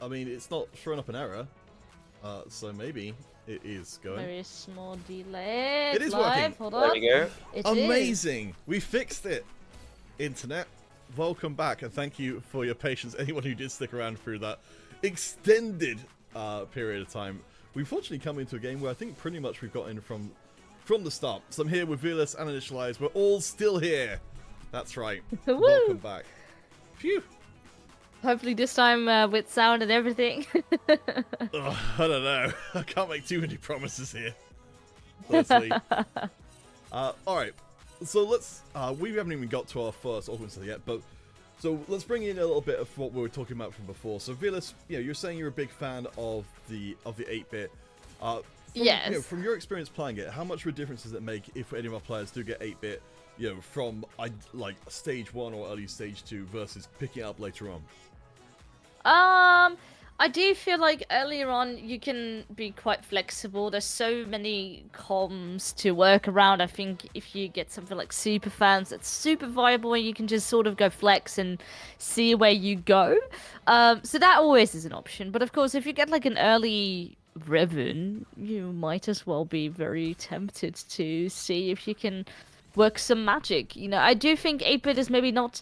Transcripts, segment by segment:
I mean, it's not throwing up an error, so maybe it is going. Very small delay. It is live. working. Hold There on. we go. It Amazing! We fixed it! Internet, welcome back, and thank you for your patience, anyone who did stick around through that extended period of time. We've fortunately come into a game where I think pretty much we've got in from the start. So I'm here with Vearless and Initialise. We're all still here. That's right. Welcome back. Phew. Hopefully this time with sound and everything. Ugh, I don't know. I can't make too many promises here. Honestly. Alright. So let's... we haven't even got to our first audience yet, but... So let's bring in a little bit of what we were talking about from before. So Vearless, you're saying you're a big fan of the 8-bit. Yes. From your experience playing it, how much of a difference does it make if any of our players do get 8-bit, from like stage 1 or early stage 2 versus picking it up later on? I do feel like earlier on you can be quite flexible. There's so many comms to work around. I think if you get something like super fans, it's super viable and you can just sort of go flex and see where you go. So that always is an option. But of course, if you get like an early Riven, you might as well be very tempted to see if you can work some magic. I do think 8-bit is maybe not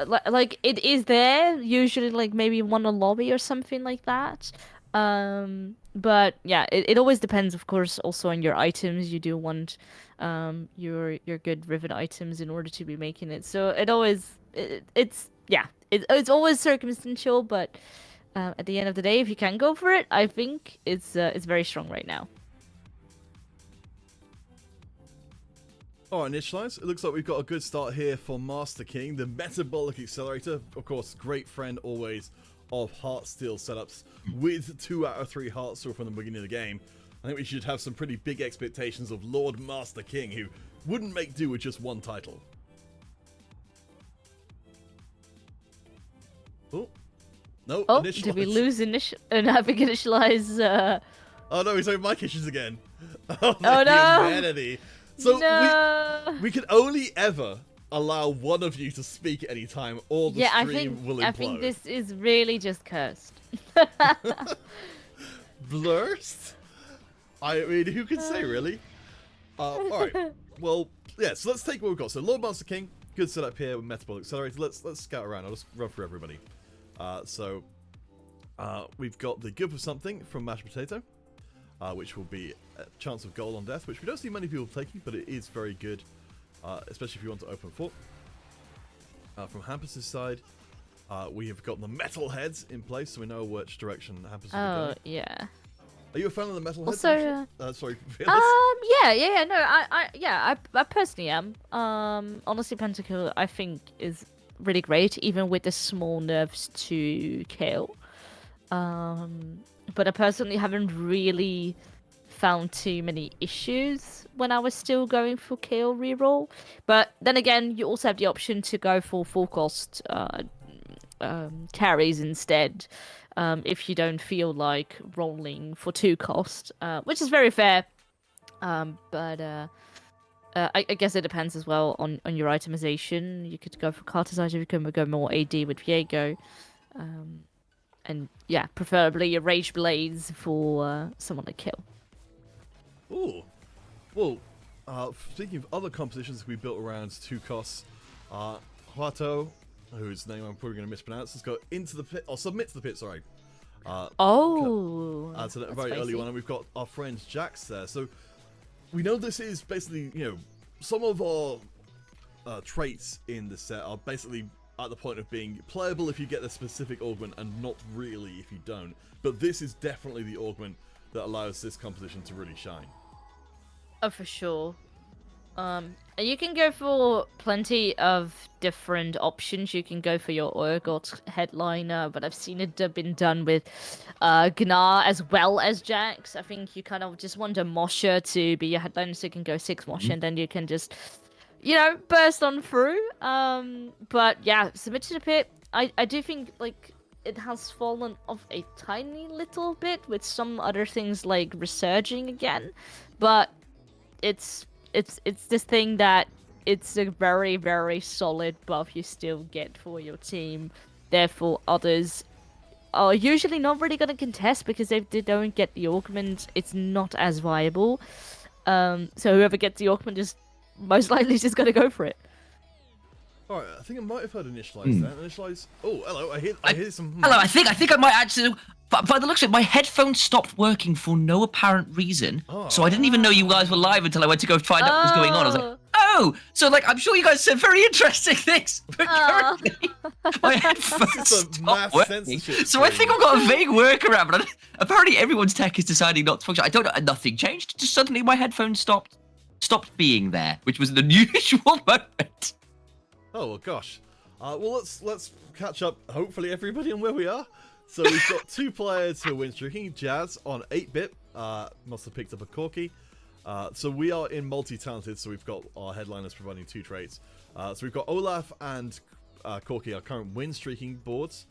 like it is there usually, like maybe one a lobby or something like that. But yeah, it always depends, of course, also on your items. You do want your good Riven items in order to be making it. So it's always circumstantial, but at the end of the day, if you can go for it, I think it's very strong right now. Alright, Initialise, it looks like we've got a good start here for Master King, the Metabolic Accelerator. Of course, great friend always of Heartsteel setups with 2 out of 3 Heartsteel from the beginning of the game. I think we should have some pretty big expectations of Lord Master King, who wouldn't make do with just one title. Oh. No, Oh, Initialise. did we lose having Initialise? Oh no, he's over my kitchens again. Oh, Oh, no. Humanity. So No. we can only ever allow one of you to speak at any time, or the stream will implode. I think this is really just cursed. Blurst? I mean, who can say, really? Alright, well, yeah, so let's take what we've got. So Lord Master King, good setup here with Metabolic Accelerator. Let's scout around. I'll just run through everybody. We've got the Good for Something from Mashed Potato, which will be a chance of goal on death, which we don't see many people taking, but it is very good, especially if you want to open fort. From Hampus's side, we have got the metal heads in place, so we know which direction Hampus will be going. Oh yeah. Are you a fan of the metal heads? Also, sorry. no, I personally am. Honestly, Pentakill I think is really great, even with the small nerfs to Kale. But I personally haven't really found too many issues when I was still going for Kale reroll. But then again, you also have the option to go for full cost carries instead, if you don't feel like rolling for 2 cost, which is very fair. But I guess it depends as well on your itemization. You could go for Cartesize if you can go more AD with Viego. And yeah, preferably your Rage Blades for someone to kill. Ooh. Well, speaking of other compositions we built around 2 costs, Huato, whose name I'm probably going to mispronounce, has got into the pit, or submit to the pit, sorry. So that very early one, and we've got our friend Jax there. So we know this is basically, some of our traits in the set are basically at the point of being playable if you get the specific augment, and not really if you don't. But this is definitely the augment that allows this composition to really shine. Oh, for sure. You can go for plenty of different options. You can go for your Urgot headliner, but I've seen it been done with Gnar as well as Jax. I think you kind of just want a Mosher to be your headliner, so you can go 6 Mosher, and then you can just, burst on through. But yeah, submit to the pit. I do think, like, it has fallen off a tiny little bit with some other things like resurging again, but it's this thing that it's a very, very solid buff you still get for your team Therefore, others are usually not really going to contest because if they don't get the augment, it's not as viable. So whoever gets the augment is most likely just going to go for it. Alright, I think I might have heard Initialise then. Initialise. Oh, hello, I hear some. Hello, I think I might actually. But by the looks of it, my headphones stopped working for no apparent reason. So I didn't even know you guys were live until I went to go find out what was going on. I was like, oh! So, like, I'm sure you guys said very interesting things. But currently, my headphones stopped working. So I think I've got a vague workaround. But apparently everyone's tech is deciding not to function. I don't know. Nothing changed. Just suddenly my headphones stopped being there, which was an unusual moment. Oh, well, gosh. Well, let's catch up, hopefully, everybody on where we are. So we've got 2 players who are win streaking. Jazz on 8-bit, must have picked up a Corky. So we are in multi-talented, so we've got our headliners providing 2 traits. So we've got Olaf and Corky, our current win streaking boards.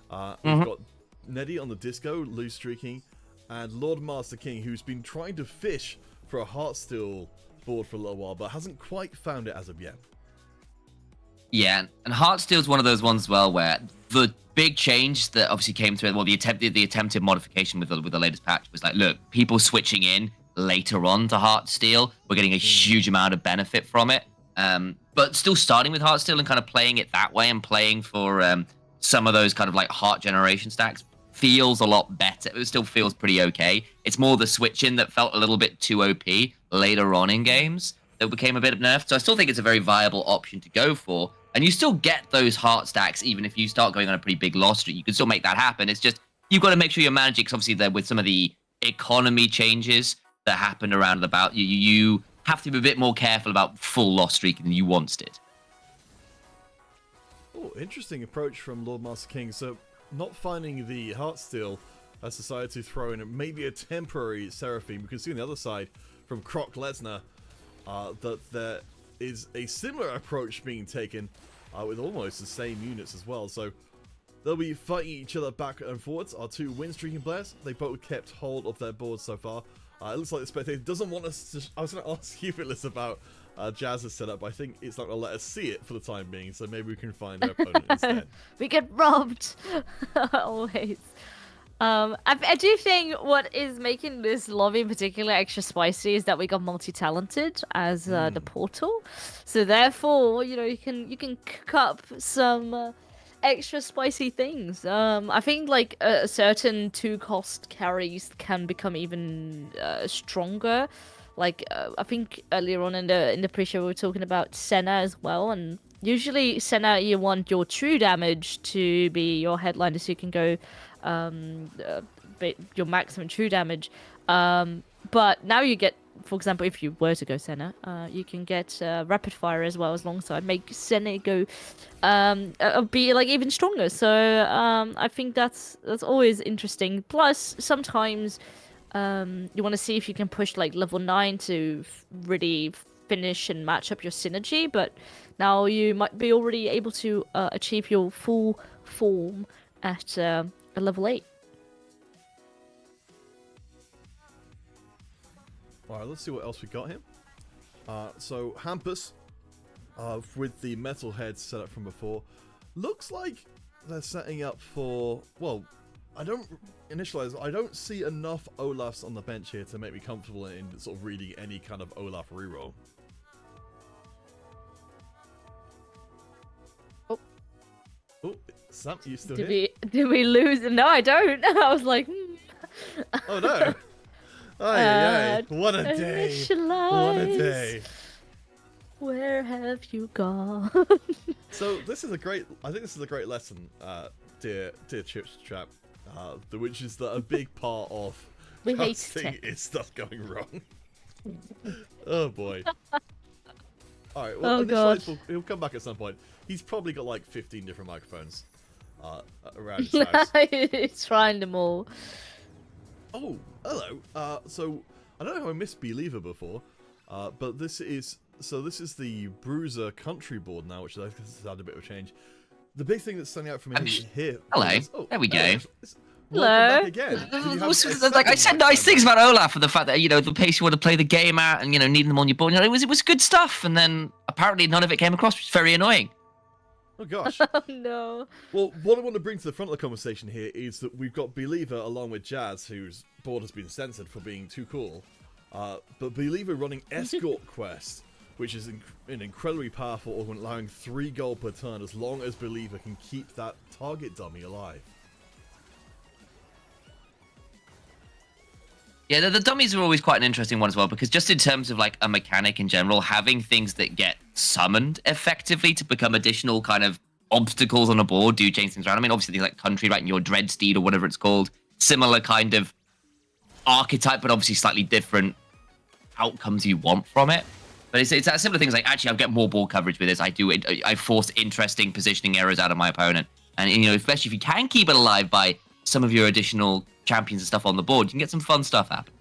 We've got Neddy on the disco, lose streaking, and Lord Master King, who's been trying to fish for a Heartsteel board for a little while, but hasn't quite found it as of yet. Yeah, and Heartsteel's one of those ones as well where the big change that obviously came to it, well, the attempted modification with the latest patch was like, look, people switching in later on to Heartsteel, we're getting a huge amount of benefit from it. But still starting with Heartsteel and kind of playing it that way and playing for some of those kind of like heart generation stacks feels a lot better. It still feels pretty okay. It's more the switch in that felt a little bit too OP later on in games that became a bit nerfed. So I still think it's a very viable option to go for. And you still get those heart stacks even if you start going on a pretty big loss streak. You can still make that happen. It's just you've got to make sure you're managing, because obviously there with some of the economy changes that happened around and about, you have to be a bit more careful about full loss streaking than you once did. Oh, interesting approach from Lord Master King. So not finding the Heartsteel has decided to throw in maybe a temporary Seraphine. We can see on the other side from Croc Lesnar that there is a similar approach being taken with almost the same units as well. So they'll be fighting each other back and forwards. Our 2 win streaking players, they both kept hold of their boards so far. It looks like the spectator doesn't want us to... I was going to ask you, Phyllis, about Jazz's setup, but I think it's not going to let us see it for the time being, so maybe we can find our opponent instead. We get robbed. Always. I do think what is making this lobby in particular extra spicy is that we got multi-talented as the portal, so therefore you can cook up some extra spicy things. I think like a certain 2-cost carries can become even stronger. Like I think earlier on in the pre-show we were talking about Senna as well, and usually Senna you want your true damage to be your headliner, so you can go your maximum true damage. But now you get, for example, if you were to go Senna, you can get rapid fire as well alongside, make Senna go be like even stronger. So I think that's always interesting. Plus sometimes you want to see if you can push like level 9 to really finish and match up your synergy, but now you might be already able to achieve your full form at a level 8. Alright, let's see what else we got here. So Hampus, with the metal head set up from before, looks like they're setting up for, well, I don't see enough Olafs on the bench here to make me comfortable in sort of reading any kind of Olaf reroll. Oh, Sam, you still here? Did we lose? No, I don't. I was like, Oh no. Aye, what a day. What a day. Where have you gone? So this is a great, I think this is a great lesson, dear Chips Trap, which is that a big part of We hate casting tech. is stuff going wrong. Oh boy. Alright, well, he'll come back at some point. He's probably got like 15 different microphones around his house. He's trying them all. Oh, hello. So I don't know how I missed Believer before, but this is the Bruiser Country board now, which I think has had a bit of a change. The big thing that's standing out for me here. Hello. Is, There we go. Welcome back again. Like I said nice things about Olaf and the fact that the pace you want to play the game at and needing them on your board. It was good stuff, and then apparently none of it came across, which is very annoying. Oh gosh. Oh no. Well, what I want to bring to the front of the conversation here is that we've got Believer along with Jazz, whose board has been censored for being too cool. But Believer running Escort Quest, which is an incredibly powerful augment, allowing 3 gold per turn as long as Believer can keep that target dummy alive. Yeah, the dummies are always quite an interesting one as well, because just in terms of like a mechanic in general, having things that get summoned effectively to become additional kind of obstacles on a board do change things around. I mean, obviously things like Country, right, and your Dreadsteed or whatever it's called, similar kind of archetype, but obviously slightly different outcomes you want from it. But it's that similar things like, actually, I'll get more ball coverage with this. I force interesting positioning errors out of my opponent. And, you know, especially if you can keep it alive by some of your additional champions and stuff on the board, you can get some fun stuff happen.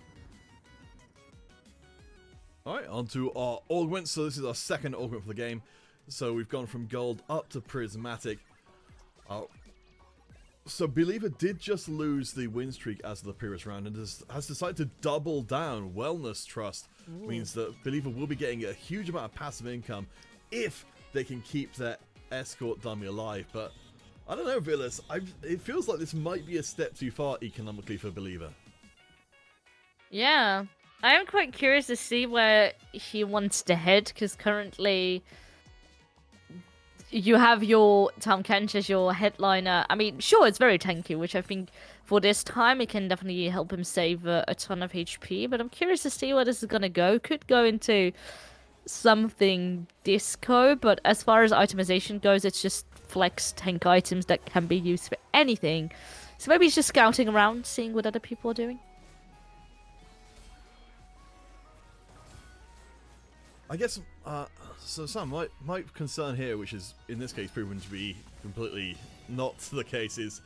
Alright, on to our augments. So this is our second augment for the game. So we've gone from gold up to prismatic. So Believer did just lose the win streak as of the previous round and has decided to double down. Wellness Trust means that Believer will be getting a huge amount of passive income if they can keep their escort dummy alive. But I don't know, Vearless. It feels like this might be a step too far economically for Believer. Yeah. I am quite curious to see where he wants to head, because currently you have your Tom Kench as your headliner. I mean, sure, it's very tanky, which I think for this time it can definitely help him save a ton of HP, but I'm curious to see where this is going to go. Could go into something disco, but as far as itemization goes, it's just flex tank items that can be used for anything. So maybe he's just scouting around, seeing what other people are doing. I guess, so Sam, my concern here, which is in this case proven to be completely not the case, is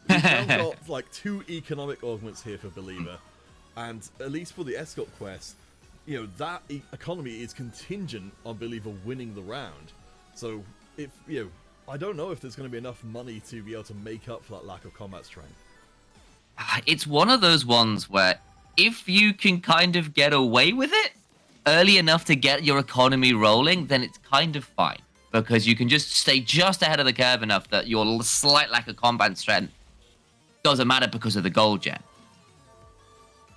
we've now got like 2 economic augments here for Believer, and at least for the escort quest, you know, that economy is contingent on Believer winning the round. So if, you know, I don't know if there's going to be enough money to be able to make up for that lack of combat strength. It's one of those ones where if you can kind of get away with it early enough to get your economy rolling, then it's kind of fine, because you can just stay just ahead of the curve enough that your slight lack of combat strength doesn't matter because of the gold gen.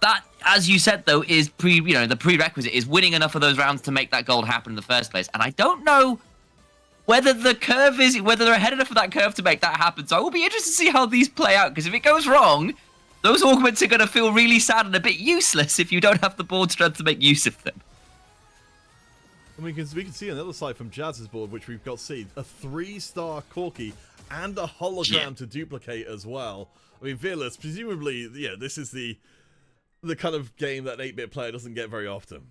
That, as you said, though, is the prerequisite is winning enough of those rounds to make that gold happen in the first place. And I don't know whether they're ahead enough of that curve to make that happen. So I will be interested to see how these play out, because if it goes wrong, those augments are going to feel really sad and a bit useless if you don't have the board strength to make use of them. And we can see on the other side from Jazz's board, which we've got seen, a 3-star Corki and a hologram to duplicate as well. I mean, Vearless, presumably, yeah, this is the kind of game that an 8-bit player doesn't get very often.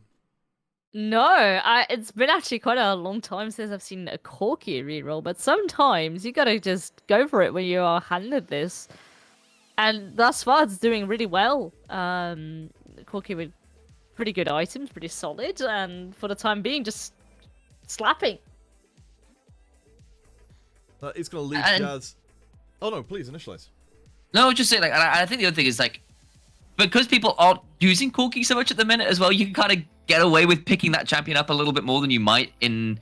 No, it's been actually quite a long time since I've seen a Corki reroll, but sometimes you gotta just go for it when you are handed this. And thus far, it's doing really well. Corki with pretty good items, pretty solid, and for the time being, just slapping. It's going to leave Jazz. Oh no, please initialize. No, just say like, I think the other thing is like, because people aren't using Corki so much at the minute as well, you can kind of get away with picking that champion up a little bit more than you might in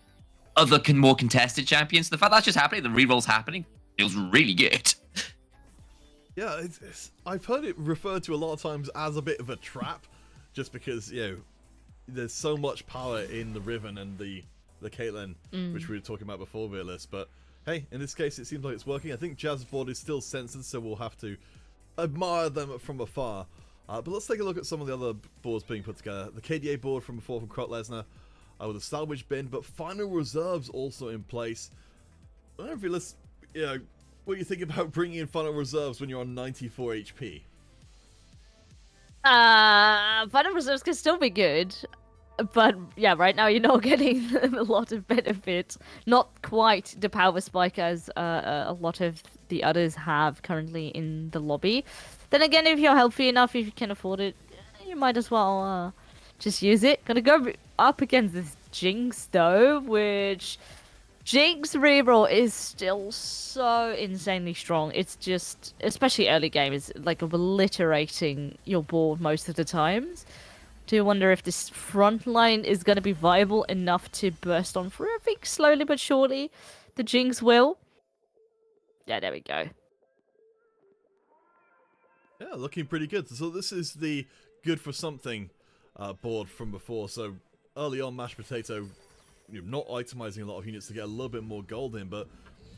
other more contested champions. The fact that's just happening, the reroll's happening, feels really good. Yeah, I've heard it referred to a lot of times as a bit of a trap, just because, you know, there's so much power in the Riven and the Caitlyn, which we were talking about before, Vearless. But hey, in this case, it seems like it's working. I think Jazz's board is still censored, so we'll have to admire them from afar. But let's take a look at some of the other boards being put together. The KDA board from before from Croc Lesnar, with a salvage bin, but final reserves also in place. I don't know if Vearless, you know, what you think about bringing in final reserves when you're on 94 HP. Final reserves can still be good, but yeah, right now you're not getting a lot of benefit. Not quite the power spike as a lot of the others have currently in the lobby. Then again, if you're healthy enough, if you can afford it, you might as well just use it. Gonna go up against this Jinx though, which Jinx reroll is still so insanely strong. It's just, especially early game, is like obliterating your board most of the times. Do you wonder if this front line is going to be viable enough to burst on through? I think slowly but surely. the Jinx will. Yeah, there we go. Yeah, looking pretty good. So this is the good for something board from before. So early on, mashed potato, not itemizing a lot of units to get a little bit more gold in, but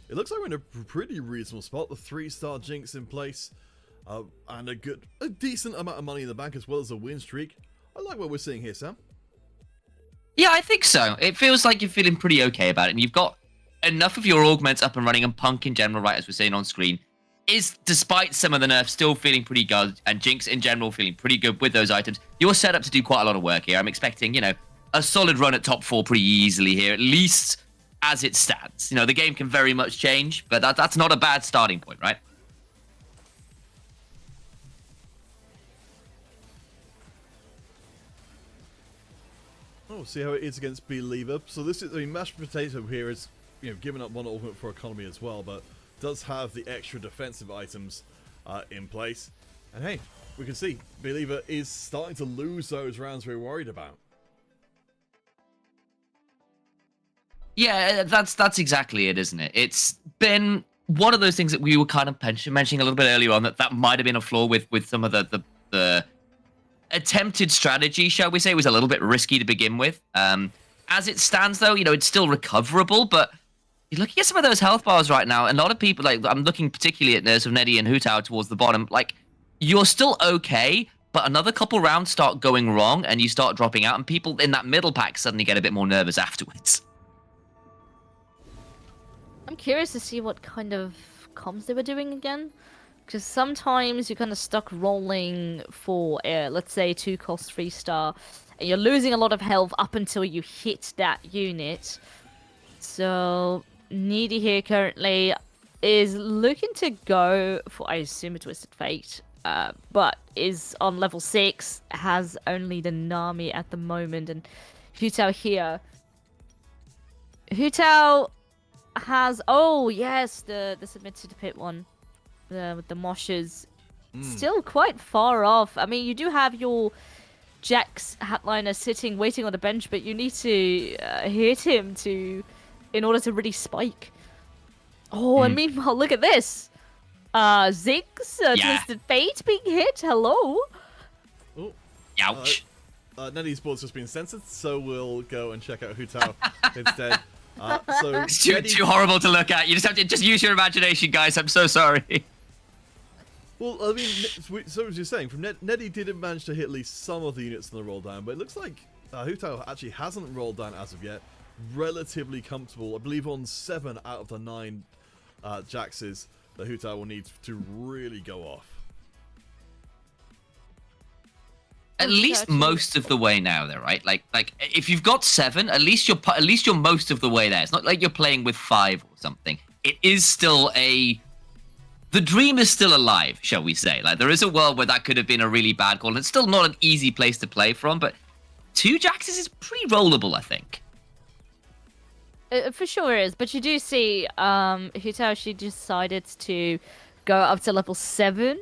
it looks like we're in a pretty reasonable spot. The 3-star Jinx in place, and a decent amount of money in the bank as well as a win streak. I like what we're seeing here, Sam. Yeah, I think so. It feels like you're feeling pretty okay about it, and you've got enough of your augments up and running, and Punk in general, right, as we're seeing on screen, is, despite some of the nerfs, still feeling pretty good, and Jinx in general feeling pretty good with those items. You're set up to do quite a lot of work here. I'm expecting, a solid run at top 4 pretty easily here, at least as it stands. The game can very much change, but that's not a bad starting point, right? Oh, see how it is against Believer. So this is, mashed potato here is, giving up one augment for economy as well, but does have the extra defensive items in place. And hey, we can see Believer is starting to lose those rounds we're worried about. Yeah, that's exactly it, isn't it? It's been one of those things that we were kind of mentioning a little bit earlier on, that might have been a flaw with some of the attempted strategy, shall we say. It was a little bit risky to begin with. As it stands, though, it's still recoverable, but you're looking at some of those health bars right now, and a lot of people, I'm looking particularly at Nurse of Neddy and Hutao towards the bottom, you're still okay, but another couple rounds start going wrong, and you start dropping out, and people in that middle pack suddenly get a bit more nervous afterwards. I'm curious to see what kind of comms they were doing again. Because sometimes you're kind of stuck rolling for, let's say, 2-cost 3-star, and you're losing a lot of health up until you hit that unit. So Needy here currently is looking to go for, I assume, a Twisted Fate, but is on level 6, has only the Nami at the moment, and Hutao here. Hutao has, oh yes, the submit to the pit one, with the moshes, still quite far off. I mean, you do have your Jax Hatliner sitting waiting on the bench, but you need to hit him in order to really spike. Oh, and meanwhile, look at this. Ziggs, Twisted Fate being hit. Hello. Oh, Ouch. Neddy's board's just been censored, so we'll go and check out Hutao instead. So It's too horrible to look at. You just have to use your imagination, guys. I'm so sorry. Well, I mean, so as you're saying, from Neddy did manage to hit at least some of the units in the roll down, but it looks like Hutao actually hasn't rolled down as of yet. Relatively comfortable, I believe, on 7 out of the 9 Jaxes that Hutao will need to really go off. At least most of the way now, though, right? Like if you've got 7, at least you're most of the way there. It's not like you're playing with 5 or something. It is still the dream is still alive, shall we say? There is a world where that could have been a really bad call, and it's still not an easy place to play from. But 2 Jaxes is pretty rollable, I think. For sure is, but you do see Hutao, she decided to go up to level 7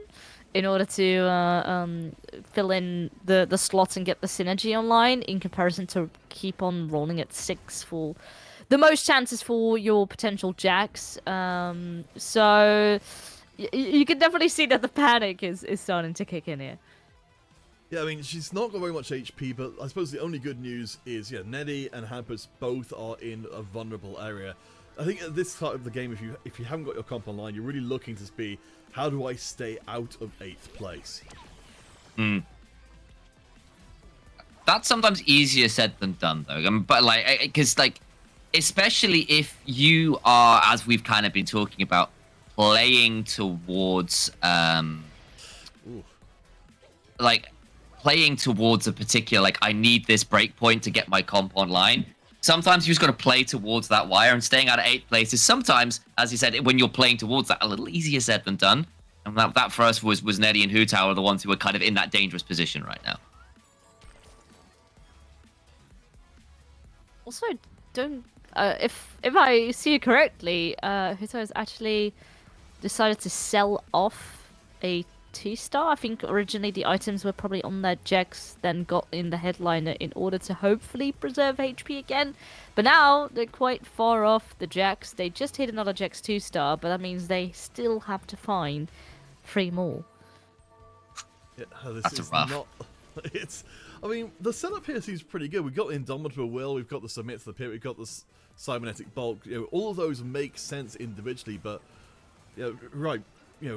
in order to fill in the slots and get the synergy online, in comparison to keep on rolling at 6 for the most chances for your potential Jax. So you can definitely see that the panic is starting to kick in here. Yeah, I mean, she's not got very much HP, but I suppose the only good news is, yeah, Neddy and Hampus both are in a vulnerable area. I think at this part of the game, if you haven't got your comp online, you're really looking to be, how do I stay out of 8th place? That's sometimes easier said than done, though. But because especially if you are, as we've kind of been talking about, playing towards playing towards a particular, I need this breakpoint to get my comp online. Sometimes you just got to play towards that wire, and staying out of 8th place is sometimes, as you said, when you're playing towards that, a little easier said than done. And that for us was Neddy and Hutao are the ones who are kind of in that dangerous position right now. Also, don't if I see it correctly, Hutao has actually decided to sell off a 2-star. I think originally the items were probably on their Jax, then got in the headliner in order to hopefully preserve HP again. But now they're quite far off the Jax. They just hit another Jax 2-star, but that means they still have to find 3 more. Yeah, this That's is rough. not. It's. I mean, the setup here seems pretty good. We've got the Indomitable Will, we've got the Submit to the Pit, we've got the Cybernetic Bulk. You know, all of those make sense individually, but right.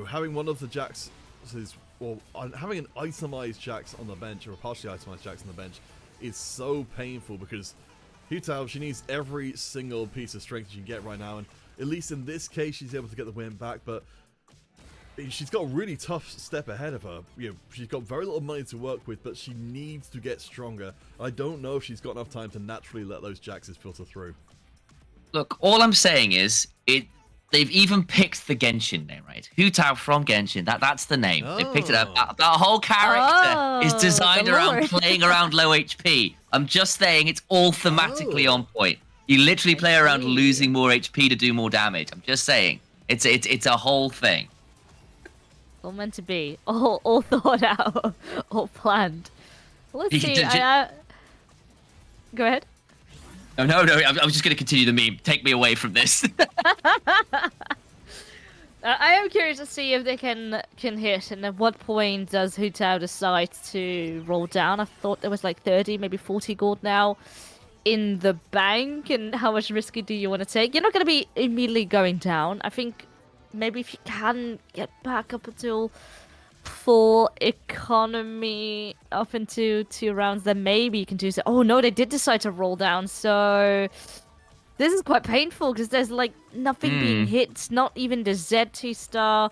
Having one of the Jax is, well, having an itemized Jax on the bench or a partially itemized Jax on the bench is so painful because Hu Tao, she needs every single piece of strength she can get right now, and at least in this case, she's able to get the win back, but she's got a really tough step ahead of her. She's got very little money to work with, but she needs to get stronger. I don't know if she's got enough time to naturally let those Jaxes filter through. Look, all I'm saying is they've even picked the Genshin name, right? Hu Tao from Genshin. That's the name. They picked it up. That whole character is designed around playing around low HP. I'm just saying it's all thematically on point. You literally play around losing more HP to do more damage. I'm just saying. It's a whole thing. All meant to be. All thought out. All planned. Let's see. Go ahead. Oh, no. I was just going to continue the meme. Take me away from this. I am curious to see if they can hit, and at what point does Hu Tao decide to roll down? I thought there was like 30, maybe 40 gold now in the bank, and how much risky do you want to take? You're not going to be immediately going down. I think maybe if you can get back up until full economy up into 2 rounds, then maybe you can do so. Oh no, they did decide to roll down, so this is quite painful because there's like nothing being hit, not even the Z2 star,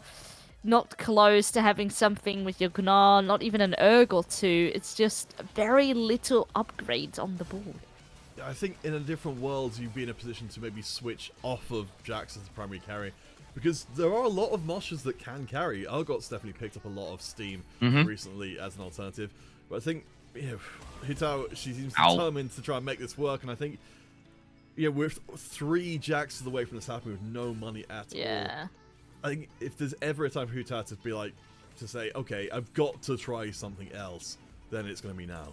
not close to having something with your Gnar, not even an Urg or 2. It's just very little upgrades on the board. I think in a different world, you'd be in a position to maybe switch off of Jax as the primary carry. Because there are a lot of Moshas that can carry. Urgot's definitely picked up a lot of steam recently as an alternative. But I think, Hu Tao, she seems determined to try and make this work. And I think, with 3 Jaxes away from this happening with no money at all. I think if there's ever a time for Hu Tao to be like, to say, okay, I've got to try something else, then it's going to be now.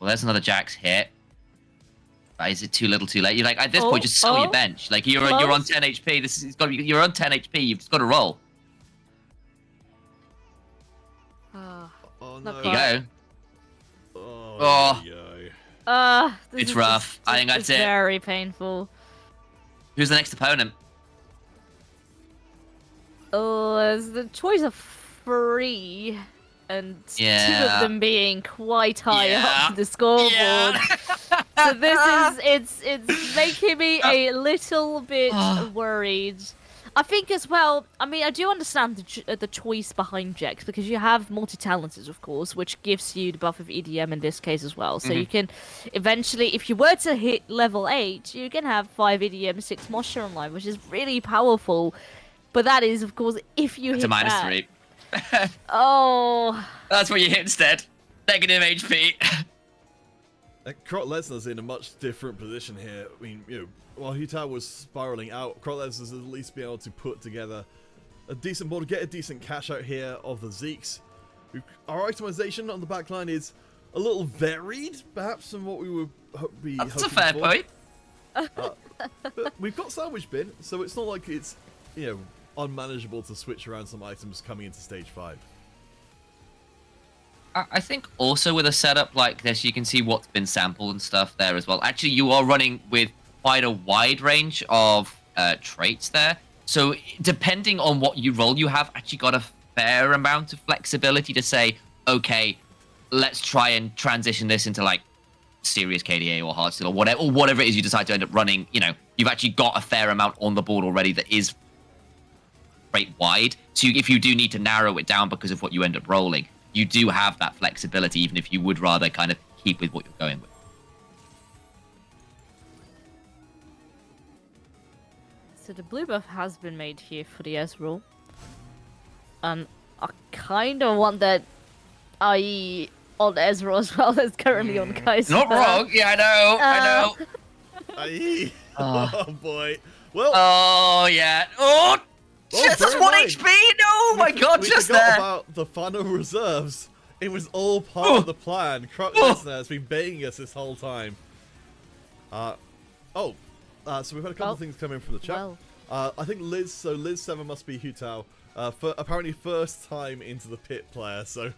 Well, there's another Jax hit. Is it too little, too late? You're like, at this point, just sell your bench. Like you're on 10 HP. You're on 10 HP. You've just got to roll. Oh no! Not There you go. It's rough. I think that's it. Very painful. Who's the next opponent? There's the choice of 3, and 2 of them being quite high up the scoreboard. So this is it's making me a little bit worried. I think as well, I mean, I do understand the choice behind Jax, because you have multi-talented, of course, which gives you the buff of EDM in this case as well. So you can eventually, if you were to hit level 8, you can have 5 EDM, 6 Mosher online, which is really powerful. But that is, of course, if you hit a minus that. 3. That's what you hit instead. Negative HP. Croc Lesnar's in a much different position here. I mean, while Hu Tao was spiraling out, Croc Lesnar's at least been able to put together a decent board, get a decent cash out here of the Zeeks. Our itemization on the back line is a little varied, perhaps, from what we would be hoping for. That's a fair point. But we've got Sandwich Bin, so it's not like it's, unmanageable to switch around some items coming into stage 5. I think also with a setup like this, you can see what's been sampled and stuff there as well. Actually, you are running with quite a wide range of traits there. So depending on what you roll, you have actually got a fair amount of flexibility to say, okay, let's try and transition this into like serious KDA or hardstyle or whatever it is you decide to end up running. You've actually got a fair amount on the board already that is quite wide. So if you do need to narrow it down because of what you end up rolling, you do have that flexibility, even if you would rather kind of keep with what you're going with. So the blue buff has been made here for the Ezreal. And I kind of want that IE on Ezreal as well as currently on Kaiser. Not wrong. Yeah, I know. IE. Oh boy. Well. Oh yeah. Oh, Just bear in 1 mind, HP? No, oh my god, we just forgot there. about the final reserves. It was all part of the plan. Croc Lesnar has been baiting us this whole time. So we've had a couple of things come in from the chat. I think Liz 7 must be Hutao. Apparently first time into the pit player, so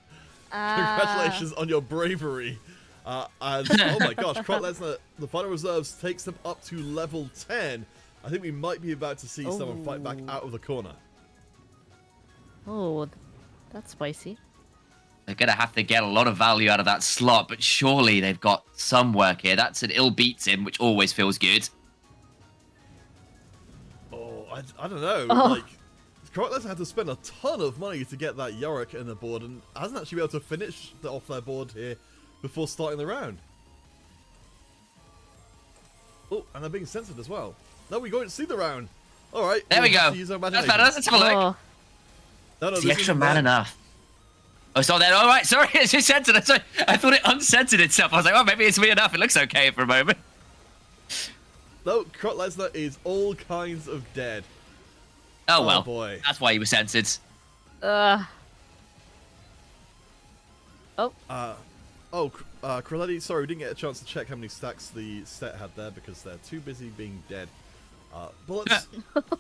congratulations on your bravery. And oh my gosh, Croc Lesnar, the final reserves takes them up to level 10. I think we might be about to see someone fight back out of the corner. Oh, that's spicy. They're going to have to get a lot of value out of that slot, but surely they've got some work here. That's an ill beats him, which always feels good. Oh, I don't know. Oh. Like, Croc Lesnar had to spend a ton of money to get that Yorick in the board, and hasn't actually been able to finish off their board here before starting the round. Oh, and they're being censored as well. No, we're going to see the round. All right. There we go. Use our That's better. Let's have a look. Oh, No, Is this the extra isn't man bad. enough? Oh, so then, all right, sorry, it's just censored. Sorry. I thought it uncensored itself. I was like, oh, maybe it's me enough. It looks okay for a moment. No, Croc Lesnar is all kinds of dead. Oh, well. Boy. That's why he was censored. Kraletti, sorry, we didn't get a chance to check how many stacks the set had there because they're too busy being dead. But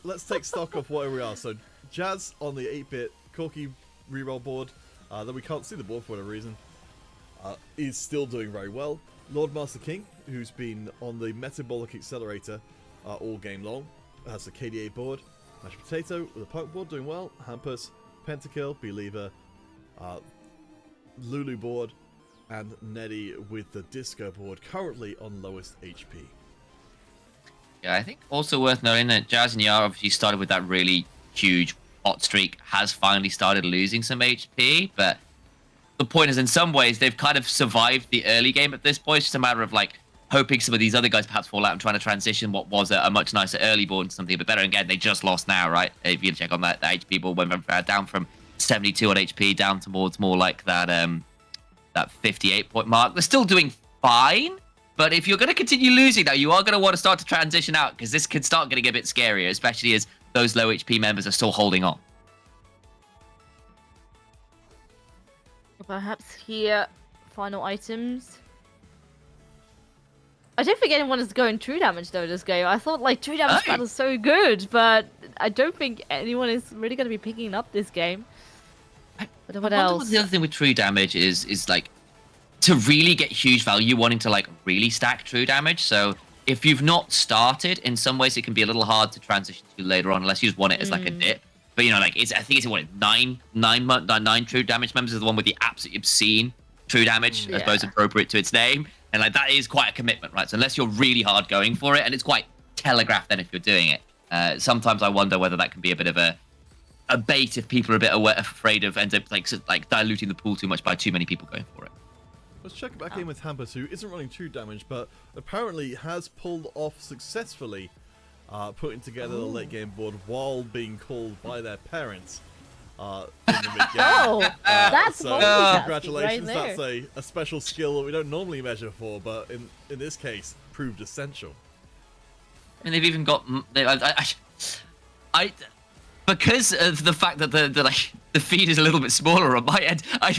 let's take stock of where we are. So, Jazz on the 8-bit Corky reroll board, that we can't see the board for whatever reason, is still doing very well. Lord Master King, who's been on the Metabolic Accelerator all game long, has the KDA board. Mashed Potato with a Punk board doing well. Hampus, Pentakill, Believer, Lulu board, and Neddy with the Disco board currently on lowest HP. Yeah, I think also worth noting that Jazz and Yara obviously started with that really huge hot streak, has finally started losing some HP, but the point is in some ways they've kind of survived the early game at this point. It's just a matter of like hoping some of these other guys perhaps fall out and trying to transition what was a much nicer early board into something a bit better. Again, they just lost now, right? If you check on that, the HP board went down from 72 on HP down towards more like that that 58 point mark. They're still doing fine, but if you're going to continue losing now, you are going to want to start to transition out because this could start getting a bit scarier, especially as those low HP members are still holding on. perhaps here, final items. I don't think anyone is going true damage though this game. I thought like true damage battle's so good, but I don't think anyone is really going to be picking up this game. But what else? The other thing with true damage is like to really get huge value, wanting to like really stack true damage. So if you've not started, in some ways it can be a little hard to transition to later on, unless you just want it as like a dip. But you know, like I think it's what nine true damage members is the one with the absolutely obscene true damage, I suppose appropriate to its name. And like that is quite a commitment, right? So unless you're really hard going for it, and it's quite telegraphed then if you're doing it. Sometimes I wonder whether that can be a bit of a bait if people are a bit afraid of end up like diluting the pool too much by too many people going for it. Let's check back in with Hampus, who isn't running true damage, but apparently has pulled off successfully putting together the late game board while being called by their parents in the mid game. Oh, that's so multitasking congratulations! right there. That's a special skill that we don't normally measure for, but in this case, proved essential. And they've even got I because of the fact that the feed is a little bit smaller on my end, I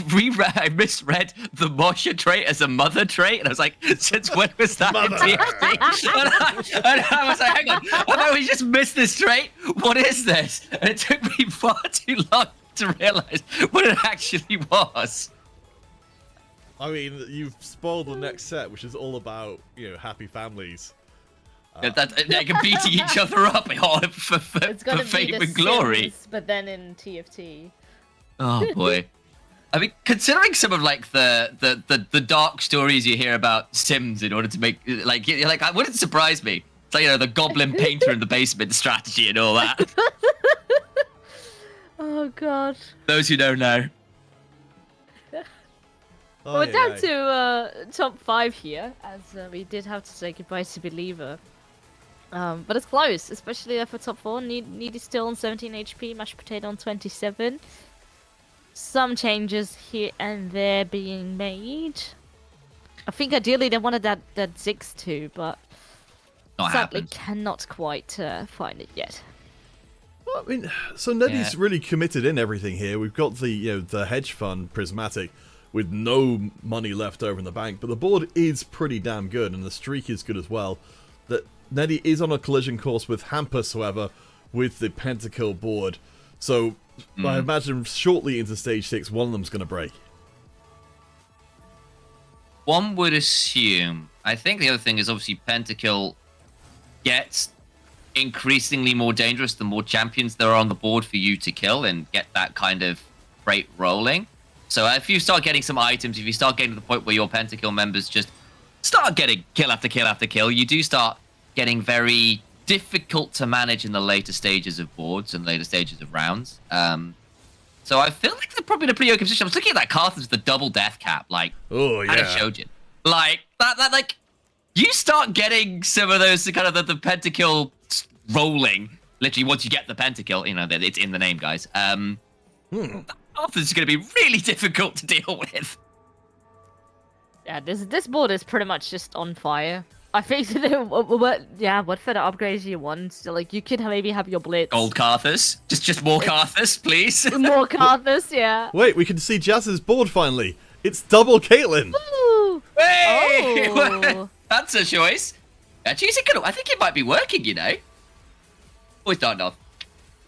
misread the Mosha trait as a mother trait, and I was like, since when was that in TFT? and I was like, hang on, I thought we just missed this trait. What is this? And it took me far too long to realize what it actually was. I mean, you've spoiled the next set, which is all about happy families. They're beating each other up for fame and glory. Sims, but then in TFT. Oh boy. I mean, considering some of like the dark stories you hear about Sims in order to make like I wouldn't surprise me. It's like the goblin painter in the basement strategy and all that. Oh god. Those who don't know. Well, we're down to top 5 here, as we did have to say goodbye to Believer. But it's close, especially for top 4. Need is still on 17 HP, Mashed Potato on 27. Some changes here and there being made. I think ideally they wanted that Ziggs too, but Not sadly happened. cannot quite find it yet. I mean, so Neddy's really committed in everything here. We've got the the hedge fund Prismatic with no money left over in the bank, but the board is pretty damn good, and the streak is good as well. That Neddy is on a collision course with Hampus, however, with the Pentakill board. So I imagine shortly into stage 6, one of them's going to break. One would assume. I think the other thing is obviously Pentakill gets increasingly more dangerous the more champions there are on the board for you to kill and get that kind of rate rolling. So if you start getting some items, if you start getting to the point where your Pentakill members just start getting kill after kill after kill, you do start getting very difficult to manage in the later stages of boards and later stages of rounds. So I feel like they're probably in a pretty okay position. I was looking at that Carthage with the double death cap, like, oh yeah, I showed you. Like, that like, you start getting some of those kind of the Pentakill rolling, literally once you get the Pentakill, you know, that it's in the name, guys. Carthage is going to be really difficult to deal with. Yeah, this board is pretty much just on fire. I think what further upgrades you want? So, like, you could maybe have your Blitz. Gold Carthus. Just more Carthus, please. More Carthus, yeah. Wait, we can see Jazz's board finally. It's double Caitlyn. Woo! Hey! Oh. That's a choice. Actually, I think it might be working, you know. Oh, it's starting off.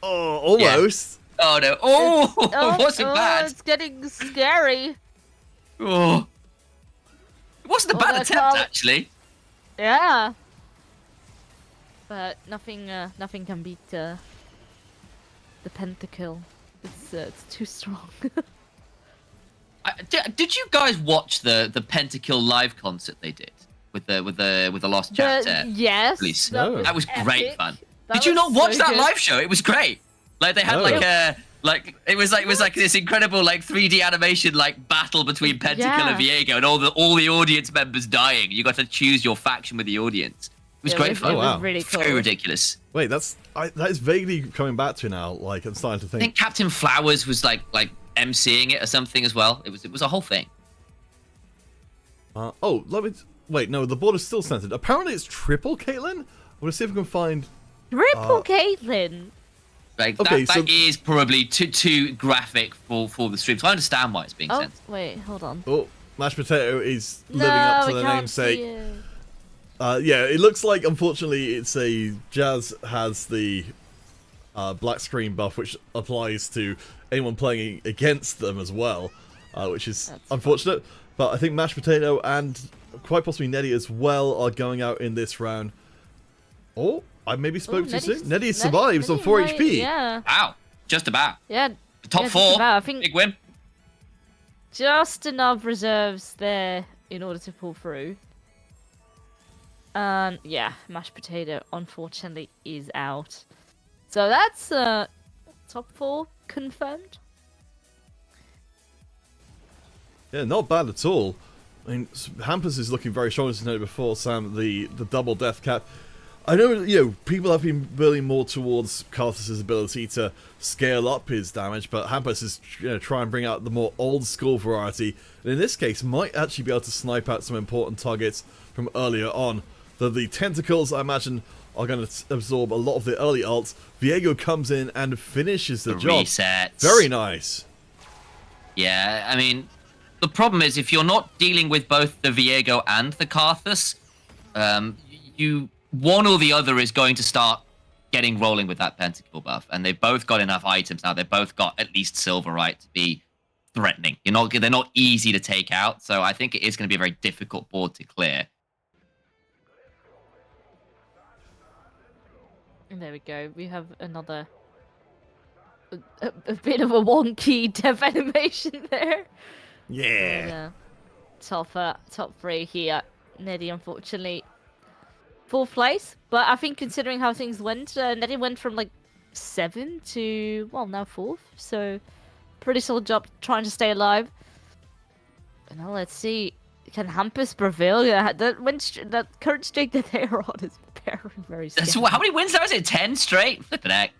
Oh, almost. Yeah. Oh, no. Oh, it wasn't bad. It's getting scary. Oh. It wasn't a bad attempt, actually. Yeah. But nothing can beat the Pentakill. It's too strong. Did you guys watch the Pentakill live concert they did with the Lost Chapter? Yes. Police? No. That was great epic. fun. That Did you not watch so that good. live show? It was great. Like they had it was like this incredible like 3D animation like battle between Pentakill and Viego, and all the audience members dying. You got to choose your faction with the audience. It was great fun. It wow. was really cool. Very ridiculous. Wait, that is vaguely coming back to now. Like, I'm starting to I think. think Captain Flowers was like emceeing it or something as well. It was a whole thing. Oh, wait. No, the board is still centered. Apparently, it's triple Caitlyn. I'm gonna see if I can find. Triple Caitlyn. Like Okay, that is probably too graphic for the stream. So I understand why it's being Oh, sent. wait, hold on. Oh, Mashed Potato is No, living up to we the can't see namesake. it. Yeah, it looks like, unfortunately, it's a Jazz has the black screen buff, which applies to anyone playing against them as well, which is unfortunate. But I think Mashed Potato and quite possibly Neddy as well are going out in this round. Oh, I maybe spoke too soon. Neddy survives on 4 HP. Yeah. Wow, just about. Yeah. The top yeah, four. just about. I think Big win. just enough reserves there in order to pull through. And yeah, Mashed Potato unfortunately is out. So that's top 4 confirmed. Yeah, not bad at all. I mean, Hampus is looking very strong, as you noted before, Sam, the double death cap. I know, people have been building more towards Carthus's ability to scale up his damage, but Hampus is try and bring out the more old school variety, and in this case might actually be able to snipe out some important targets from earlier on. The tentacles, I imagine, are going to absorb a lot of the early ults. Viego comes in and finishes the job. Resets. Very nice. Yeah, I mean, the problem is if you're not dealing with both the Viego and the Carthus, one or the other is going to start getting rolling with that Pentakill buff, and they've both got enough items now. They've both got at least Silverite to be threatening. They're not easy to take out, so I think it is going to be a very difficult board to clear. And there we go. We have another a bit of a wonky death animation there. Yeah. Top 3 here. Neddy, unfortunately, 4th place. But I think considering how things went, Neddy went from like 7 to, well, now 4th. So pretty solid job trying to stay alive. But now let's see. Can Hampus prevail? Yeah, that current streak that they're on is very, very scary. So how many wins now is it? 10 straight? Flippin' heck.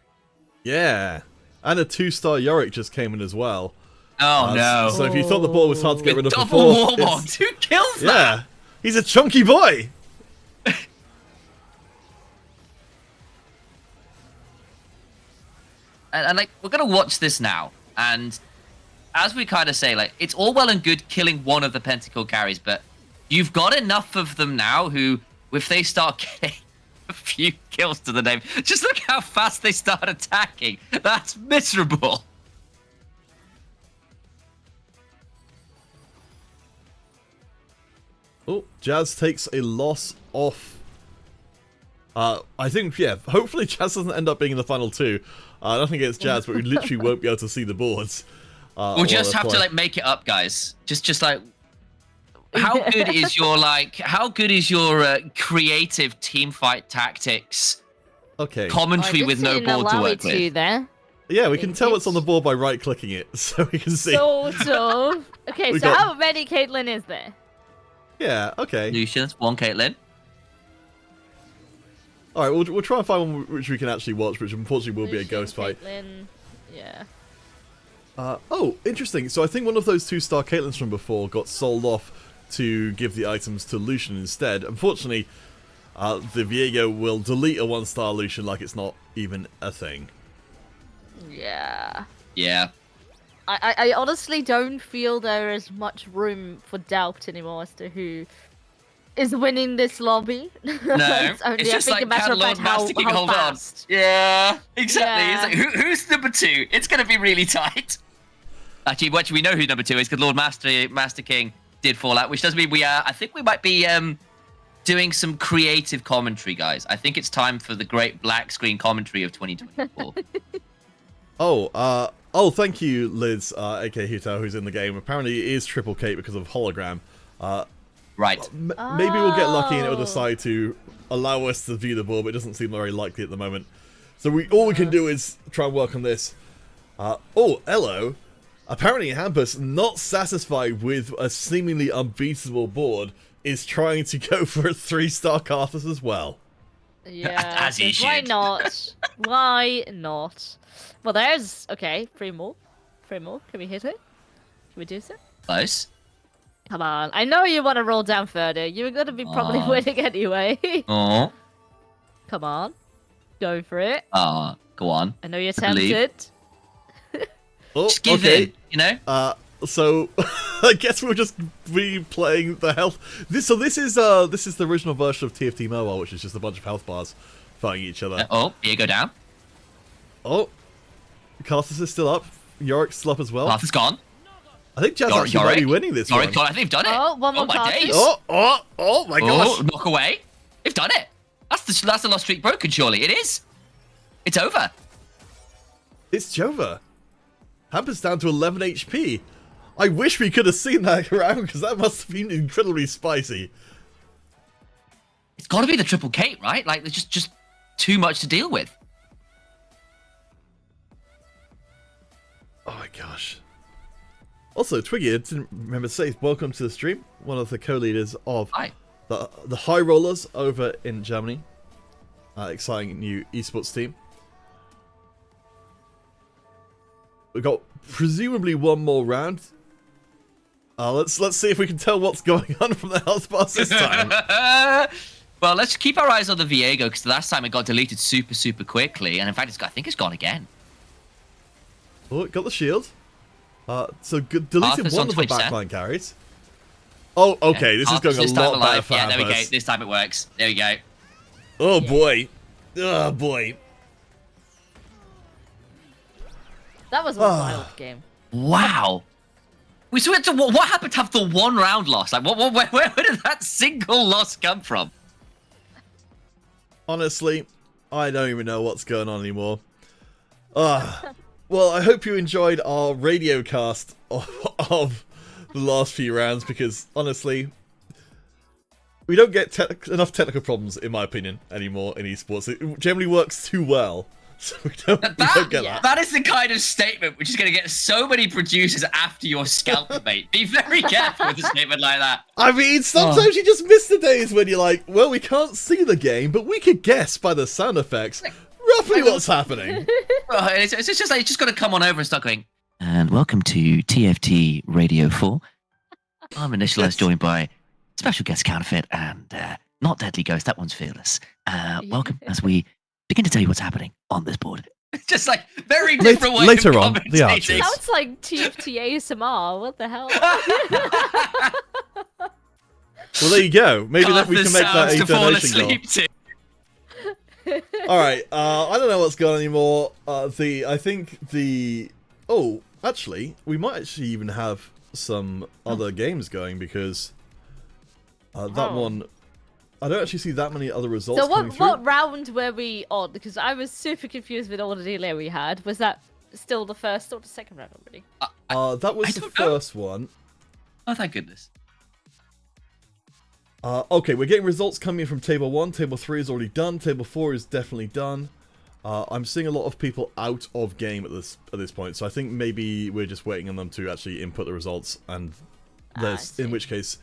Yeah. And a 2-star Yorick just came in as well. Oh, no. So if you thought the ball was hard to get rid of Double before... Warmogged. Who kills that? Yeah. He's a chunky boy. and like we're gonna watch this now, and as we kind of say, like it's all well and good killing one of the pentakill carries, but you've got enough of them now who, if they start getting a few kills to the name, just look how fast they start attacking. That's miserable. Oh, Jazz takes a loss off. I think, yeah, hopefully Jazz doesn't end up being in the final two. I don't think it's Jazz, but we literally won't be able to see the boards. We'll just have to like make it up, guys. Just like, how good is your creative team fight tactics? Okay. Commentary with no board to work with. There. Yeah, we can tell what's on the board by right-clicking it, so we can see. Sort of. Okay, so how many Caitlyn is there? Yeah, okay. Lucian's one Caitlyn. Alright, we'll try and find one which we can actually watch, which unfortunately will be a ghost fight. Caitlyn, yeah. Oh, interesting. So I think one of those 2-star Caitlyn's from before got sold off to give the items to Lucian instead. Unfortunately, the Viego will delete a 1-star Lucian like it's not even a thing. Yeah. Yeah. I honestly don't feel there is much room for doubt anymore as to who is winning this lobby. No, it's just like, a matter can of Lord fact how Master King hold on? fast. Yeah, exactly. Yeah. It's like, who's number 2? It's going to be really tight. Actually, we know who number 2 is because Lord Master King did fall out, which does mean I think we might be doing some creative commentary, guys. I think it's time for the great black screen commentary of 2024. Oh, thank you, Liz, aka Hito, who's in the game. Apparently it is Triple Kate because of hologram. Right. Maybe we'll get lucky and it'll decide to allow us to view the board, but it doesn't seem very likely at the moment. So all we can do is try and work on this. Oh, hello. Apparently Hampus, not satisfied with a seemingly unbeatable board, is trying to go for a 3-star Karthus as well. Yeah, As he why should. not? Why not? Well, there's... Okay, 3 more. 3 more. Can we hit it? Can we do so? Close. Come on. I know you want to roll down further. You're going to be probably winning anyway. Oh. Come on. Go for it. Go on. I know you're believe. tempted. Oh, Just give okay. in, you know? So I guess we'll just be playing the health. This is the original version of TFT Mobile, which is just a bunch of health bars fighting each other. Here you go down. Oh, Karthus is still up. Yorick's still up as well. Path is gone. I think Jazz actually might be winning this Yorick, one. I think they've done it. Oh, one more my Karthus. days. Oh my gosh. Knock away. They've done it. That's the lost streak broken, surely. It is. It's over. It's Jova. Hampus down to 11 HP. I wish we could have seen that around because that must have been incredibly spicy. It's got to be the Triple Kate, right? Like, there's just too much to deal with. Oh my gosh. Also, Twiggy, I didn't remember to say, welcome to the stream. One of the co-leaders of the High Rollers over in Germany. Exciting new esports team. We've got presumably one more round. Let's see if we can tell what's going on from the health bars this time. Well, let's keep our eyes on the Viego because the last time it got deleted super quickly, and in fact, I think it's gone again. Oh, it got the shield. So deleted Arthur's one on of the Twitch, backline carries. Oh, okay, this is going a lot better for Yeah, there we go. Hampus. This time it works. There we go. Oh boy. Oh boy. That was a wild game. Wow. We went to what happened to have the 1 round loss? Like, where did that single loss come from? Honestly, I don't even know what's going on anymore. Well, I hope you enjoyed our radio cast of the last few rounds because, honestly, we don't get enough technical problems, in my opinion, anymore in esports. It generally works too well. So we don't get that. That is the kind of statement which is going to get so many producers after your scalp debate. Be very careful with a statement like that. I mean, sometimes you just miss the days when you're like, well, we can't see the game, but we could guess by the sound effects roughly what's happening. Well, it's just like, it's just got to come on over and start going, and welcome to TFT Radio 4. I'm Initialise, joined by special guest Counterfeit and not Deadly Ghost, that one's Fearless. Welcome as we begin to tell you what's happening on this board. Just like very different way later of on, the commentating. Archers. Sounds like TFT ASMR. What the hell? Well, there you go. Maybe that we can make that a sounds to fall donation goal. asleep to. All right. I don't know what's going on anymore. Oh, actually, we might actually even have some other games going because that one. I don't actually see that many other results So coming through. what round were we on? Because I was super confused with all the delay we had. Was that still the first or the second round already? That was I the don't know. first one. Oh, thank goodness. Okay, we're getting results coming in from Table 1. Table 3 is already done. Table 4 is definitely done. I'm seeing a lot of people out of game at this point, so I think maybe we're just waiting on them to actually input the results, and in which case,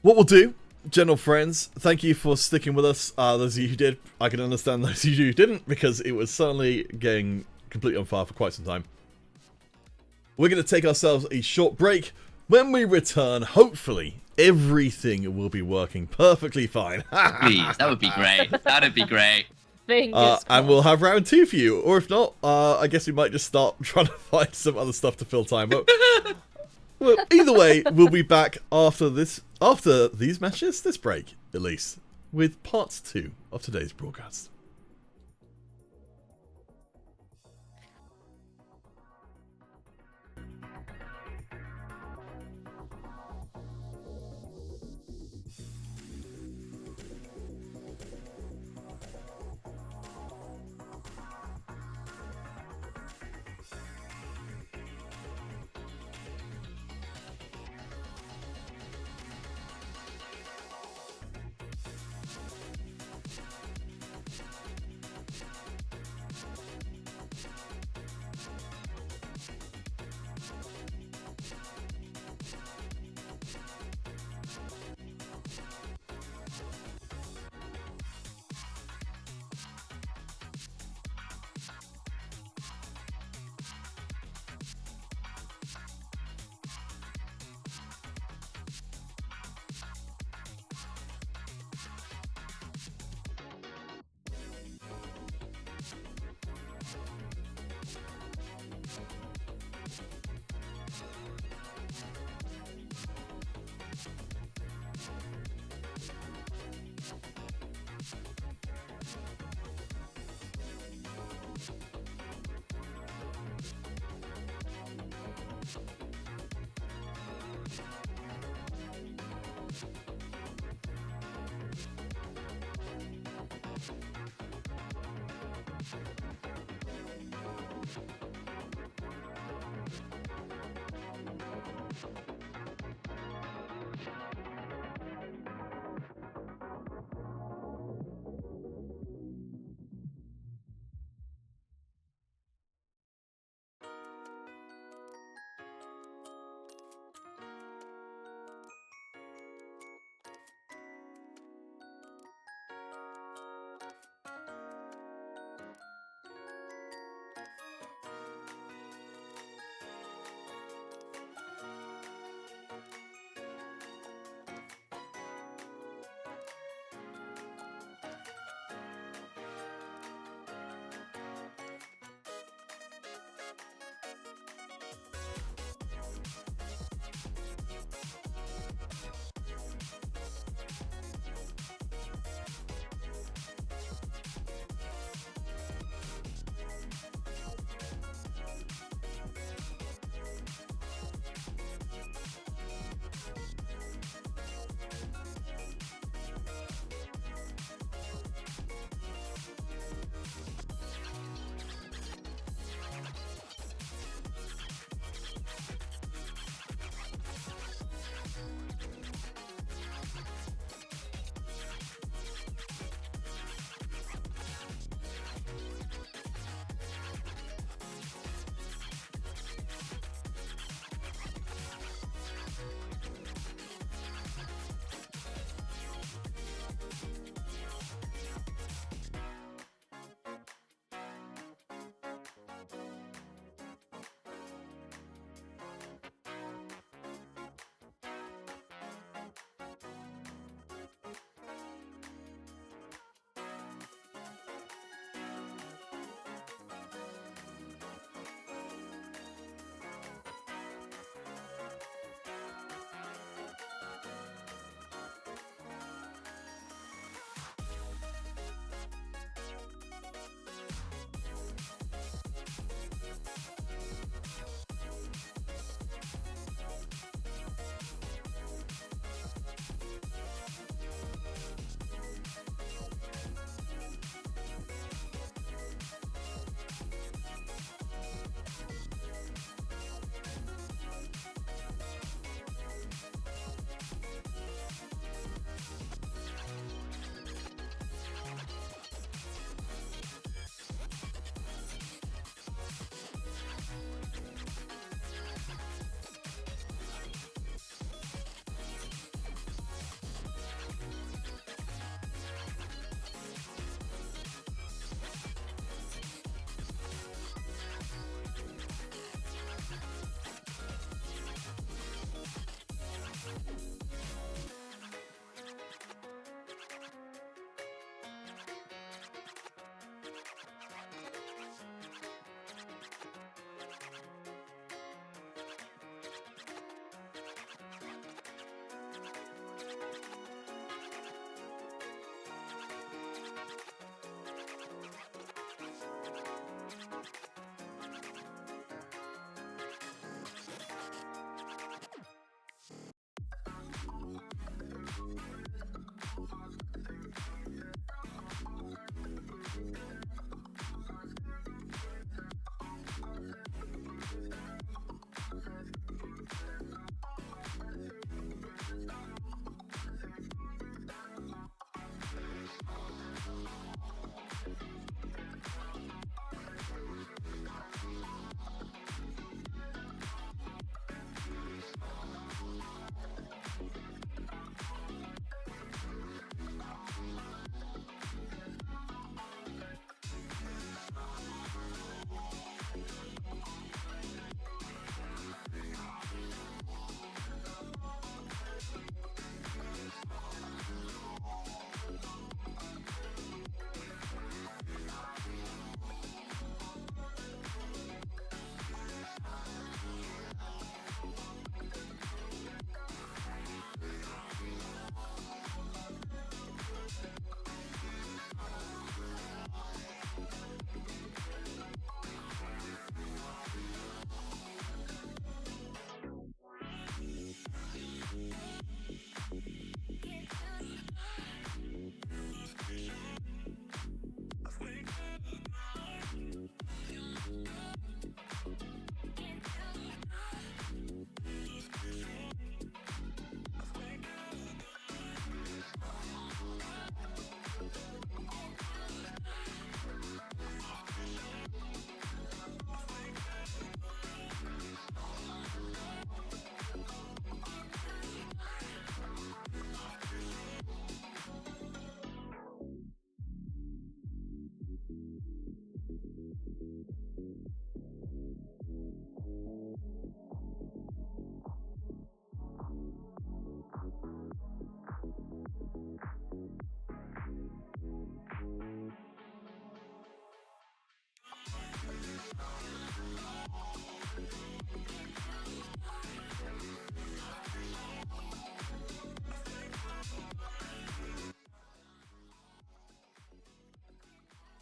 what we'll do, general friends, thank you for sticking with us. Those of you who did, I can understand those of you who didn't, because it was certainly getting completely on fire for quite some time. We're going to take ourselves a short break. When we return, hopefully, everything will be working perfectly fine. Please, that would be great. That'd be great. And we'll have round 2 for you. Or if not, I guess we might just start trying to find some other stuff to fill time. But well, either way, we'll be back after these matches, this break, at least, with part 2 of today's broadcast.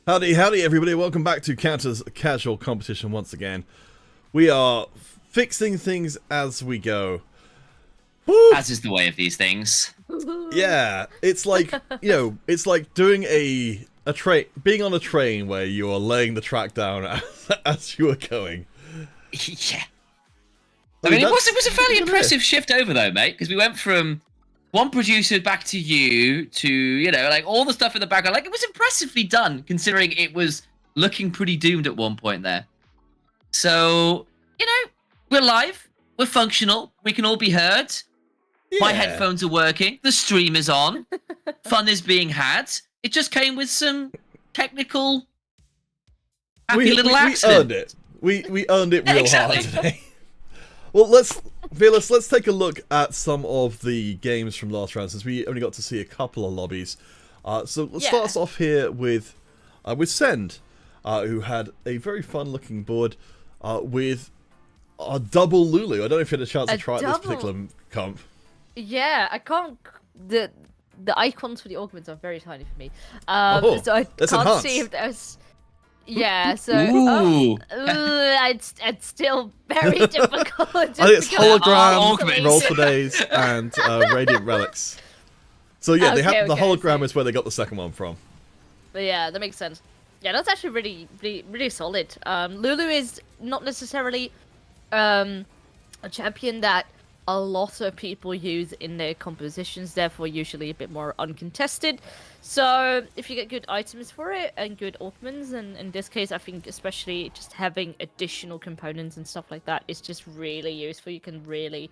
Howdy, howdy, everybody. Welcome back to Counter's Casual Competition once again. We are fixing things as we go. Woo! As is the way of these things. Yeah, it's like, it's like doing a train, being on a train where you are laying the track down as you are going. Yeah. I mean, it was a fairly impressive shift over, though, mate, because we went from one producer back to you to, like all the stuff in the background. Like, it was impressively done, considering it was looking pretty doomed at one point there. So, we're live, we're functional, we can all be heard. Yeah. My headphones are working, the stream is on, fun is being had. It just came with some technical little accident. We earned it. We earned it real hard today. Well, Vearless, let's take a look at some of the games from last round, since we only got to see a couple of lobbies. So let's start us off here with Send, who had a very fun-looking board with a double Lulu. I don't know if you had a chance to try out this particular comp. Yeah, I can't. The icons for the augments are very tiny for me, so I can't see if there's. Yeah, so it's still very difficult. I think it's hologram, roll for days, and radiant relics. So yeah, the hologram is where they got the second one from. But yeah, that makes sense. Yeah, that's actually really solid. Lulu is not necessarily a champion that a lot of people use in their compositions, therefore usually a bit more uncontested. So if you get good items for it and good augments, and in this case I think especially just having additional components and stuff like that is just really useful. You can really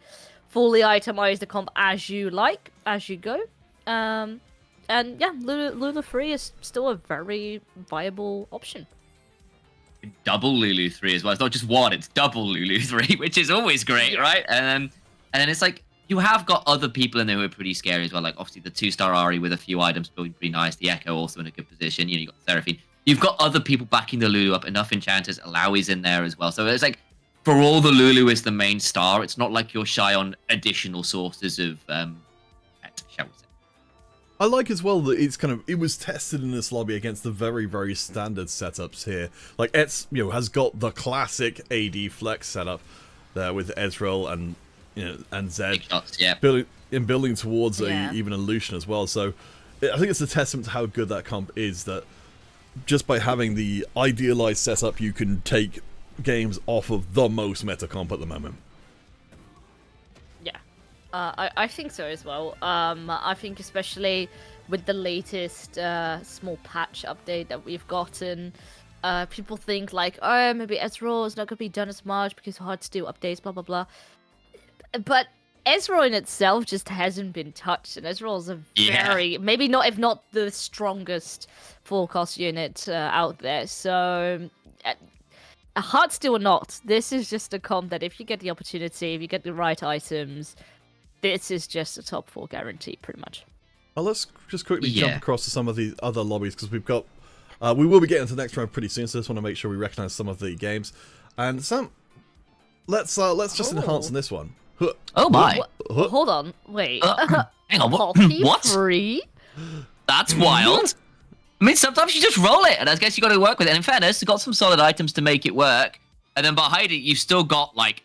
fully itemize the comp as you like, as you go. And yeah, Lulu 3 is still a very viable option. Double Lulu 3 as well. It's not just one, it's double Lulu 3, which is always great, right? And then it's like, you have got other people in there who are pretty scary as well. Like, obviously, the 2-star Ari with a few items being pretty nice. The Echo also in a good position. You've got Seraphine. You've got other people backing the Lulu up. Enough enchanters. Alawi's in there as well. So it's like, for all the Lulu is the main star, it's not like you're shy on additional sources of, shall we say. I like as well that it was tested in this lobby against the very, very standard setups here. Like, it's, has got the classic AD flex setup there with Ezreal and Zed shots, yeah. building towards even a Lucian as well. So I think it's a testament to how good that comp is, that just by having the idealized setup, you can take games off of the most meta comp at the moment. Yeah, I think so as well. I think especially with the latest small patch update that we've gotten, people think like, oh, maybe Ezreal is not going to be done as much because Hearthstone updates, blah blah blah. But Ezreal in itself just hasn't been touched, and Ezreal's a very, maybe not, if not the strongest forecast unit out there. So, Hearthstone or not, this is just a comp that if you get the opportunity, if you get the right items, this is just a top 4 guarantee, pretty much. Well, let's just quickly jump across to some of the other lobbies, because we've got, we will be getting to the next round pretty soon, so I just want to make sure we recognize some of the games. And Sam, let's just enhance on this one. Oh my! Hold on, wait. Hang on, what? Free? That's wild. I mean, sometimes you just roll it, and I guess you got to work with it. And in fairness, you've got some solid items to make it work. And then behind it, you've still got like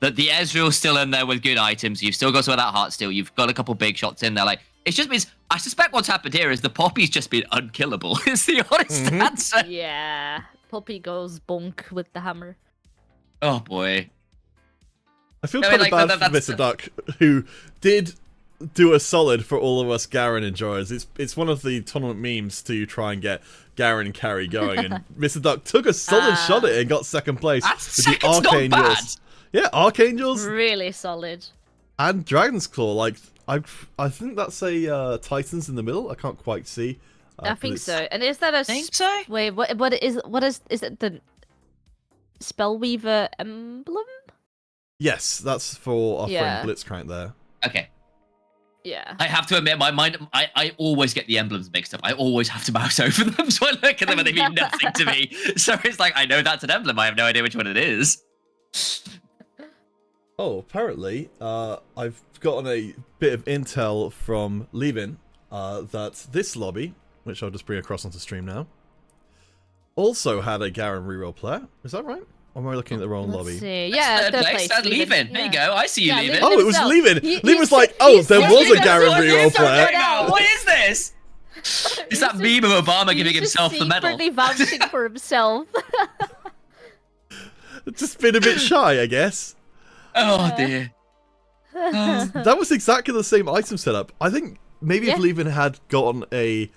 the Ezreal still in there with good items. You've still got some of that Heartsteel. You've got a couple big shots in there. Like, it just means, I suspect what's happened here is the Poppy's just been unkillable. Is the honest answer. Yeah, Poppy goes bonk with the hammer. Oh boy. I feel kind of bad for Mr. Duck, who did do a solid for all of us Garen enjoyers. It's one of the tournament memes to try and get Garen and carry going, and Mr. Duck took a solid shot at it and got second place with the Archangels. Yeah, Archangels. Really solid. And Dragon's Claw. Like, I think that's a Titans in the middle. I can't quite see. I think so. And is that a? Think so? Wait, what is it the Spellweaver emblem? Yes, that's for our friend Blitzcrank there. Okay. Yeah. I have to admit, my mind, I always get the emblems mixed up. I always have to mouse over them, so I look at them and they mean nothing to me. So it's like, I know that's an emblem, I have no idea which one it is. Oh, apparently, I've gotten a bit of intel from Levin that this lobby, which I'll just bring across onto stream now, also had a Garen reroll player. Is that right? Or am I looking at the wrong lobby? Let's see. Yeah, third place. That's leaving. There you go. I see you Yeah, leaving. leaving. Oh, it was himself. leaving. He- Leaving was he like, said- oh, he there said was he a Garen was- reroll player. What is this? It's that meme of Obama giving himself the medal. Secretly vouching for himself. Just been a bit shy, I guess. Oh dear. That was exactly the same item setup. I think maybe if Yeah. Levin had gotten a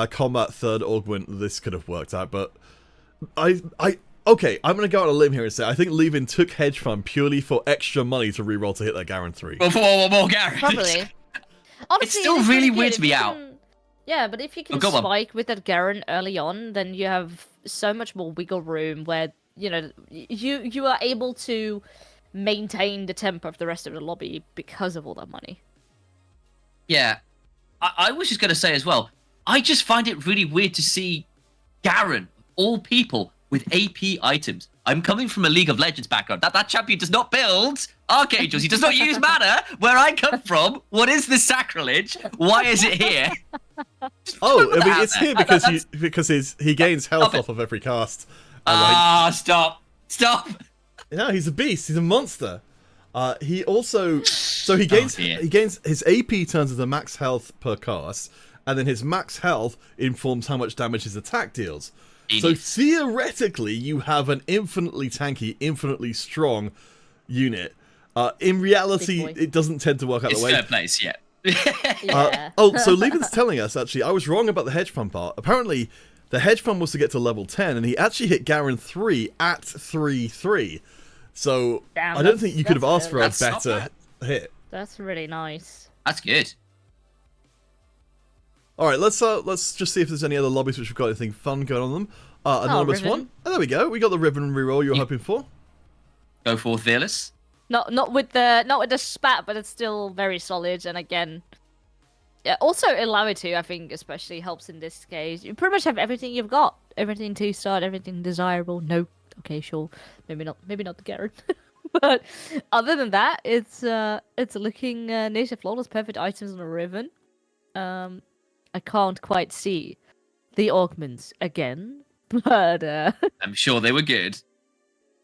combat third augment, this could have worked out. But okay, I'm gonna go on a limb here and say I think Levin took Hedge Fund purely for extra money to reroll to hit that Garen 3. Well, for more Garen. Probably. Honestly, still it's really good weird to if be you out. can- Yeah, but if you can go on. spike with that Garen early on, then you have so much more wiggle room where, you know, you are able to maintain the tempo of the rest of the lobby because of all that money. Yeah, I was just going to say as well, I just find it really weird to see Garen, all people, with AP items. I'm coming from a League of Legends background. That champion does not build Archangels. He does not use mana. Where I come from, what is this sacrilege? Why is it here? Oh, I mean, that it's out here there. because he gains health Stop it. off of every cast. And, like, Ah, stop. no, he's a beast. He's a monster. He also he gains dear. his AP turns into max health per cast, and then his max health informs how much damage his attack deals. So Idiot. theoretically, you have an infinitely tanky, infinitely strong unit. In reality, Big boy. it doesn't tend to work out It's that way. third place, yeah. Yeah. So Levin's telling us, actually, I was wrong about the hedge fund part. Apparently, the hedge fund was to get to level 10, and he actually hit Garen 3 at 3-3. So Damn, I don't think you could have that's asked for a That's not better hit. That's really nice. That's good. All right, let's just see if there's any other lobbies which have got anything fun going on them. Anonymous Riven. one. Oh, there we go. We got the Riven reroll you were hoping for. Go forth, Vearless. Not with the spat, but it's still very solid. And again, yeah, also Hilarity, I think, especially helps in this case. You pretty much have everything you've got. Everything 2-star, everything desirable. No, okay, sure, maybe not the Garen. But other than that, it's looking near to flawless, perfect items on a Riven. I can't quite see the augments again, but I'm sure they were good.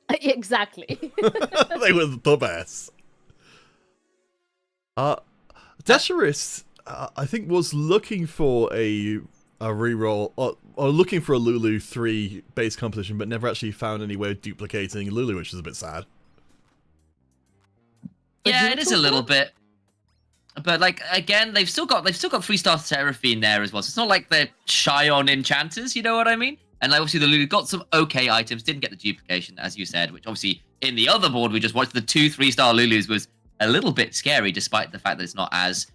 exactly. They were the best. Desirist, I think, was looking for a reroll or looking for a Lulu 3 base composition, but never actually found any way of duplicating Lulu, which is a bit sad. Yeah, it is a little bit. But like again, they've still got 3-star Seraphine there as well. So it's not like they're shy on enchanters, you know what I mean? And like, obviously the Lulu got some okay items, didn't get the duplication, as you said, which obviously in the other board we just watched, the 2 3-star Lulus was a little bit scary, despite the fact that it's not as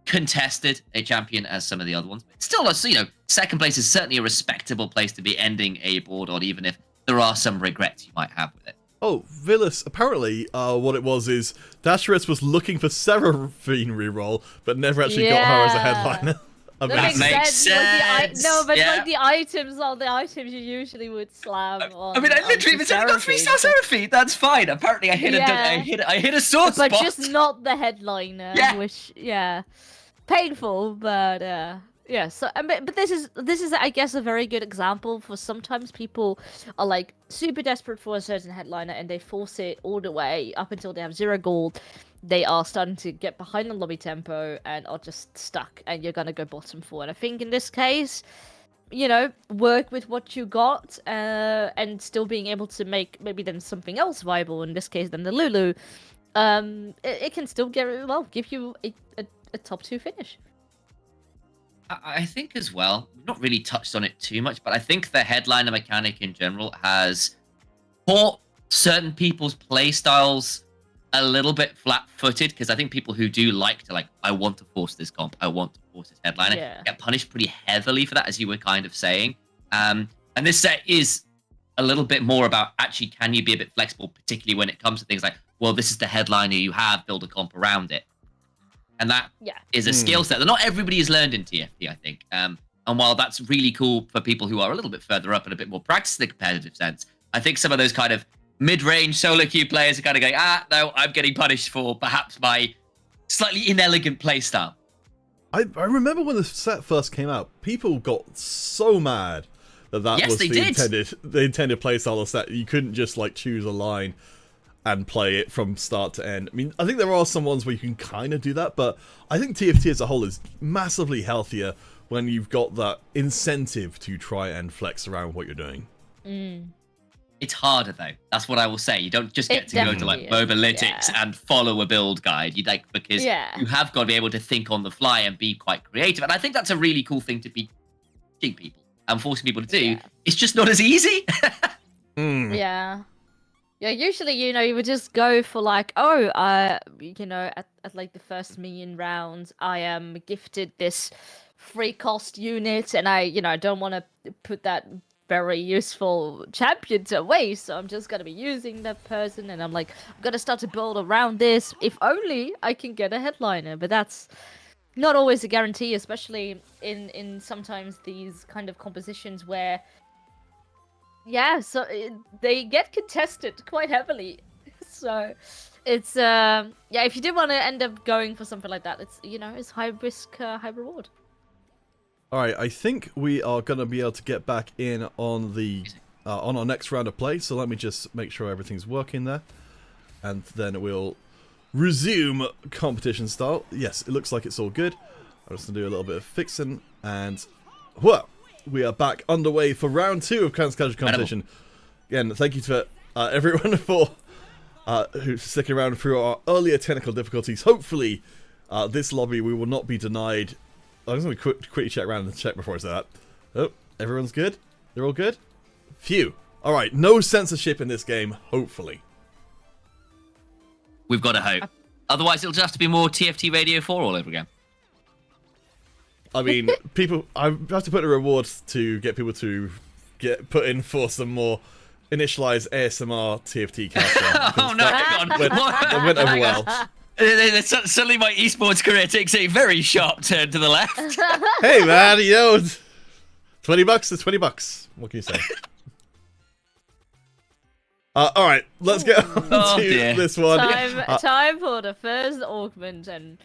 contested a champion as some of the other ones. But still, second place is certainly a respectable place to be ending a board on, even if there are some regrets you might have with it. Oh, Villas, apparently what it was is Dasharis was looking for Seraphine reroll, but never actually got her as a Yeah. headliner. That makes sense. No, but Yeah. like the items are the items you usually would slam on. I mean, I on literally the even said I got 3-star Seraphine. That's fine. Apparently, I hit Yeah. I hit a sword but spot. just not the headliner. Yeah. Which painful, but yeah. So, but this is I guess a very good example for sometimes people are like super desperate for a certain headliner and they force it all the way up until they have 0 gold. They are starting to get behind the lobby tempo and are just stuck, and you're gonna go bottom 4. And I think in this case, work with what you got, and still being able to make maybe then something else viable. In this case, then the Lulu, it can still give you a top 2 finish. I think as well, not really touched on it too much, but I think the headliner mechanic in general has caught certain people's play styles a little bit flat-footed, because I think people who do like to, I want to force this comp, I want to force this headliner, get punished pretty heavily for that, as you were kind of saying. And this set is a little bit more about, actually, can you be a bit flexible, particularly when it comes to things like, well, this is the headliner you have, build a comp around it. And that is a skill set that not everybody has learned in TFT, I think. And while that's really cool for people who are a little bit further up and a bit more practiced in the competitive sense, I think some of those kind of mid-range solo queue players are kind of going, no, I'm getting punished for perhaps my slightly inelegant playstyle. I remember when the set first came out, people got so mad that Yes, was they the did. intended playstyle of set. You couldn't just like choose a line and play it from start to end. I mean, I think there are some ones where you can kind of do that, but I think TFT as a whole is massively healthier when you've got that incentive to try and flex around what you're doing. It's harder though. That's what I will say. You don't just get It to go to like definitely is, Mobalytics yeah. and follow a build guide. You like because Yeah. you have got to be able to think on the fly and be quite creative. And I think that's a really cool thing to be teaching people and forcing people to do. Yeah. It's just not as easy. Yeah. Yeah, usually, you would just go for like, oh, at like the first million rounds, I am gifted this free cost unit, and I don't want to put that very useful champion to waste, so I'm just gonna be using that person, and I'm like, I'm gonna start to build around this, if only I can get a headliner, but that's not always a guarantee, especially in sometimes these kind of compositions where they get contested quite heavily. So it's if you do want to end up going for something like that, it's high risk, high reward. All right, I think we are going to be able to get back in on the on our next round of play. So let me just make sure everything's working there, and then we'll resume competition style. Yes, it looks like it's all good. I'm just going to do a little bit of fixing, and whoa, we are back underway for round 2 of Casual Competition. Again, thank you to everyone for who's sticking around through our earlier technical difficulties. Hopefully, this lobby we will not be denied. I'm just going to quickly check around and check before I say that. Oh, everyone's good? They're all good? Phew. Alright, no censorship in this game, hopefully. We've got to hope. Otherwise, it'll just have to be more TFT Radio 4 all over again. I mean, I have to put a reward to get people to get put in for some more Initialise ASMR TFT casting. Oh no, hang on. That went over well. Suddenly my esports career takes a very sharp turn to the left. Hey man, $20 is $20. What can you say? Alright, let's get on to this one. Time for the first augment, and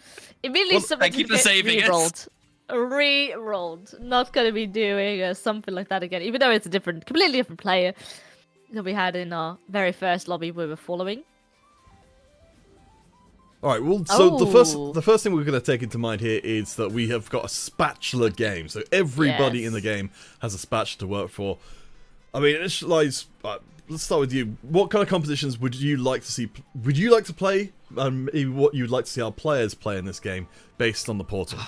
immediately something thank you for saving us. Re-rolled. Not gonna be doing something like that again, even though it's a completely different player that we had in our very first lobby we were following. Alright, well, so the first thing we're going to take into mind here is that we have got a spatula game. So everybody in the game has a spatula to work for. I mean, Initialise, let's start with you. What kind of compositions would you like to see? Would you like to play? Maybe what you'd like to see our players play in this game based on the portal?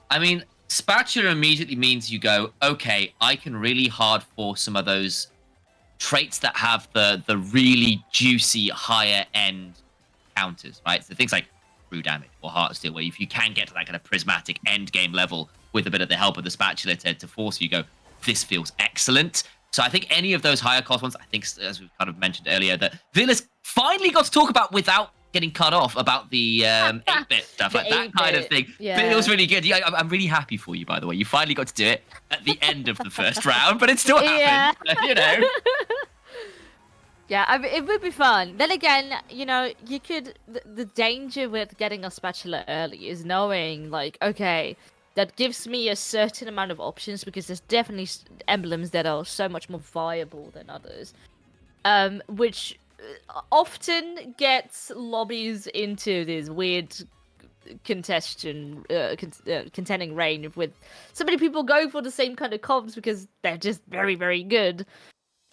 I mean, spatula immediately means you go, okay, I can really hard force some of those traits that have the really juicy higher end counters, right? So things like true damage or heart steel, where if you can get to that kind of prismatic end game level with a bit of the help of the spatula to force you go, this feels excellent. So I think any of those higher cost ones, I think, as we've kind of mentioned earlier, that Vearless finally got to talk about without getting cut off about the 8-bit stuff, like that kind of thing. Yeah. Feels really good. Yeah, I'm really happy for you, by the way. You finally got to do it at the end of the first round, but it still happened. Yeah, I mean, it would be fun. Then again, you could... The danger with getting a spatula early is knowing, like, okay, that gives me a certain amount of options, because there's definitely emblems that are so much more viable than others. Which often gets lobbies into this weird contending reign with so many people going for the same kind of comps because they're just very, very good.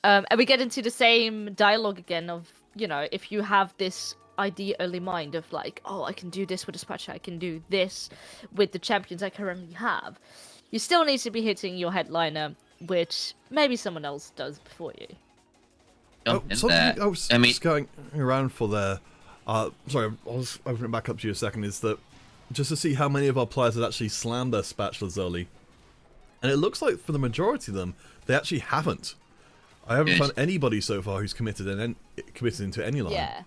And we get into the same dialogue again of, if you have this idea early mind of like, oh, I can do this with a spatula, I can do this with the champions I currently have. You still need to be hitting your headliner, which maybe someone else does before you. I was just going around for there. Sorry, I'll just open it back up to you a second. Is that just to see how many of our players had actually slammed their spatulas early, and it looks like for the majority of them, they actually haven't. I haven't found anybody so far who's committed into any line. Yeah.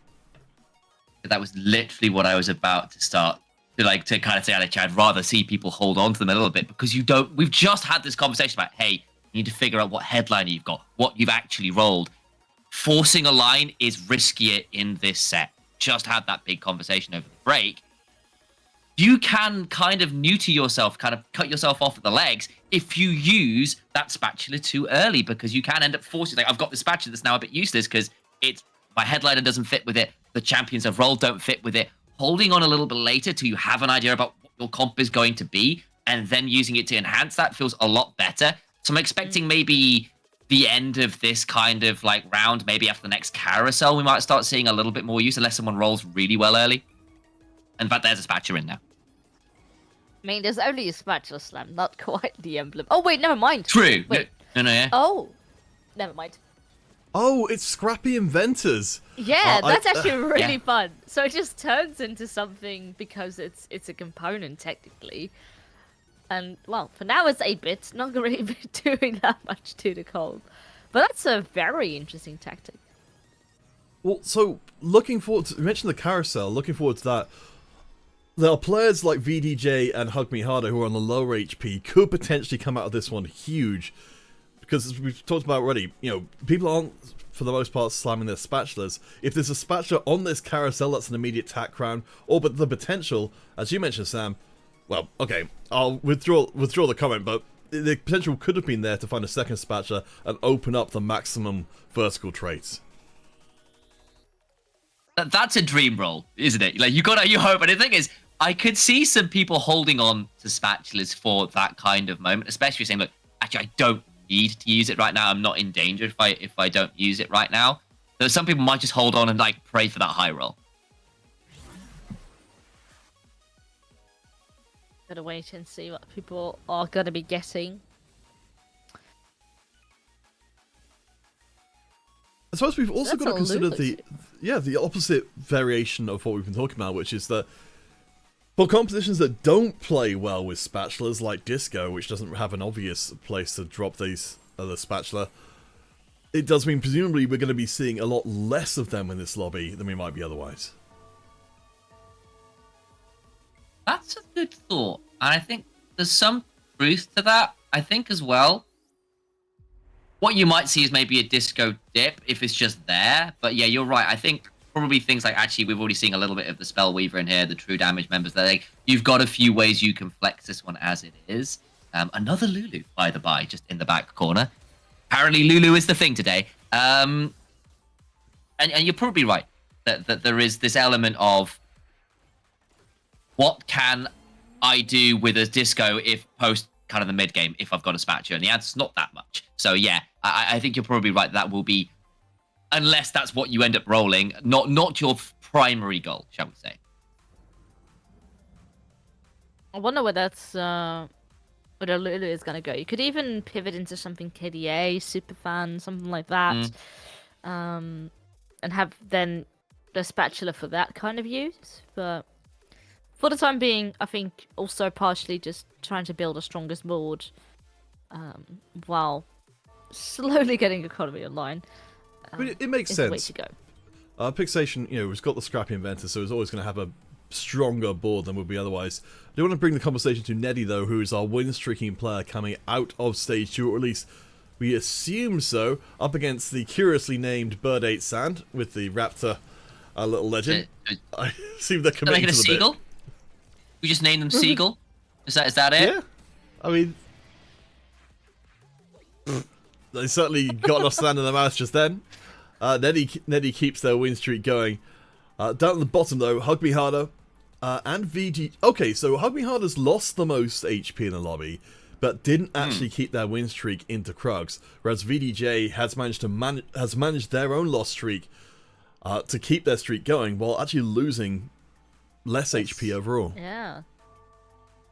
That was literally what I was about to start to kind of say, Alex, I'd rather see people hold on to them a little bit, because we've just had this conversation about, hey, you need to figure out what headliner you've got, what you've actually rolled. Forcing a line is riskier in this set. Just had that big conversation over the break. you can kind of neuter yourself, kind of cut yourself off at the legs if you use that spatula too early, because you can end up forcing, like, I've got the spatula that's now a bit useless because my headliner doesn't fit with it, the champions I've rolled don't fit with it. Holding on a little bit later till you have an idea about what your comp is going to be, and then using it to enhance that feels a lot better. So I'm expecting maybe the end of this kind of like round, maybe after the next carousel, we might start seeing a little bit more use, unless someone rolls really well early. In fact, there's a spatula in now. I mean, there's only a spatula slam, not quite the emblem. Oh, wait, never mind. True. Wait. No, yeah. Oh, never mind. Oh, it's Scrappy Inventors. Yeah, that's actually really Yeah. fun. So it just turns into something because it's a component technically. And well, for now it's 8-bit, not really doing that much to the comp. But that's a very interesting tactic. Well, so looking forward to, you mentioned the carousel, looking forward to that. There are players like VDJ and Hug Me Harder who are on the lower HP, could potentially come out of this one huge. Because as we've talked about already, you know, people aren't, for the most part, slamming their spatulas. If there's a spatula on this carousel, that's an immediate tack crown. Or, but the potential, as you mentioned, Sam, well, okay, I'll withdraw the comment, but the potential could have been there to find a second spatula and open up the maximum vertical traits. That's a dream roll, isn't it? Like, you hope, and the thing is, I could see some people holding on to spatulas for that kind of moment, especially saying, look, actually, I don't need to use it right now. I'm not in danger if I don't use it right now. So some people might just hold on and like pray for that high roll. Gotta wait and see what people are gonna be getting. I suppose we've also That's got to a consider Lulu the opposite variation of what we've been talking about, which is that for compositions that don't play well with spatulas, like Disco, which doesn't have an obvious place to drop these other spatula, it does mean presumably we're going to be seeing a lot less of them in this lobby than we might be otherwise. That's a good thought. And I think there's some truth to that. I think as well, what you might see is maybe a Disco dip if it's just there. But yeah, you're right. I think probably things like, actually, we've already seen a little bit of the Spellweaver in here, the True Damage members. That like, you've got a few ways you can flex this one as it is. Another Lulu, by the by, just in the back corner. Apparently, Lulu is the thing today. And you're probably right that there is this element of what can I do with a Disco if post kind of the mid game if I've got a spatula, and the answer's not that much. So yeah, I think you're probably right. That will be, unless that's what you end up rolling, not your primary goal, shall we say. I wonder where that's where Lulu is gonna go. You could even pivot into something KDA, Superfan, something like that, and have then the spatula for that kind of use. But for the time being, I think also partially just trying to build a strongest board, while slowly getting economy online. I mean, it makes is the way sense. to go. Pixation, you know, has got the Scrappy Inventor, so it's always going to have a stronger board than would be otherwise. I do want to bring the conversation to Neddy, though, who is our win-streaking player coming out of Stage 2, or at least we assume so, up against the curiously named Bird 8 Sand with the Raptor little legend. I assume they're committing to Making a the seagull? bit. We just named them Seagull? Is that it? Yeah, I mean, they certainly got enough sand in their mouth just then. Neddy keeps their win streak going. Down at the bottom, though, Hug Me Harder and VG. Okay, so Hug Me Harder's lost the most HP in the lobby, but didn't actually keep their win streak into Krugs, whereas VDJ has managed their own loss streak to keep their streak going while actually losing less HP overall. Yeah.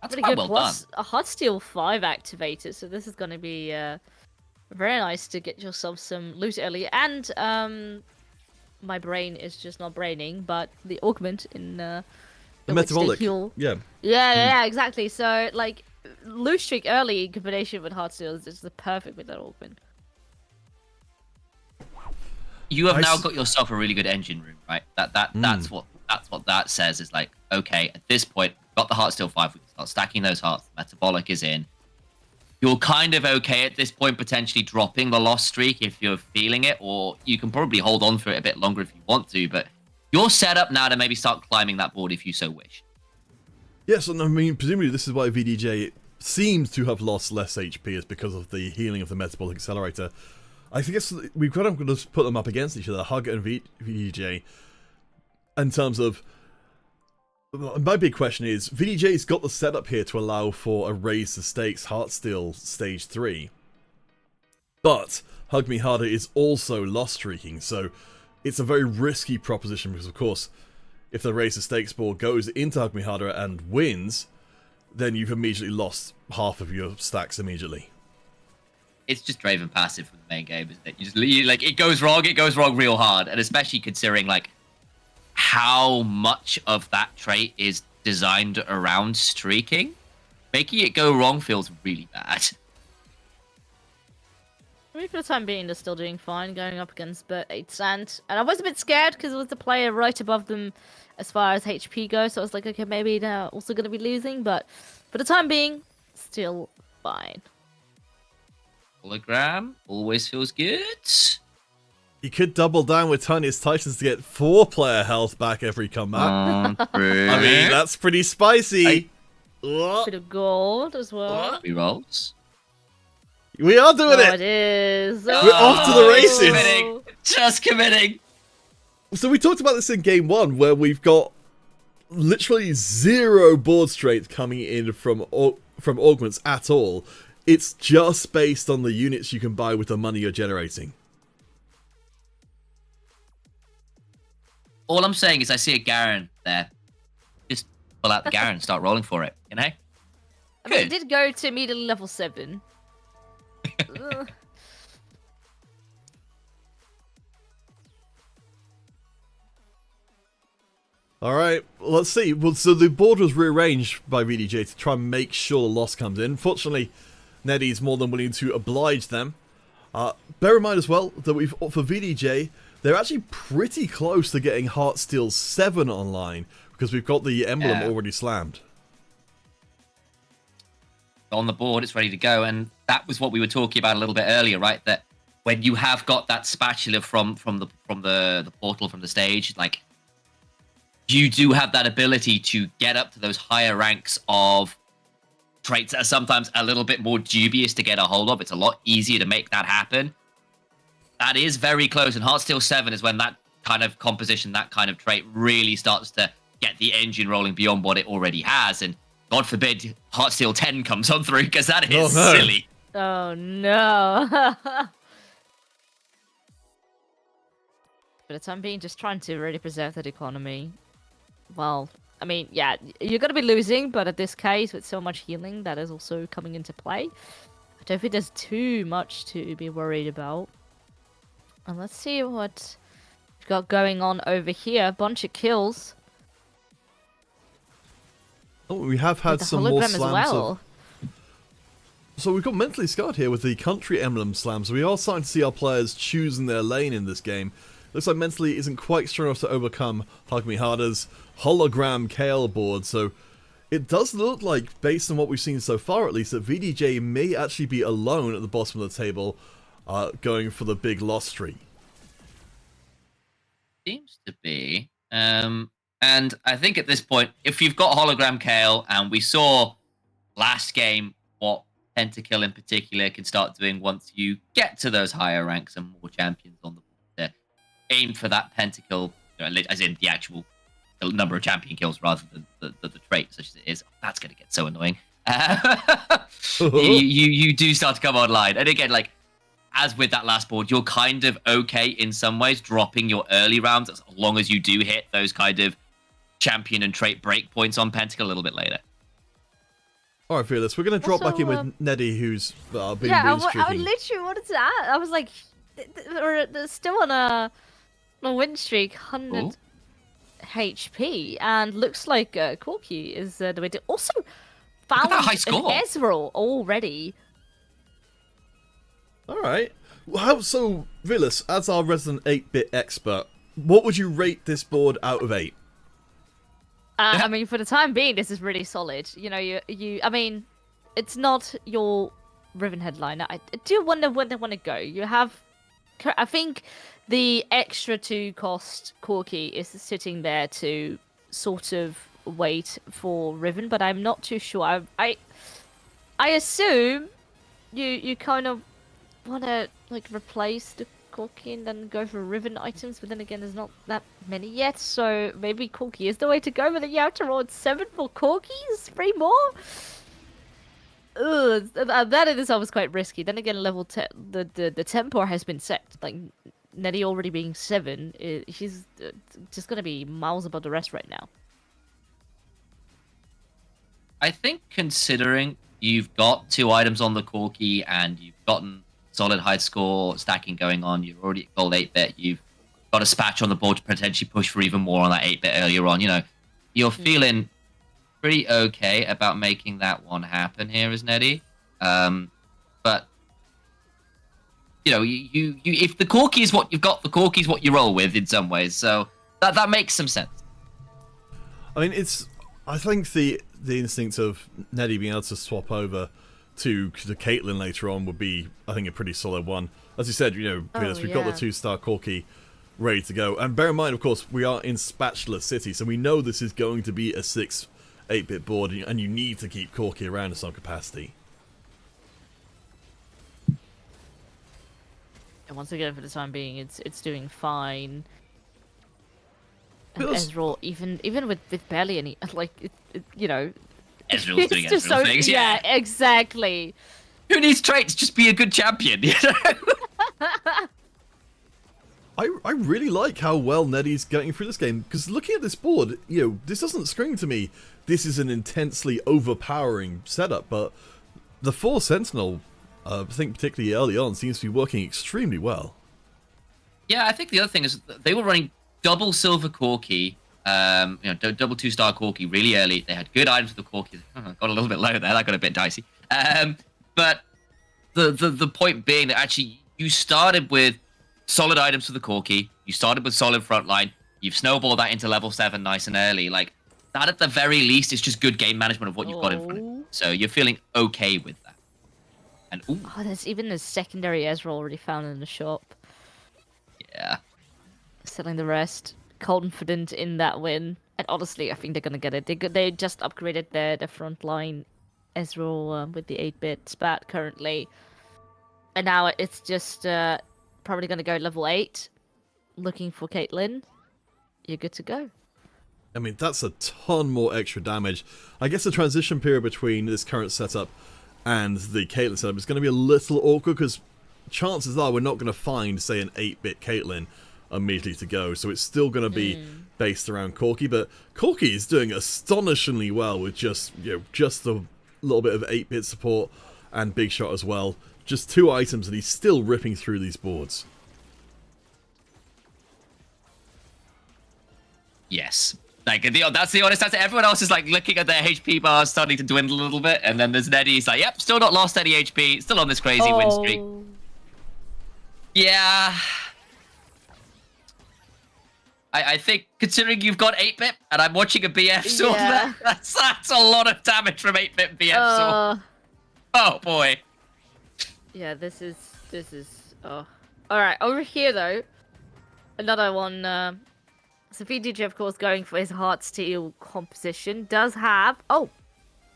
That's Pretty quite good. well Plus done. a Hot Steel 5 activated, so this is going to be very nice to get yourself some loot early. And my brain is just not braining, but the augment in the Metabolic. Heal. Yeah. Yeah, exactly. So like loot streak early in combination with Hot Steel is the perfect with that augment. You have now got yourself a really good engine room, right? That's what that says, is like, okay, at this point, got the Heart Steel 5, we can start stacking those hearts, the Metabolic is in. You're kind of okay at this point, potentially dropping the loss streak if you're feeling it, or you can probably hold on for it a bit longer if you want to, but you're set up now to maybe start climbing that board if you so wish. Yes, and I mean, presumably this is why VDJ seems to have lost less HP is because of the healing of the Metabolic Accelerator. I guess we've got to put them up against each other, Hug and VDJ, in terms of... My big question is, VDJ's got the setup here to allow for a raise the stakes Heartsteel Stage 3, but Hug Me Harder is also loss streaking, so it's a very risky proposition because, of course, if the raise the stakes board goes into Hug Me Harder and wins, then you've immediately lost half of your stacks immediately. It's just Draven passive from the main game, isn't it? Like, it goes wrong real hard, and especially considering, like, how much of that trait is designed around streaking. Making it go wrong feels really bad. I mean, for the time being, they're still doing fine, going up against Burt 8 and I was a bit scared because it was the player right above them as far as HP goes, so I was like, okay, maybe they're also going to be losing, but for the time being, still fine. Hologram always feels good. You could double down with Tiniest Titans to get 4-player health back every comeback. I mean, that's pretty spicy. Bit of gold as well. Rerolls. We are doing it! It is. We're off to the races. Just committing. So we talked about this in game 1, where we've got literally 0 board strength coming in from augments at all. It's just based on the units you can buy with the money you're generating. All I'm saying is I see a Garen there. Just pull out the Garen and start rolling for it, you know? I mean, it did go to immediately level 7. Alright, let's see. Well, so the board was rearranged by VDJ to try and make sure the loss comes in. Fortunately, Neddy's more than willing to oblige them. Bear in mind as well that for VDJ, they're actually pretty close to getting Heartsteel 7 online because we've got the emblem already slammed. On the board, it's ready to go, and that was what we were talking about a little bit earlier, right? That when you have got that spatula from the portal, from the stage, like, you do have that ability to get up to those higher ranks of traits that are sometimes a little bit more dubious to get a hold of. It's a lot easier to make that happen. That is very close, and Heartsteel 7 is when that kind of composition, that kind of trait really starts to get the engine rolling beyond what it already has, and God forbid Heartsteel 10 comes on through, because that is silly. Oh no. For the time being, just trying to really preserve that economy. Well, I mean, yeah, you're going to be losing, but in this case, with so much healing, that is also coming into play. I don't think there's too much to be worried about. And let's see what we've got going on over here. A bunch of kills. Oh, we have had some more slams. Well. So we've got Mentally Scarred here with the country emblem slams. We are starting to see our players choosing their lane in this game. Looks like Mentally isn't quite strong enough to overcome Hug Me Harder's hologram Kale board, so it does look like, based on what we've seen so far at least, that VDJ may actually be alone at the bottom of the table, going for the big loss streak. Seems to be. And I think at this point, if you've got hologram Kale, and we saw last game what Pentakill in particular can start doing once you get to those higher ranks and more champions on the board, to aim for that Pentakill, as in the actual number of champion kills rather than the trait, such as it is. That's going to get so annoying. You do start to come online. And again, like, as with that last board, you're kind of okay in some ways dropping your early rounds as long as you do hit those kind of champion and trait breakpoints on Pentakill a little bit later. Alright, Fearless, we're going to drop back in with Neddy, who's been I streaking. literally wanted to add. I was like, they're still on a win streak, 100 Ooh. HP, and looks like Corky is the way to. Also, found that high score. an Ezreal already. Alright. So, Fearless, as our resident 8-bit expert, what would you rate this board out of 8? I mean, for the time being, this is really solid. You know, I mean, it's not your Riven headliner. I do wonder where they want to go. You have, I think, the extra 2 cost Corky is sitting there to sort of wait for Riven, but I'm not too sure. I assume you kind of want to like replace the Corki and then go for Riven items, but then again, there's not that many yet, so maybe Corki is the way to go. But then you have to roll 7 for Corkis, 3 more. Ugh, that in itself was quite risky. Then again, level 10, the tempo has been set. Like Nettie already being 7, she's just gonna be miles above the rest right now. I think considering you've got 2 items on the Corki and you've gotten solid high score stacking going on, you're already at gold 8-bit, you've got a spatch on the board to potentially push for even more on that 8-bit earlier on, you're feeling pretty okay about making that one happen here as Nettie. But you if the Corki is what you've got, the Corki is what you roll with in some ways. So that makes some sense. I mean, I think the instinct of Nettie being able to swap over to Caitlyn later on would be, I think, a pretty solid one. As you said, Venus, we've got the 2-star Corki ready to go. And bear in mind, of course, we are in Spatula City, so we know this is going to be a 8-bit board, and you need to keep Corki around in some capacity. And once again, for the time being, it's doing fine. And Ezreal, even with barely any, like, Ezreal's doing just Ezreal things, yeah, exactly. Who needs traits? Just be a good champion, I really like how well Nettie's getting through this game, because looking at this board, this doesn't scream to me this is an intensely overpowering setup, but the 4 Sentinel, I think particularly early on, seems to be working extremely well. Yeah, I think the other thing is they were running double silver Corki, double 2-star Corki really early. They had good items for the Corki. Got a little bit low there. That got a bit dicey. But the point being that actually you started with solid items for the Corki. You started with solid frontline. You've snowballed that into level 7 nice and early. Like, that at the very least is just good game management of what you've got in front of you. So you're feeling okay with that. And there's even a secondary Ezreal already found in the shop. Yeah. Selling the rest. Confident in that win. And honestly, I think they're gonna get it. They just upgraded their frontline Ezreal with the 8-bit spat currently. And now it's just probably gonna go level 8. Looking for Caitlyn. You're good to go. I mean, that's a ton more extra damage. I guess the transition period between this current setup and the Caitlyn setup is going to be a little awkward, because chances are we're not going to find, say, an 8-bit Caitlyn immediately to go. So it's still going to be based around Corki, but Corki is doing astonishingly well with just a little bit of 8-bit support and Big Shot as well. Just 2 items, and he's still ripping through these boards. Yes. Like, that's the honest answer. Everyone else is like looking at their HP bars starting to dwindle a little bit, and then there's Nettie. He's like, "Yep, still not lost any HP, still on this crazy win streak." Yeah. I think considering you've got 8-bit and I'm watching a BF sword, that's a lot of damage from 8-bit BF sword. Oh boy. Yeah, this is all right. Over here though, another one. So VDJ, of course, going for his Heart Steel composition, does have... Oh!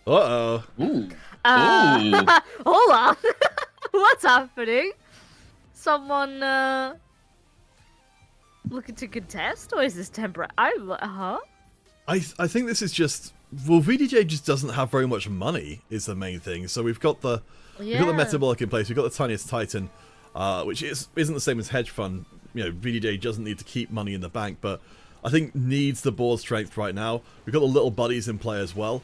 Uh-oh. Ooh. Hold on! What's happening? Someone, looking to contest? Or is this temporary? I think this is just... Well, VDJ just doesn't have very much money, is the main thing. So we've got the Metabolic in place, we've got the Tiniest Titan, which isn't the same as Hedge Fund. VDJ doesn't need to keep money in the bank, but I think needs the board strength right now. We've got the little buddies in play as well,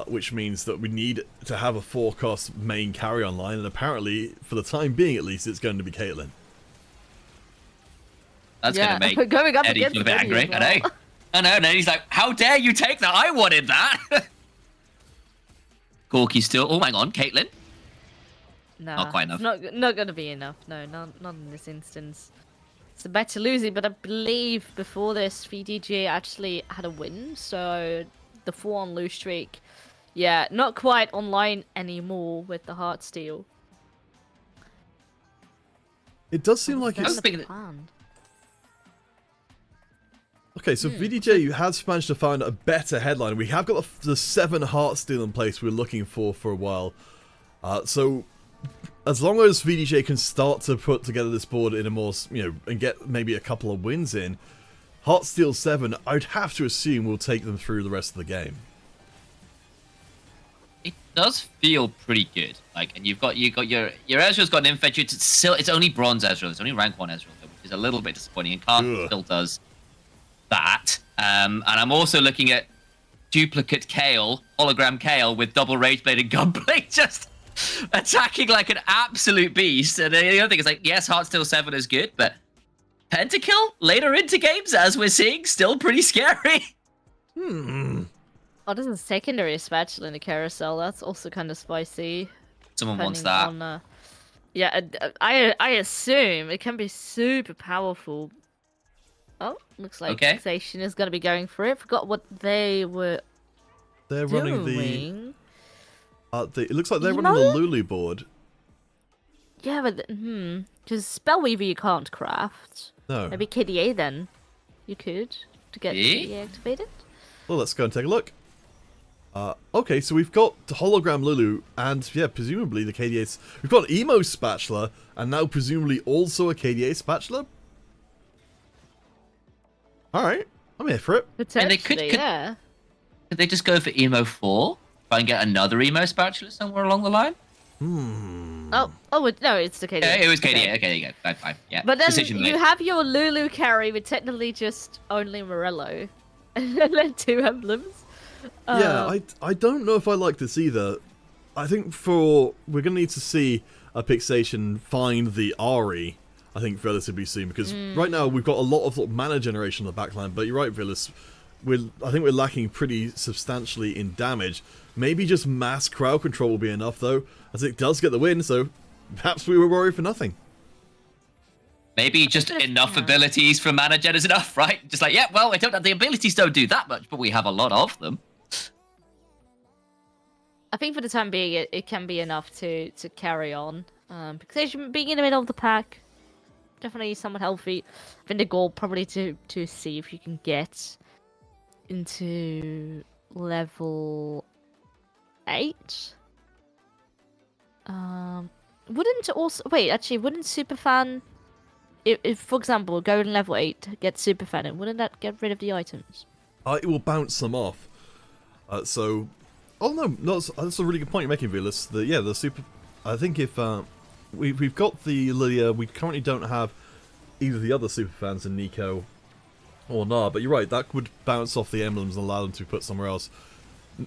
which means that we need to have a 4-cost main carry online, and apparently, for the time being at least, it's going to be Caitlyn. That's going to make Eddie feel a bit angry. Well. I know, and he's like, how dare you take that? I wanted that! Corki's still... Oh, hang on, Caitlyn? No, not quite enough. Not going to be enough. No, not in this instance. It's a better losing, but I believe before this, VDJ actually had a win, so the 4-on lose streak, not quite online anymore with the Heartsteel. It does seem like it's... I Okay, so VDJ has managed to find a better headline. We have got the 7 Heartsteel in place we're looking for a while. So as long as VDJ can start to put together this board in a more, and get maybe a couple of wins in, Heartsteel 7, I'd have to assume will take them through the rest of the game. It does feel pretty good. Like, and you've got your Ezreal's got an infantry. It's only bronze Ezreal. It's only rank 1 Ezreal, which is a little bit disappointing. And Carl still does that. And I'm also looking at duplicate Kale, hologram Kale with double Rage Blade and Gunblade, just attacking like an absolute beast. And the other thing is, like, yes, Heartsteel 7 is good, but Pentakill later into games, as we're seeing, still pretty scary. Oh, there's a secondary spatula in the carousel. That's also kind of spicy. Someone wants that. On, yeah, I assume it can be super powerful. Oh, looks like Fixation is going to be going for it. Forgot what they were They're running doing. It looks like they're running the Lulu board. Yeah, but because Spellweaver you can't craft. No. Maybe KDA then. You could to get KDA activated. Well, let's go and take a look. Okay, so we've got hologram Lulu, and yeah, presumably the KDA. We've got Emo Spatula, and now presumably also a KDA Spatula. All right, I'm here for it. Potentially, yeah. Could they just go for Emo 4? Try and get another Emo Spatula somewhere along the line? Oh, no, it's the KDA. Yeah, it was KDA. Okay, there you go. Fine. Yeah. But then you have your Lulu carry with technically just only Morello, and then 2 emblems. Yeah, I don't know if I like this either. I think we're going to need to see a Pixation find the Ahri, I think, relatively soon, because right now we've got a lot of mana generation on the backline, but you're right, Vearless, I think we're lacking pretty substantially in damage. Maybe just mass crowd control will be enough, though, as it does get the win, so perhaps we were worried for nothing. Maybe just enough abilities from mana gen is enough, right? Just like, yeah, well, the abilities don't do that much, but we have a lot of them. I think for the time being, it can be enough to carry on. Because being in the middle of the pack, definitely somewhat healthy. I think the goal probably to see if you can get into level 8. Wouldn't Superfan, if for example, go in level 8, get Superfan in, wouldn't that get rid of the items? It will bounce them off. Oh no, that's a really good point you're making, Vearless. The super. I think if we've got the Lilia, we currently don't have either the other super fans in Nico or Nar, but you're right, that would bounce off the emblems and allow them to be put somewhere else.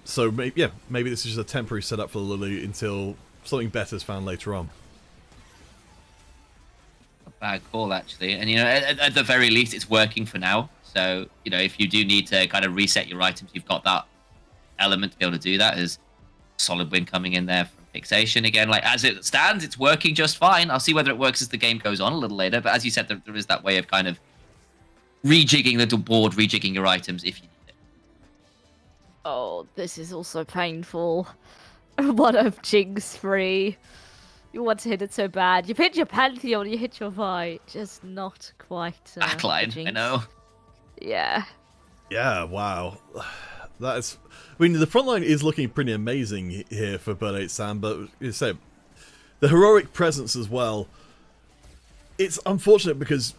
So maybe this is just a temporary setup for the Lilia until something better is found later on. A bad call, actually, and at the very least, it's working for now. So if you do need to kind of reset your items, you've got that element to be able to do that. Is solid win coming in there from Fixation again. Like, as it stands, it's working just fine. I'll see whether it works as the game goes on a little later, but as you said, there is that way of kind of rejigging the board, rejigging your items if you need it. Oh, this is also painful. One of Jinx 3. You want to hit it so bad. You hit your Pantheon, you hit your Vi. Just not quite backline, I know. Yeah. Yeah, wow. That is... I mean, the front line is looking pretty amazing here for Bird 8 Sam, but you say the heroic presence as well. It's unfortunate because,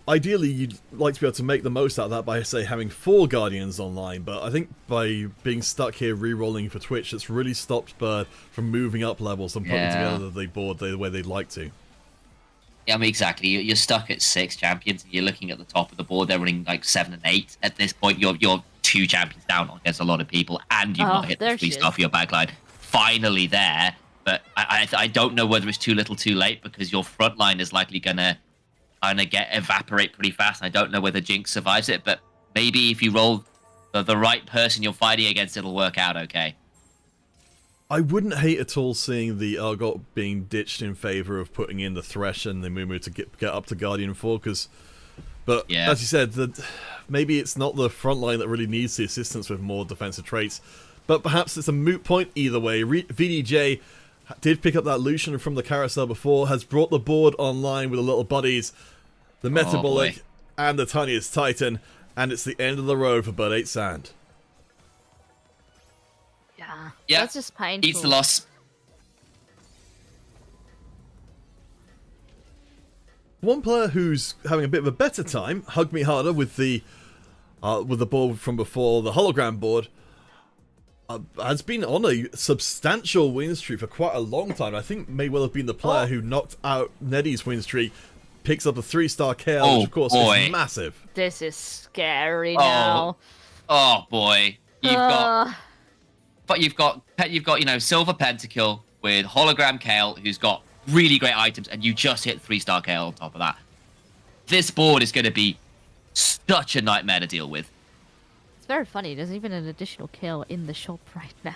ideally you'd like to be able to make the most out of that by, say, having 4 Guardians online, but I think by being stuck here re-rolling for Twitch, it's really stopped Bird from moving up levels and putting together the board the way they'd like to. Yeah, I mean, exactly. You're stuck at 6 champions, and you're looking at the top of the board. They're running like 7 and 8 at this point. You're 2 champions down against a lot of people, and you've not hit the 3-star for your backline. Finally there, but I don't know whether it's too little, too late, because your front line is likely gonna evaporate pretty fast. I don't know whether Jinx survives it, but maybe if you roll the right person you're fighting against, it'll work out okay. I wouldn't hate at all seeing the Urgot being ditched in favour of putting in the Thresh and the Mumu to get up to Guardian 4, but as you said, maybe it's not the front line that really needs the assistance with more defensive traits, but perhaps it's a moot point either way. VDJ did pick up that Lucian from the carousel before, has brought the board online with the little buddies, the Metabolic and the Tiniest Titan, And it's the end of the road for Bird 8 Sand. Yeah, that's just painful. Eats the loss. One player who's having a bit of a better time, Hug Me Harder with the board from before, the hologram board, has been on a substantial win streak for quite a long time. I think may well have been the player who knocked out Neddy's win streak, picks up a 3-star KL, which of course is massive. This is scary now. Oh boy, you've got Silver Pentakill with hologram Kale, who's got really great items, and you just hit 3-star Kale on top of that. This board is going to be such a nightmare to deal with. It's very funny. There's even an additional kill in the shop right now.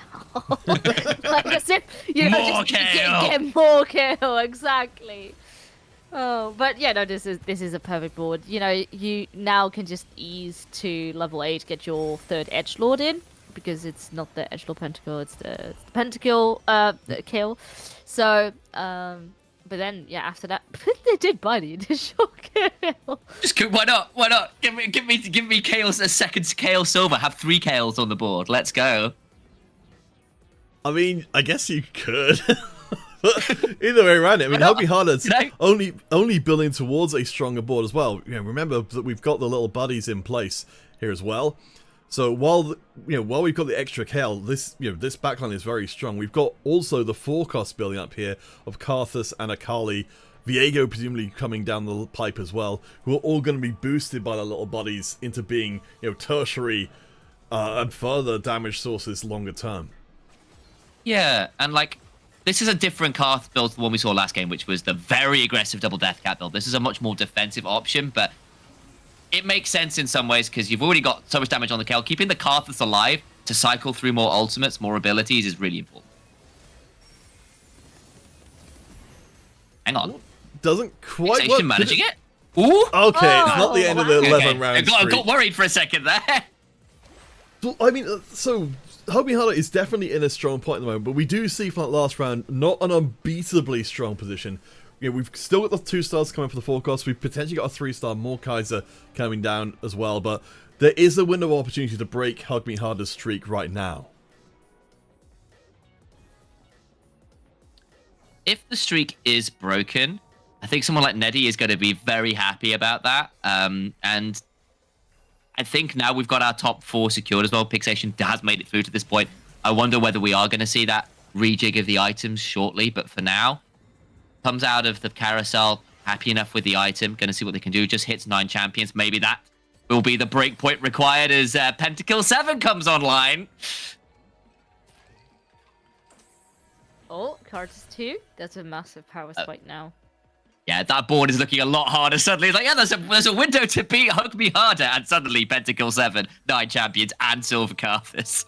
Like as if More just kill! Get more kill, exactly. Oh, but yeah, no, this is a perfect board. You now can just ease to level 8, get your 3rd edgelord in, because it's not the edgelord pentakill, it's the pentakill kill. So, but then after that, they did buy the initial kill. Why not? Give me Kale's a second Kale Silver. Have 3 Kales on the board. Let's go. I mean, I guess you could. But either way around it, I mean, Hug Me Harder's only building towards a stronger board as well. Remember that we've got the little buddies in place here as well. So while we've got the extra Kale, this backline is very strong. We've got also the forecast building up here of Karthus and Akali, Viego presumably coming down the pipe as well, who are all going to be boosted by the little buddies into being tertiary and further damage sources longer term. Yeah, and this is a different Karth build to the one we saw last game, which was the very aggressive double Death Cat build. This is a much more defensive option, but it makes sense in some ways because you've already got so much damage on the Kale. Keeping the Karthus alive to cycle through more ultimates, more abilities is really important. Hang on. Doesn't quite Fixation work. managing it? Ooh! Okay, it's not the end of the 11 round streak. I got worried for a second there. Well, I mean, so Hug Me Harder is definitely in a strong point at the moment, but we do see from that last round not an unbeatably strong position. We've still got the 2 stars coming for the forecast. We've potentially got a 3-star Morkaiser coming down as well, but there is a window of opportunity to break Hug Me Harder's streak right now. If the streak is broken, I think someone like Neddy is going to be very happy about that. And I think now we've got our top 4 secured as well. Fixation has made it through to this point. I wonder whether we are going to see that rejig of the items shortly, but for now, comes out of the carousel, happy enough with the item, going to see what they can do, just hits 9 champions. Maybe that will be the break point required as Pentakill 7 comes online. Oh, cards 2. That's a massive power spike now. Yeah, that board is looking a lot harder. Suddenly, it's like, there's a window to beat Hug Me Harder, and suddenly Pentakill 7, 9 champions, and Silver Karthus.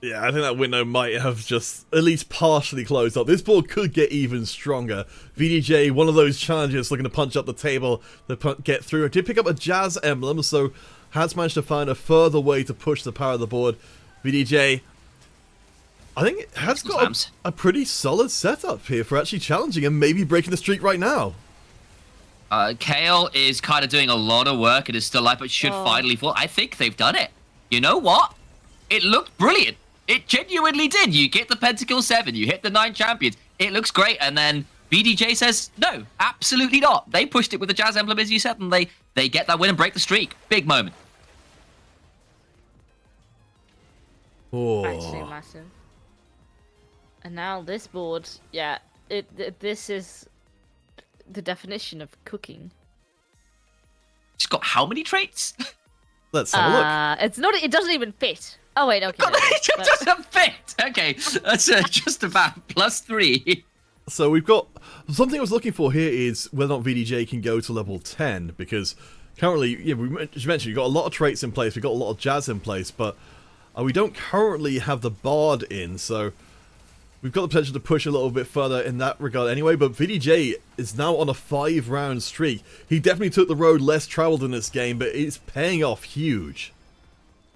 Yeah, I think that window might have just at least partially closed up. This board could get even stronger. VDJ, one of those challengers looking to punch up the table to get through. It did pick up a Jazz emblem, so has managed to find a further way to push the power of the board. VDJ, I think it has got a pretty solid setup here for actually challenging and maybe breaking the streak right now. Kale is kind of doing a lot of work and is still alive, but should finally fall. I think they've done it. You know what? It looked brilliant. It genuinely did. You get the Pentakill 7, you hit the 9 champions. It looks great. And then VDJ says, no, absolutely not. They pushed it with the Jazz emblem, as you said, and they get that win and break the streak. Big moment. Actually massive. And now this board, this is the definition of cooking. It's got how many traits? Let's have a look. It's not. It doesn't even fit. Oh wait, okay. It doesn't fit. Okay, that's just about +3. So we've got something I was looking for here is whether or not VDJ can go to level 10, because currently, we mentioned you've got a lot of traits in place, we've got a lot of Jazz in place, but we don't currently have the Bard in, so we've got the potential to push a little bit further in that regard anyway. But VDJ is now on a 5-round streak. He definitely took the road less traveled in this game, but it's paying off huge.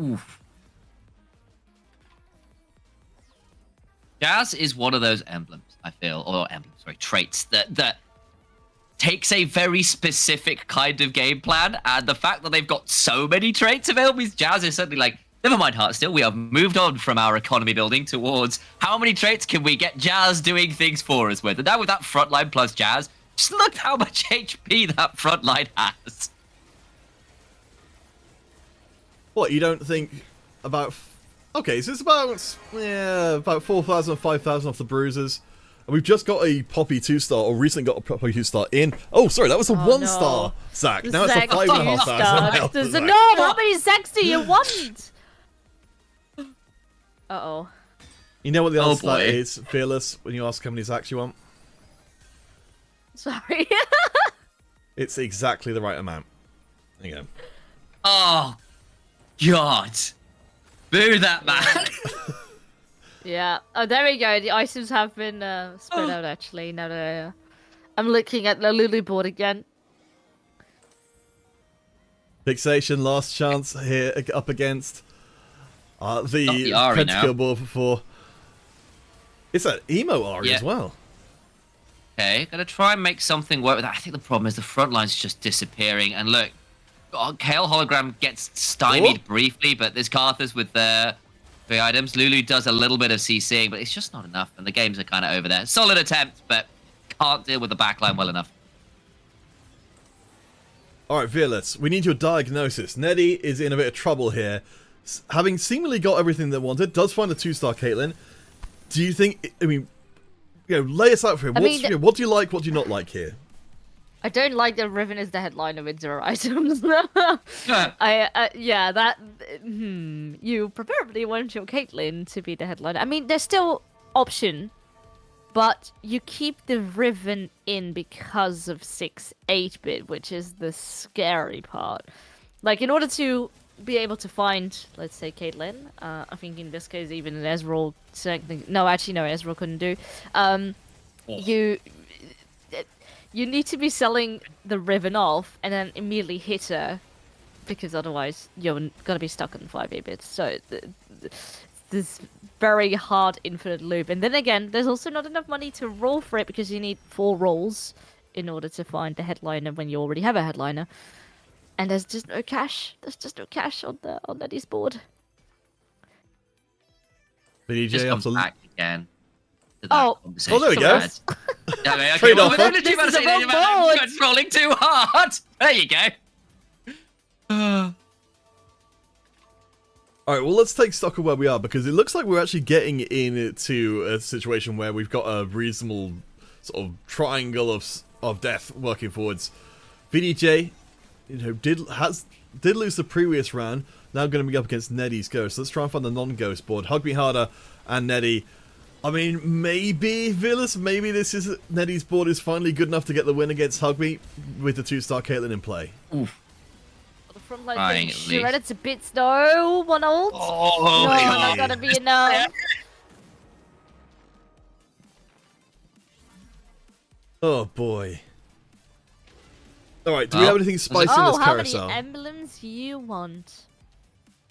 Oof. Jazz is one of those emblems, I feel, or traits that takes a very specific kind of game plan, and the fact that they've got so many traits available means Jazz is suddenly like, never mind Heartsteel, we have moved on from our economy building towards how many traits can we get Jazz doing things for us with. And now with that frontline plus Jazz, just look how much HP that frontline has. What, you don't think about... Okay, so it's about 4,000, 5,000 off the bruisers. And we've just got a Poppy 2-star, or recently got a Poppy 2-star in. Oh, sorry, that was a 1-star, Zach. Now it's a 5,500. No, how many Zacks do you want? Uh-oh. You know what the answer to that is, Fearless, when you ask how many Zacks you want? Sorry. It's exactly the right amount. There you go. Oh, God. Boo that man. Yeah. Oh, there we go. The items have been spread out, actually. Now that I'm looking at the Lulu board again. Fixation, last chance here up against the Ari Pentakill now. board before. It's an emo Ari as well. Okay, gonna try and make something work with that. I think the problem is the front line's just disappearing. And look, Kale Hologram gets stymied briefly, but there's Karthus with their 3 items. Lulu does a little bit of CCing, but it's just not enough, and the games are kind of over there. Solid attempt, but can't deal with the backline well enough. Alright, Vearless, we need your diagnosis. Neddy is in a bit of trouble here. Having seemingly got everything they wanted, does find a 2-star Caitlyn. Do you think, I mean, you know, lay us out for him. What do you like, what do you not like here? I don't like that Riven is the headliner with 0 items. You preferably want your Caitlyn to be the headliner. I mean, there's still option, but you keep the Riven in because of 6-8-bit, which is the scary part. Like, in order to be able to find, let's say, Caitlyn, I think in this case even an Ezreal, no, actually no, Ezreal couldn't do. You need to be selling the Riven off and then immediately hit her, because otherwise you're gonna be stuck on 5 bits. So this very hard infinite loop. And then again, there's also not enough money to roll for it, because you need 4 rolls in order to find the headliner when you already have a headliner. And there's just no cash. There's just no cash on Neddy's board. BDJ Just up come back again. there we go. Okay, Trade well, offer. this is the wrong board. I'm controlling too hard. There you go. Alright, well, let's take stock of where we are, because it looks like we're actually getting into a situation where we've got a reasonable sort of triangle of death working forwards. VDJ, you know, did lose the previous round, now going to be up against Neddy's Ghost. Let's try and find the non-Ghost board. Hug Me Harder and Neddy. I mean, maybe, Vearless, maybe this is Neddy's board is finally good enough to get the win against Hug Me with the 2-star Caitlyn in play. Oof. The front line shredded to bits, though. 1 ult. Oh, no, not gonna be enough. Oh boy. Alright, do we have anything spicy in this carousel? How many emblems you want?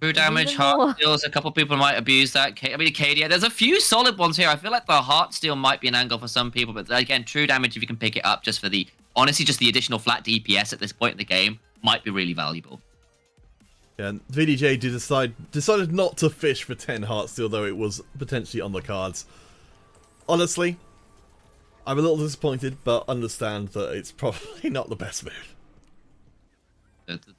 True damage, heart steals. A couple people might abuse that. I mean, Cadia. There's a few solid ones here. I feel like the heart steal might be an angle for some people, but again, true damage, if you can pick it up just for the, honestly, just the additional flat DPS at this point in the game might be really valuable. Yeah, and VDJ decided not to fish for 10 heart steal, though it was potentially on the cards. Honestly, I'm a little disappointed, but understand that it's probably not the best move.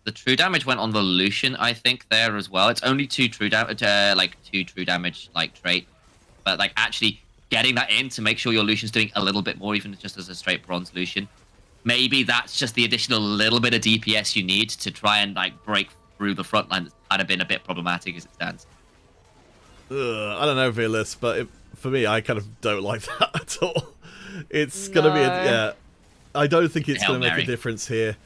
The true damage went on the Lucian, I think, there as well. It's only 2 true damage, two true damage trait, but like actually getting that in to make sure your Lucian's doing a little bit more, even just as a straight bronze Lucian. Maybe that's just the additional little bit of DPS you need to try and like break through the front line that's kind of been a bit problematic as it stands. I don't know, Vearless, but for me, I kind of don't like that at all. It's gonna be I don't think it's gonna make a difference here.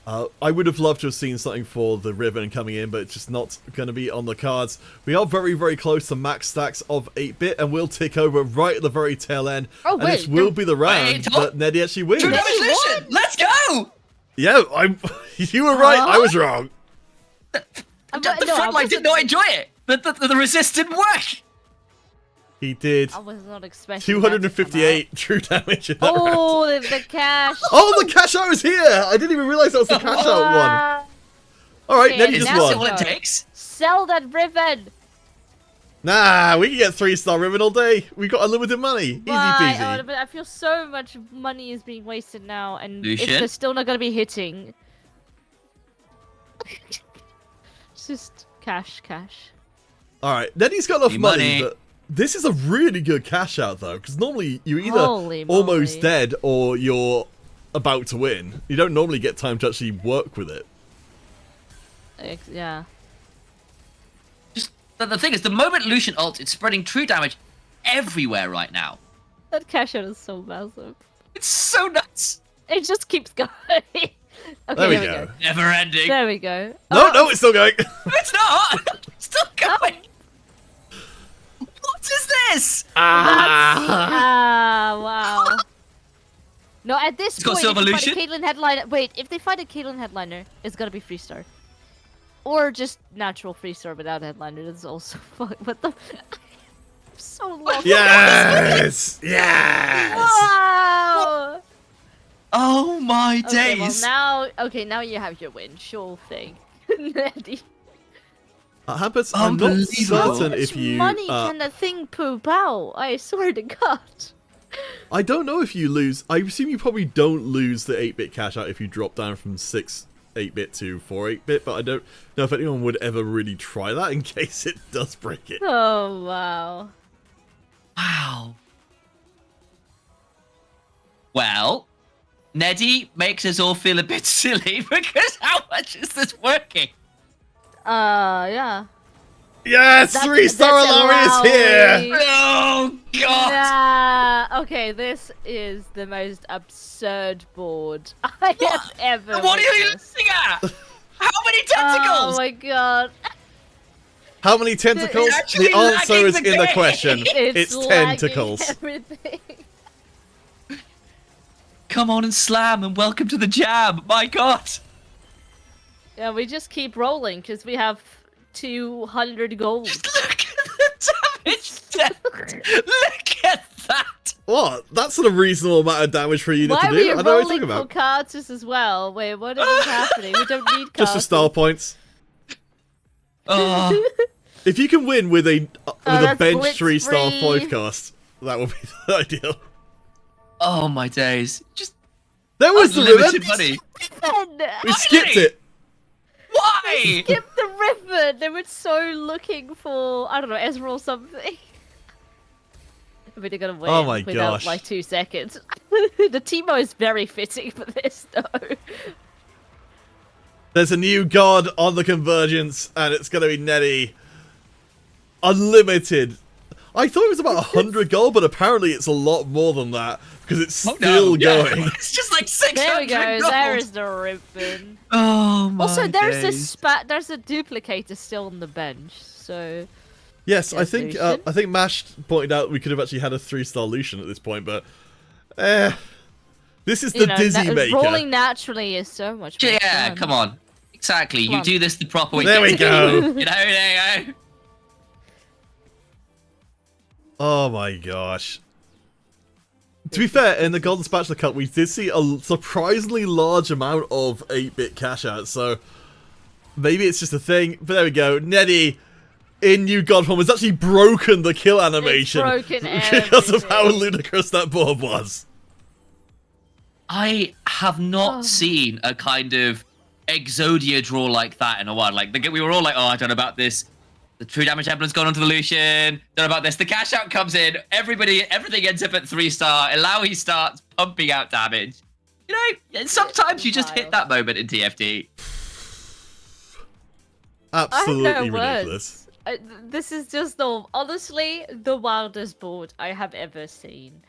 I would have loved to have seen something for the Riven coming in, but it's just not going to be on the cards. We are very, very close to max stacks of 8-bit, and we'll tick over right at the very tail end. Oh, and wait, this will be the round that Neddy actually wins. True damage Lucian! Let's go! Yeah, you were right, I was wrong. The front line did not enjoy it. The resist didn't work. He did I was not expecting 258 true damage in that round. Oh, the cash. Oh, the cash out is here! I didn't even realize that was the cash out one. Wow. Alright, Okay, Nettie Is just now that won. all it takes? Sell that ribbon. Nah, we can get 3-star ribbon all day. We got unlimited money. Easy Right, peasy. oh, but I feel so much money is being wasted now, and if Lucian? they're still not gonna be hitting. It's just cash. Alright, Nettie's got enough Free money, money. but this is a really good cash out though, because normally you're either Holy almost moly. dead or you're about to win. You don't normally get time to actually work with it. Yeah. Just the thing is, the moment Lucian ults, it's spreading true damage everywhere right now. That cash out is so massive. It's so nuts. It just keeps going. Okay, There we go. Never ending. There we go. No, no, it's still going. It's not. It's still going. What is this? Ah, wow. No, at this It's got point, silver if they find a Lucian? Caitlyn headliner. Wait, if they find a Caitlyn headliner, it's gotta be 3-star. Or just natural 3-star without headliner. That's also fun. What the? I'm so lost. Yes! Yes! Wow. Oh my Okay, well days. now you have your win. Sure thing. Nettie. Happens, I'm not Unbelievable. certain How if much you... money can that thing poop out? I swear to God. I don't know if you lose. I assume you probably don't lose the 8-bit cash out if you drop down from 6 8-bit to 4 8-bit, but I don't know if anyone would ever really try that in case it does break it. Oh wow. Wow. Well, Neddy makes us all feel a bit silly because how much is this working? Yeah. Yes! That's- 3-star that's Alaria is allowing. here! Oh God! Yeah. Okay, this is the most absurd board I have ever. What are you witnessed. looking at? How many Oh tentacles? my God. How many tentacles? It's actually The answer lagging is the in the game. question. It's lagging tentacles. Everything. Come on and slam and welcome to the jam. My God. Yeah, we just keep rolling because we have 200 gold. Look at the damage. Look at that. What? That's not a reasonable amount of damage for a unit Why to are do. we I know what you're rolling talking for about. cards as well? Wait, what is happening? We don't need cards. Just for star points. Oh, If you can win with a that's bench blitz 3-star free. 5 cast, that would be the ideal. oh my days. Just There was the unlimited ribbon. money. We skipped it. Why? Skip the ribbon. They were so looking for, I don't know, Ezra or something. But they're gonna win Oh my without gosh. like 2 seconds. The Teemo is very fitting for this though. There's a new god on the convergence, and it's gonna be Nettie. Unlimited. I thought it was about 100 gold, but apparently it's a lot more than that because it's still going. Yeah. It's just like 600 There we go. gold. There is the ribbon. Oh my Also, there's days. there's a duplicator still on the bench. So Yes, I Yes, think Lucian. Mash pointed out we could have actually had a 3-star Lucian at this point, but this is the dizzy maker. rolling naturally is so much more Yeah, fun. come on. Exactly. Come You on. do this the proper way. There we go. You know, there you go. Oh my gosh. To be fair, in the Golden Spatula Cup, we did see a surprisingly large amount of 8-bit cash outs, so maybe it's just a thing. But there we go. Nettie, in new God form, has actually broken the kill animation broken because of how everything. ludicrous that board was. I have not Oh. seen a kind of Exodia draw like that in a while. Like, we were all like, oh, I don't know about this. The true damage emblem's gone onto the Lucian. Don't know about this. The cash out comes in. Everything ends up at 3-star. Alawi starts pumping out damage. You know, sometimes you just hit that moment in TFT. Absolutely I have no ridiculous. words. This is just honestly the wildest board I have ever seen.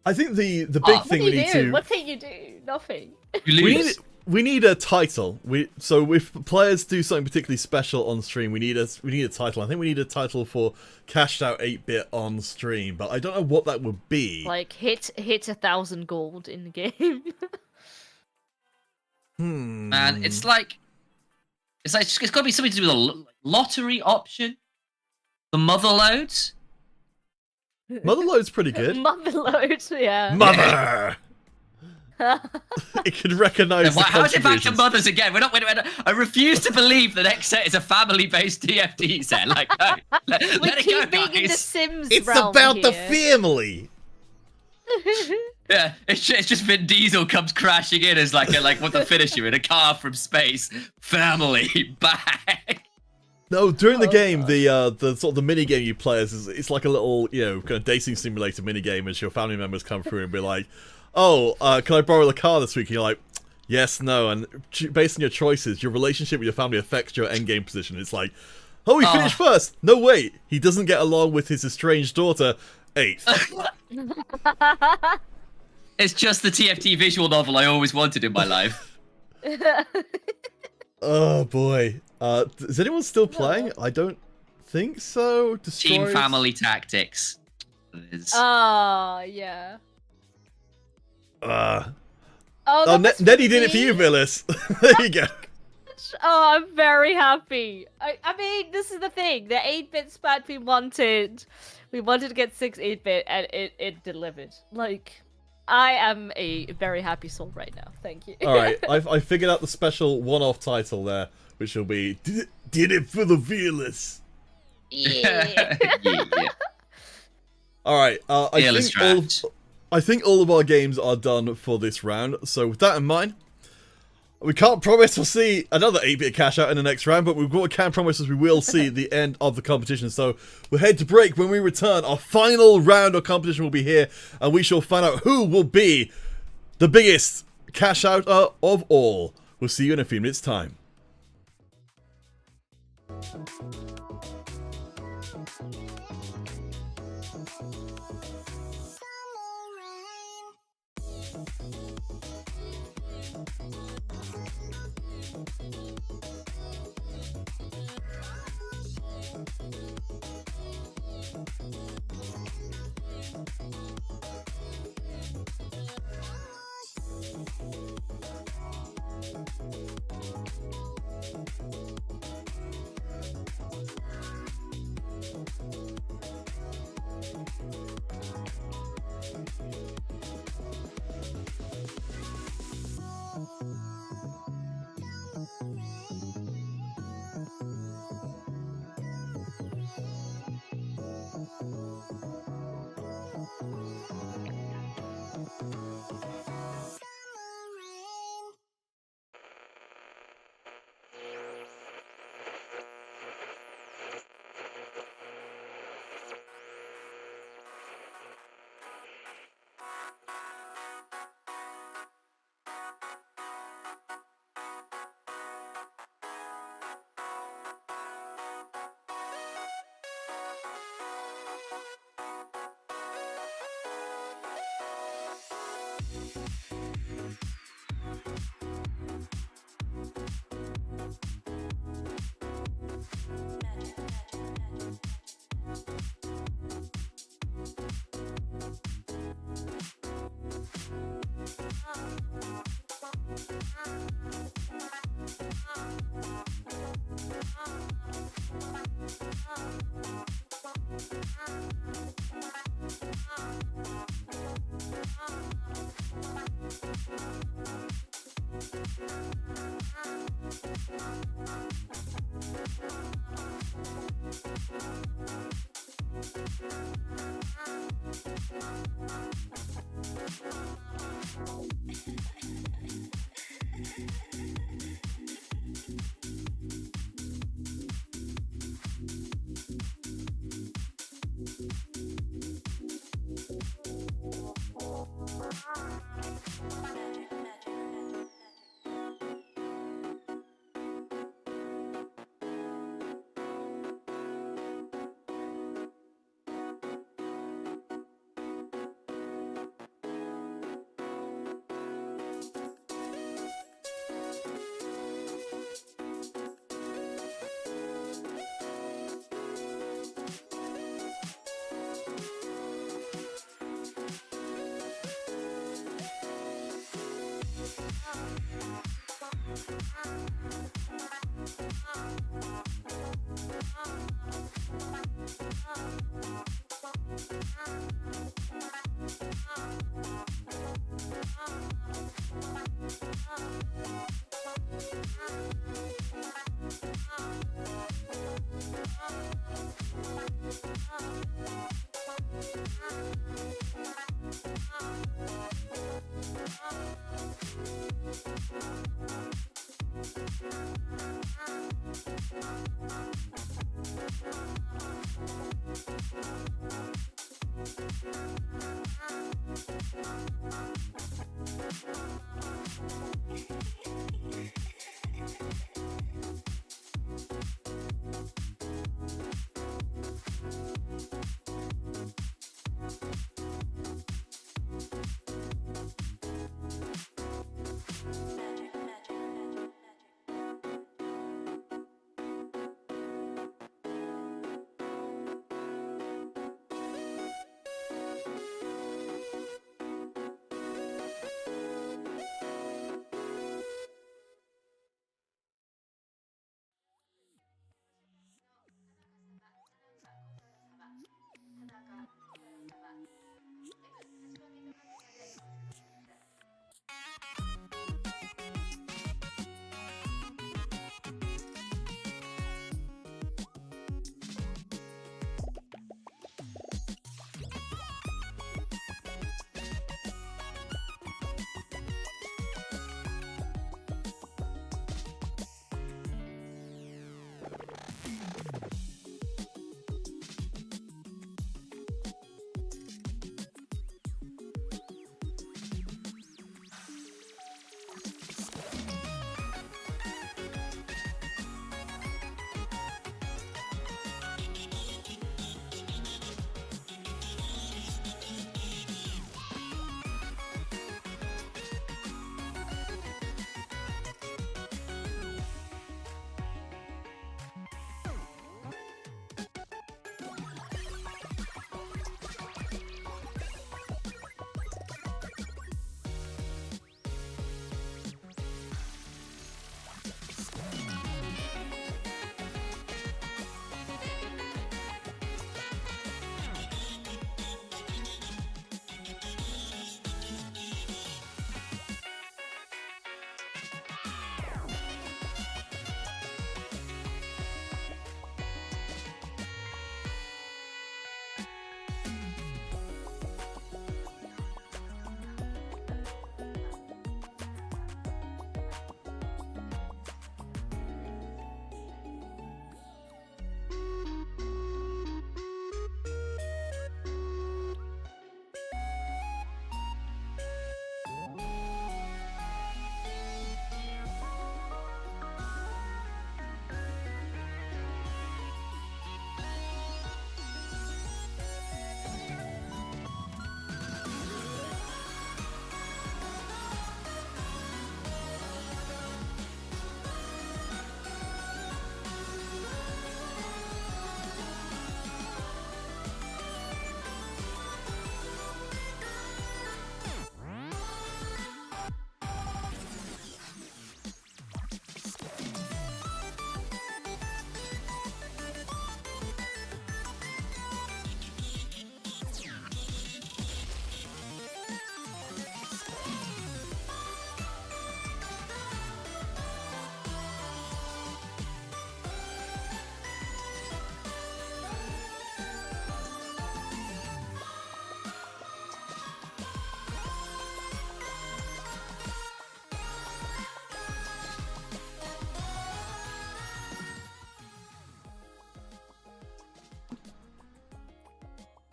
I think the big What thing What we do you need do? to What can you do? Nothing. You lose. we need a title. So if players do something particularly special on stream, we need a title. I think we need a title for cashed out 8-bit on stream, but I don't know what that would be. Like hit 1,000 gold in the game. Man, it's got to be something to do with a lottery option. The mother loads. Motherlode's pretty good. Motherload, yeah. Mother! It can recognise the How is it back to contributions. mothers again? We're not. I refuse to believe the next set is a family-based TFT set. Like, no, let We it keep go, being in the guys. Sims It's realm about the here. family! Yeah, it's just Vin Diesel comes crashing in as like what the finisher in a car from space. Family back. No, during the game, the sort of the mini game you play as is it's like a little, you know, kind of dating simulator mini game as your family members come through and be like, "Oh, can I borrow the car this week?" And you're like, "Yes, no," and based on your choices, your relationship with your family affects your end game position. It's like, "Oh, he finished first. No, wait, he doesn't get along with his estranged daughter. 8th." It's just the TFT visual novel I always wanted in my life. Oh boy, is anyone still playing? I don't think so. Team Destroyed? Family Tactics. Oh, yeah. Oh, that's Neddy did it for me? you, Vearless. There you go. Oh, I'm very happy. I mean, this is the thing. The 8-bit spat we wanted to get 6 8-bit, and it delivered. Like, I am a very happy soul right now. Thank you. All right, I figured out the special one-off title there, which will be "Did it for the Vearless." Yeah. yeah. All right, Fearless I think all of our games are done for this round. So with that in mind, we can't promise we'll see another 8-bit cash out in the next round, but what we can promise is we will see the end of the competition. So we'll head to break. When we return, our final round of competition will be here, and we shall find out who will be the biggest cash out of all. We'll see you in a few minutes' time.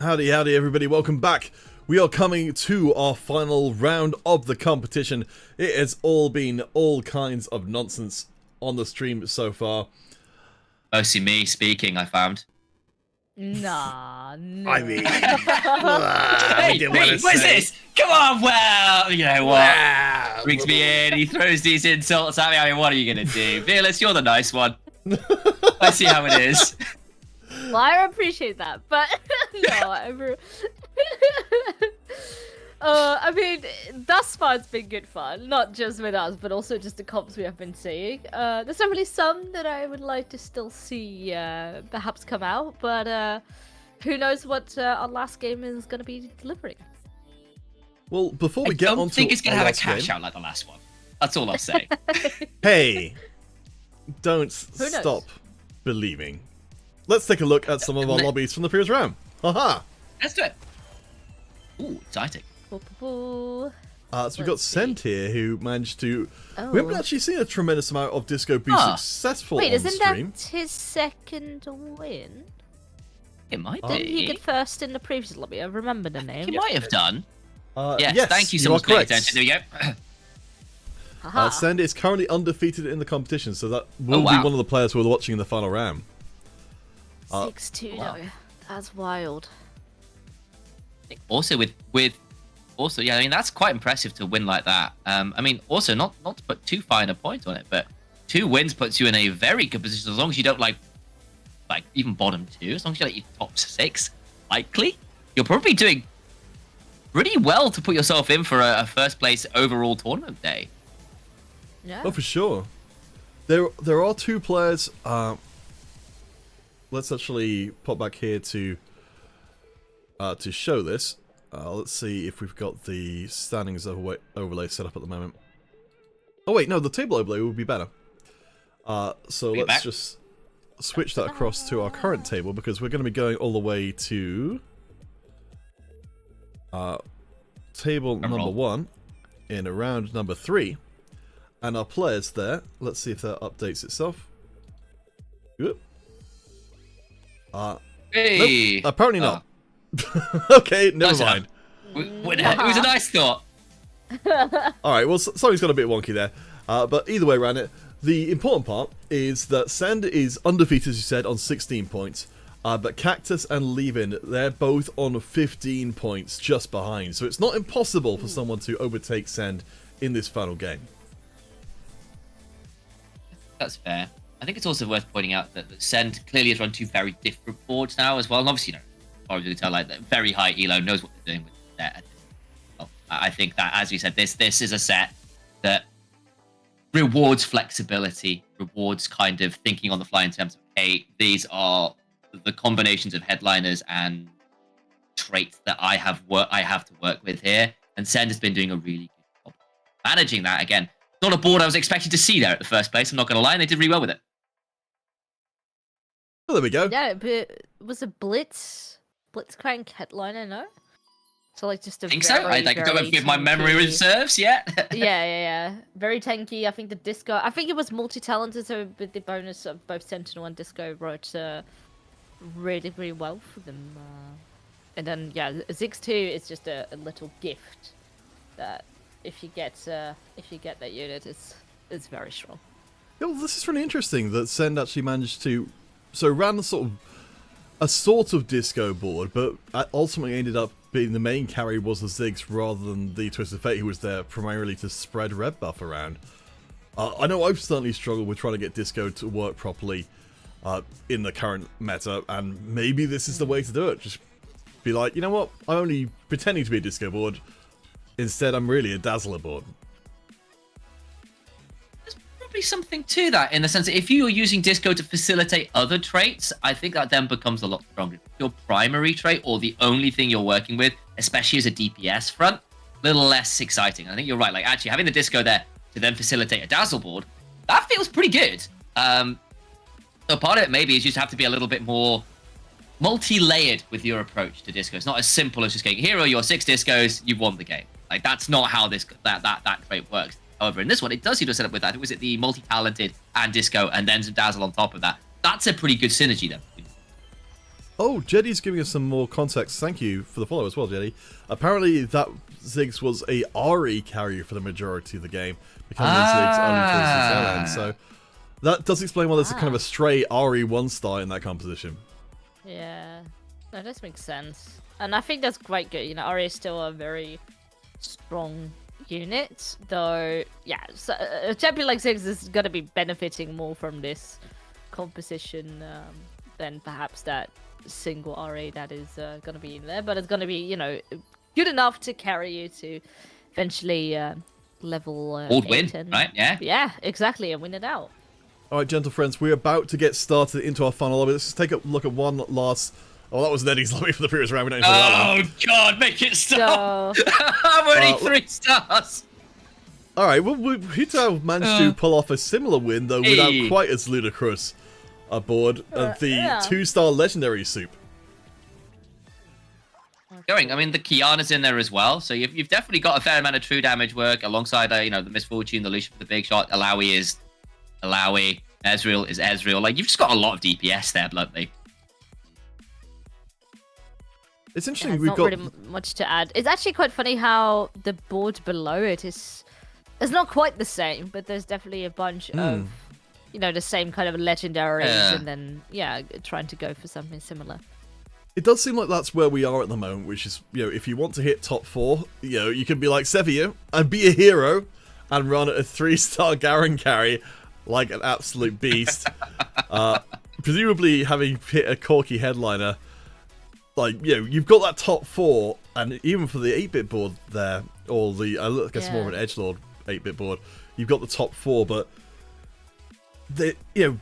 Howdy, howdy, everybody. Welcome back. We are coming to our final round of the competition. It has all been all kinds of nonsense on the stream so far. Mostly me speaking, I found. Nah, no. I mean, Hey, Pete, what's this? Come on, well, you know what? Brings me in, he throws these insults at me. I mean, what are you going to do? Vearless, you're the nice one. I see how it is. Well, I appreciate that, but no, I mean, thus far it's been good fun, not just with us, but also just the comps we have been seeing. There's definitely some that I would like to still see perhaps come out, but who knows what our last game is going to be delivering. Well, before we get on to I don't think it's going to have a cash game, out like the last one. That's all I'll say. Hey, don't knows? stop believing. Let's take a look at some of our lobbies from the previous round. Haha. Let's do it. Ooh, exciting. Boo-boo-boo. So we've got Let's Send see. here, who managed to... Oh. We haven't actually seen a tremendous amount of Disco be successful Wait, on isn't stream. that his second win? It might Didn't he be. get first in the previous lobby? I remember the name. He might have done. Yes, thank you you so are much for paying correct. attention. There we go. Haha. Send is currently undefeated in the competition, so that will wow. be one of the players we're watching in the final round. 6-2 wow. though. That's wild. Also also, yeah, I mean, that's quite impressive to win like that. I mean, also, not to put too fine a point on it, but 2 wins puts you in a very good position, as long as you don't, like even bottom 2, as long as you're, like, your top 6, likely, you're probably doing pretty well to put yourself in for a first place overall tournament day. Yeah. Oh, for sure. There are 2 players. Let's actually pop back here to show this. Let's see if we've got the standings overlay set up at the moment. Oh wait, no, the table overlay would be better. So let's just switch that across to our current table, because we're going to be going all the way to table number 1 in round number 3. And our players there, let's see if that updates itself. Whoop. Hey! Nope, apparently not. Okay, never Nice mind. It was a nice thought. Alright, well, something's got a bit wonky there. But either way around it, the important part is that Send is undefeated, as you said, on 16 points. But Cactus and Levin, they're both on 15 points just behind. So it's not impossible for someone to overtake Send in this final game. That's fair. I think it's also worth pointing out that Send clearly has run 2 very different boards now as well. And obviously, as far as we can tell, like, very high elo, knows what they're doing with the set. Well, I think that, as we said, this is a set that rewards flexibility, rewards kind of thinking on the fly in terms of, hey, these are the combinations of headliners and traits that I have to work with here. And Send has been doing a really good job managing that. Again, not a board I was expecting to see there at the first place. I'm not going to lie, and they did really well with it. Oh, there we go. Yeah, but it was a Blitzcrank headliner, no? So like just a I think so. I don't know if my memory tanky- serves yet. yeah. Very tanky. I think the Disco. I think it was multi-talented, so with the bonus of both Sentinel and Disco wrote really, really well for them. And then yeah, Ziggs 2 is just a little gift that if you get that unit, it's very strong. Yeah, well, this is really interesting that Send actually managed to... So ran a sort of Disco board, but ultimately ended up being the main carry was the Ziggs rather than the Twisted Fate, who was there primarily to spread red buff around. I know I've certainly struggled with trying to get Disco to work properly in the current meta, and maybe this is the way to do it. Just be like, you know what, I'm only pretending to be a Disco board. Instead, I'm really a Dazzler board. There's probably something to that, in the sense that if you're using Disco to facilitate other traits, I think that then becomes a lot stronger. Your primary trait, or the only thing you're working with, especially as a DPS front, a little less exciting. I think you're right. Like, actually, having the Disco there to then facilitate a Dazzle board, that feels pretty good. So part of it maybe is you just have to be a little bit more multi-layered with your approach to Disco. It's not as simple as just going, here are your 6 Discos, you've won the game. Like, that's not how that trait works. However, in this one, it does seem to set up with that. Was it the multi-talented and Disco and then some Dazzle on top of that? That's a pretty good synergy then. Oh, Jeddy's giving us some more context. Thank you for the follow as well, Jeddy. Apparently, that Ziggs was a RE carrier for the majority of the game, becoming a Ziggs only towards the tail end. So that does explain why there's a kind of a stray RE 1-star in that composition. Yeah, no, that makes sense, and I think that's quite good. You know, RE is still a very strong unit, though. Yeah, so a champion like Ziggs is going to be benefiting more from this composition than perhaps that single RE that is going to be in there. But it's going to be, you know, good enough to carry you to eventually level Old 8 win, and, right? Yeah. Yeah, exactly, and win it out. Alright, gentle friends, we're about to get started into our final lobby. Let's just take a look at one last... Oh, that was Neddy's lobby for the previous round. We don't need to that one. Oh, God, make it stop! So, I'm only 3 stars! All right, well, Hutao managed to pull off a similar win, though without quite as ludicrous a board of the 2-star legendary soup. I mean, the Kiana's in there as well, so you've definitely got a fair amount of true damage work alongside, the Misfortune, the Lucian for the big shot. Alawi is Alawi. Ezreal is Ezreal. Like, you've just got a lot of DPS there, bluntly. It's interesting. There's we've not got really much to add. It's actually quite funny how the board below it is. It's not quite the same, but there's definitely a bunch of, the same kind of legendaries, and then trying to go for something similar. It does seem like that's where we are at the moment, which is, if you want to hit top 4, you can be like Sevilla and be a hero and run a 3-star Garen carry like an absolute beast. Presumably having hit a Corki headliner, you've got that top 4, and even for the 8-bit board there, or I guess more of an edgelord 8-bit board, you've got the top 4, but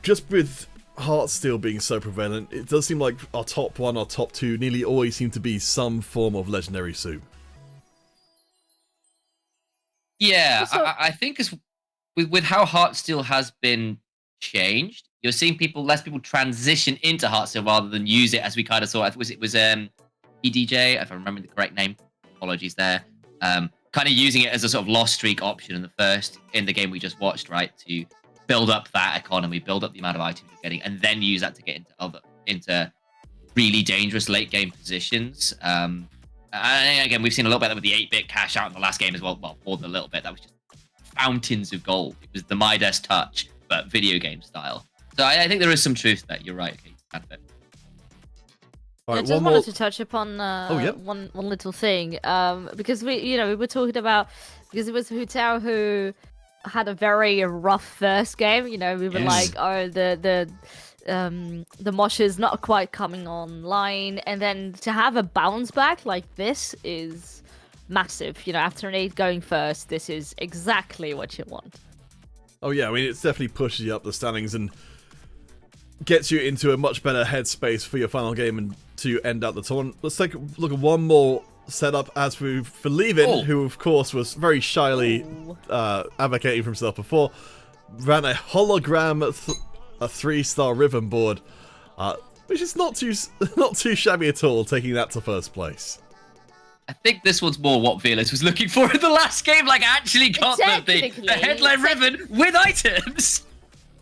just with Heartsteel being so prevalent, it does seem like our top 1, our top 2 nearly always seem to be some form of legendary soup. Yeah, I think with how Heartsteel has been changed, you're seeing less people transition into Heartsteel rather than use it as we kind of saw. It was EDJ, if I remember the correct name. Apologies there. Kind of using it as a sort of lost streak option in the game we just watched, right? To build up that economy, build up the amount of items you're getting, and then use that to get into really dangerous late game positions. And again, we've seen a little bit with the 8-bit cash out in the last game as well. Well, more than a little bit. That was just fountains of gold. It was the Midas touch, but video game style. So I think there is some truth there. You're right. Okay, that's it. Right, I just wanted to touch upon one little thing, because we were talking about, because it was Hutao who had a very rough first game. We were like, oh, the mosh is not quite coming online, and then to have a bounce back like this is massive. After an 8 going first, this is exactly what you want. Oh yeah, I mean, it's definitely pushes you up the standings and gets you into a much better headspace for your final game and to end out the tournament. Let's take a look at one more setup as for Levin, who of course was very shyly advocating for himself before, ran a hologram a 3-star Riven board, which is not too shabby at all, taking that to first place. I think this one's more what Vearless was looking for in the last game, actually got the headline Riven with items.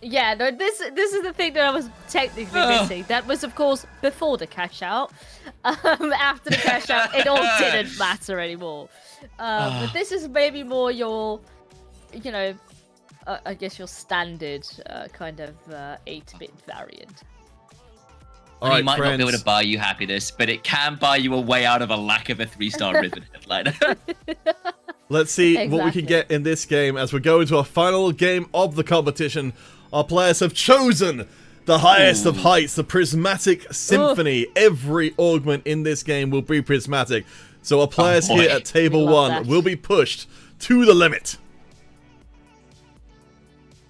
Yeah, no, this is the thing that I was technically missing. That was, of course, before the cash out. After the cash out, it all didn't matter anymore. But this is maybe more your, I guess your standard kind of 8-bit variant. It might not be able to buy you happiness, but it can buy you a way out of a lack of a 3-star Riven headliner. Let's see what we can get in this game as we go into our final game of the competition. Our players have chosen the highest of heights, the Prismatic Symphony. Every augment in this game will be prismatic. So our players here at table 1 will be pushed to the limit.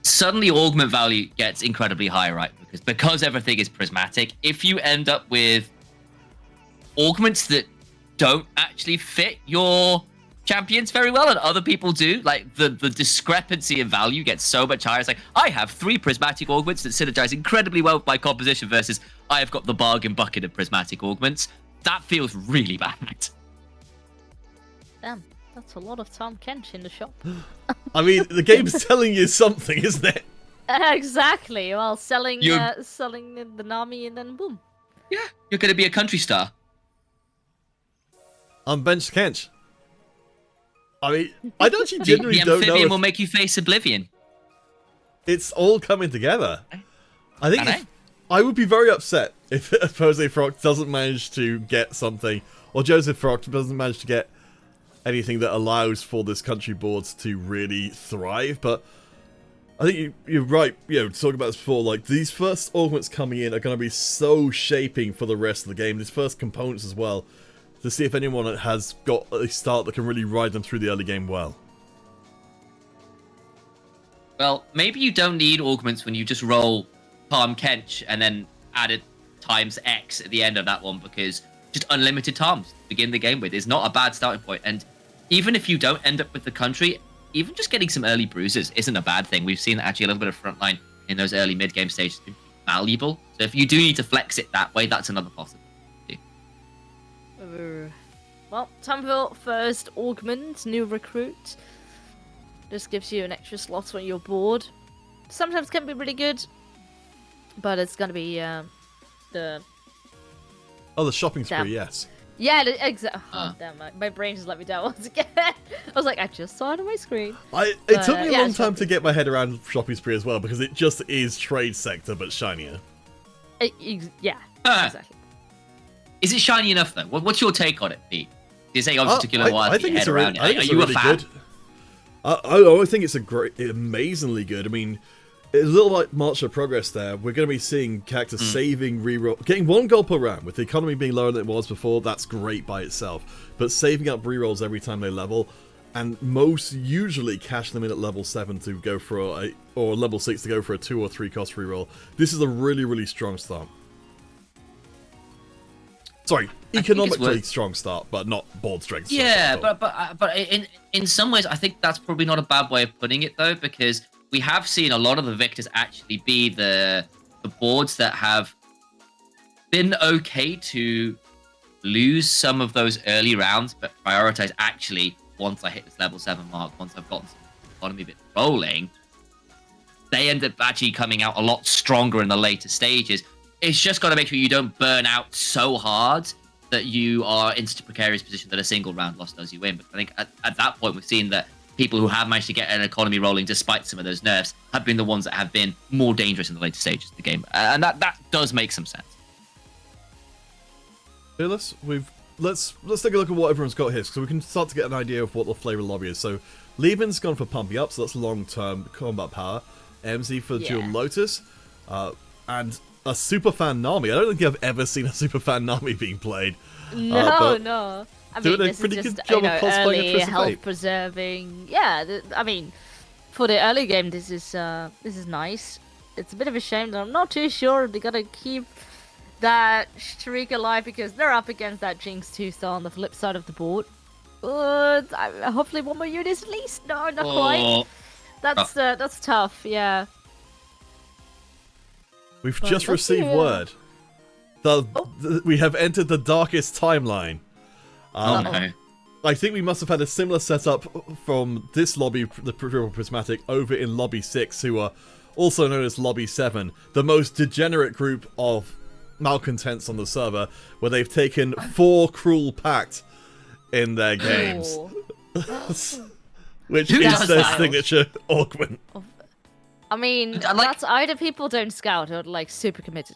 Suddenly augment value gets incredibly high, right? Because everything is prismatic. If you end up with augments that don't actually fit your champions very well and other people do, the discrepancy in value gets so much higher. It's like, I have 3 prismatic augments that synergize incredibly well with my composition versus I have got the bargain bucket of prismatic augments. That feels really bad. Damn, that's a lot of Tom Kench in the shop. I mean, the game's telling you something, isn't it? Exactly. Well, selling the Nami and then boom. Yeah, you're going to be a country star. Unbenched Kench. I mean, I don't genuinely the don't know amphibian if will make you face Oblivion. It's all coming together. I think I would be very upset if Jose Frock doesn't manage to get something, or Joseph Frock doesn't manage to get anything that allows for this country boards to really thrive. But I think you're right, talking about this before, these first augments coming in are going to be so shaping for the rest of the game, these first components as well, to see if anyone has got a start that can really ride them through the early game well. Well, maybe you don't need augments when you just roll Palm Kench and then add it times X at the end of that one, because just unlimited Toms to begin the game with is not a bad starting point. And even if you don't end up with the country, even just getting some early bruises isn't a bad thing. We've seen actually a little bit of frontline in those early mid-game stages can be valuable. So if you do need to flex it that way, that's another possibility. Well, time for first augment, new recruit. Just gives you an extra slot when you're bored. Sometimes can be really good, but it's gonna be the shopping spree, Damn. yes. yeah, exactly. Oh, damn, my brain just let me down once again. I was like, I just saw it on my screen. It took me a yeah, long time shopping. to get my head around shopping spree as well, because it just is trade sector but shinier. Yeah, Ah. exactly. Is it shiny enough though? What's your take on it, Pete? You say obviously took you a little while to get your head around it. Are you a fan? Good. I think it's amazingly good. I mean, a little like March of Progress there. We're going to be seeing characters saving reroll, getting 1 gold per round. With the economy being lower than it was before, that's great by itself. But saving up rerolls every time they level, and most usually cash them in at level 7 to go for or level 6 to go for a 2 or 3 cost reroll. This is a really strong start. Sorry, economically strong start, but not board strength. Yeah, but in some ways, I think that's probably not a bad way of putting it though, because we have seen a lot of the victors actually be the boards that have been okay to lose some of those early rounds, but prioritize actually once I hit this level 7 mark, once I've gotten some economy bit rolling, they end up actually coming out a lot stronger in the later stages. It's just got to make sure you don't burn out so hard that you are in such a precarious position that a single round loss does you in. But I think at that point, we've seen that people who have managed to get an economy rolling despite some of those nerfs have been the ones that have been more dangerous in the later stages of the game. And that does make some sense. Fearless, let's take a look at what everyone's got here, so we can start to get an idea of what the flavor lobby is. So Lieben's gone for pumping up, so that's long-term combat power. MZ for dual Lotus, and a Superfan Nami. I don't think I've ever seen a Superfan Nami being played. No. I mean, doing a this pretty is good just, job of cosplaying a early Twisted health Fate. preserving. Yeah, I mean, for the early game, this is nice. It's a bit of a shame that I'm not too sure they gotta keep that streak alive because they're up against that Jinx 2-star on the flip side of the board. Hopefully one more unit at least. No, not quite. That's tough. Yeah. We've Well, just let's received see, word. We have entered the darkest timeline. No. I think we must have had a similar setup from this lobby, the Triple Prismatic, over in Lobby 6, who are also known as Lobby 7, the most degenerate group of malcontents on the server, where they've taken 4 Cruel Pact in their games. Which Who is does their that? signature augment. I mean, that's either people don't scout or like super committed.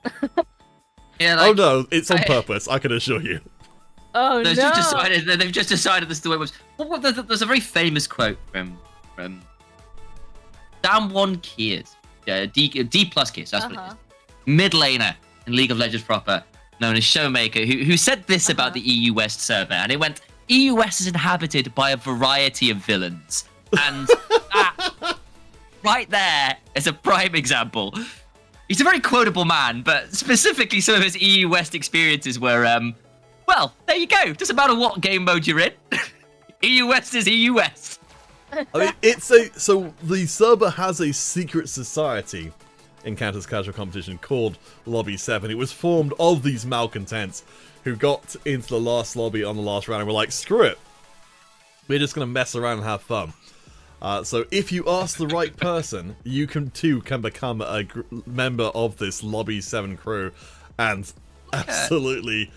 Yeah, Oh no, it's on purpose, I can assure you. Oh They've no! just decided this is the way it was. There's a very famous quote from Damwon Kiers, D plus Kiers, that's what it is. Mid laner in League of Legends proper, known as Showmaker, who said this about the EU West server, and it went, EU West is inhabited by a variety of villains, and that right there is a prime example. He's a very quotable man, but specifically some of his EU West experiences were, well, there you go. Doesn't matter what game mode you're in. EU West is EU West. I mean, so the server has a secret society in Counter's Casual Competition called Lobby 7. It was formed of these malcontents who got into the last lobby on the last round and were like, screw it. We're just going to mess around and have fun. So if you ask the right person, you can become a member of this Lobby 7 crew and absolutely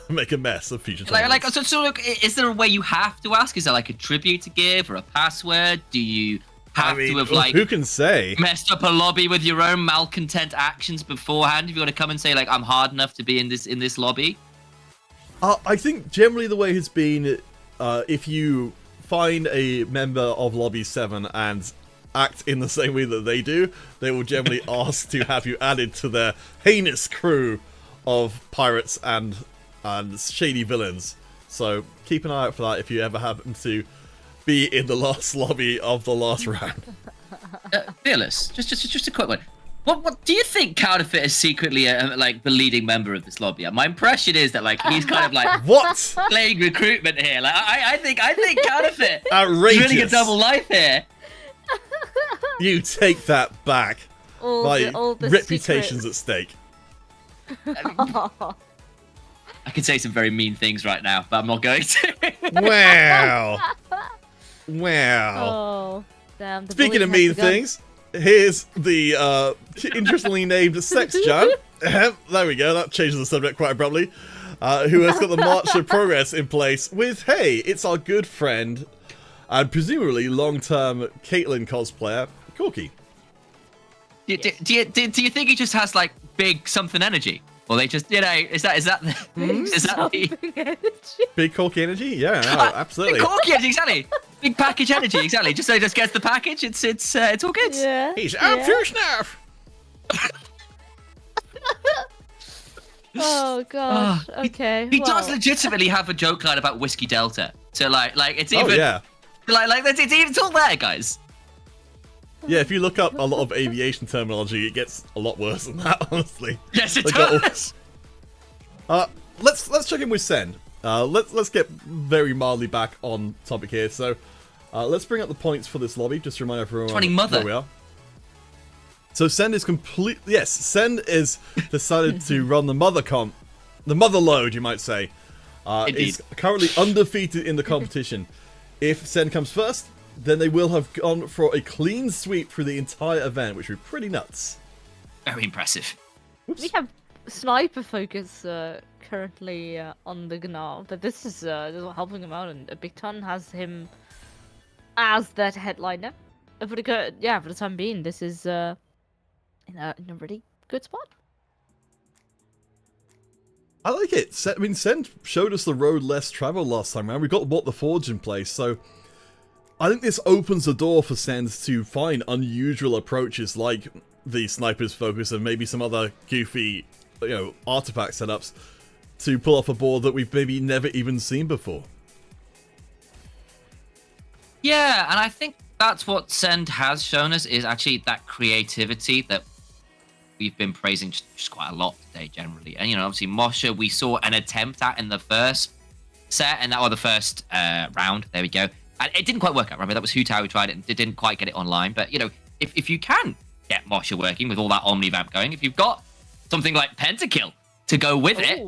make a mess of future tournaments. So look, is there a way you have to ask? Is there like a tribute to give or a password? Do you have to have like who can say messed up a lobby with your own malcontent actions beforehand? Have you got to come and say like I'm hard enough to be in this lobby? I think generally the way has been if you find a member of Lobby 7 and act in the same way that they do, they will generally ask to have you added to their heinous crew of pirates and shady villains. So keep an eye out for that if you ever happen to be in the last lobby of the last round. Fearless, just a quick one. What do you think Counterfeit is secretly like the leading member of this lobby? My impression is that like he's kind of like What? playing recruitment here. Like I think Counterfeit is Outrageous. really a double life here. You take that back. My all the reputation's at stake. secrets. I could say some very mean things right now, but I'm not going to. Wow. Wow. Oh, damn. The Speaking of bullying mean has begun. things, here's the interestingly named Sex Jam. There we go, that changes the subject quite abruptly. Who has got the March of Progress in place with, hey, it's our good friend and presumably long-term Caitlyn cosplayer, Corky. Do you think he just has like big something energy? Or they just, you know, is that the Big Corky energy? Yeah, no, absolutely. big corky energy, exactly. Big package energy, exactly. Just so he just gets the package, it's all good. Yeah. He's up to snuff. Oh gosh. Okay. He does well, legitimately have a joke line about Whiskey Delta. So like it's even Oh, yeah. like it's all there, guys. Yeah, if you look up a lot of aviation terminology, it gets a lot worse than that, honestly. Yes, it They got all- does. Let's check in with Send. Let's get very mildly back on topic here. So, let's bring up the points for this lobby. Just to remind everyone Running Mother. where we are. So Send is Send is decided to run the mother load, you might say. Indeed. Is currently undefeated in the competition. If Send comes first, then they will have gone for a clean sweep through the entire event, which would be pretty nuts. Very impressive. Oops. we have sniper focus currently on the Gnar, but this is helping him out, and Big Ton has him as that headliner. For the time being, this is in a really good spot. I like it. Send showed us the road less traveled last time around. We got the Forge in place, so I think this opens the door for Send to find unusual approaches like the Sniper's Focus and maybe some other goofy, artifact setups to pull off a board that we've maybe never even seen before. Yeah, and I think that's what Send has shown us is actually that creativity that we've been praising just quite a lot today generally. And obviously Mosha we saw an attempt at in the first set or the first round. There we go. And it didn't quite work out. Remember that was Hutao who tried it and didn't quite get it online. But if you can get Mosha working with all that Omnivamp going, if you've got something like Pentakill to go with it,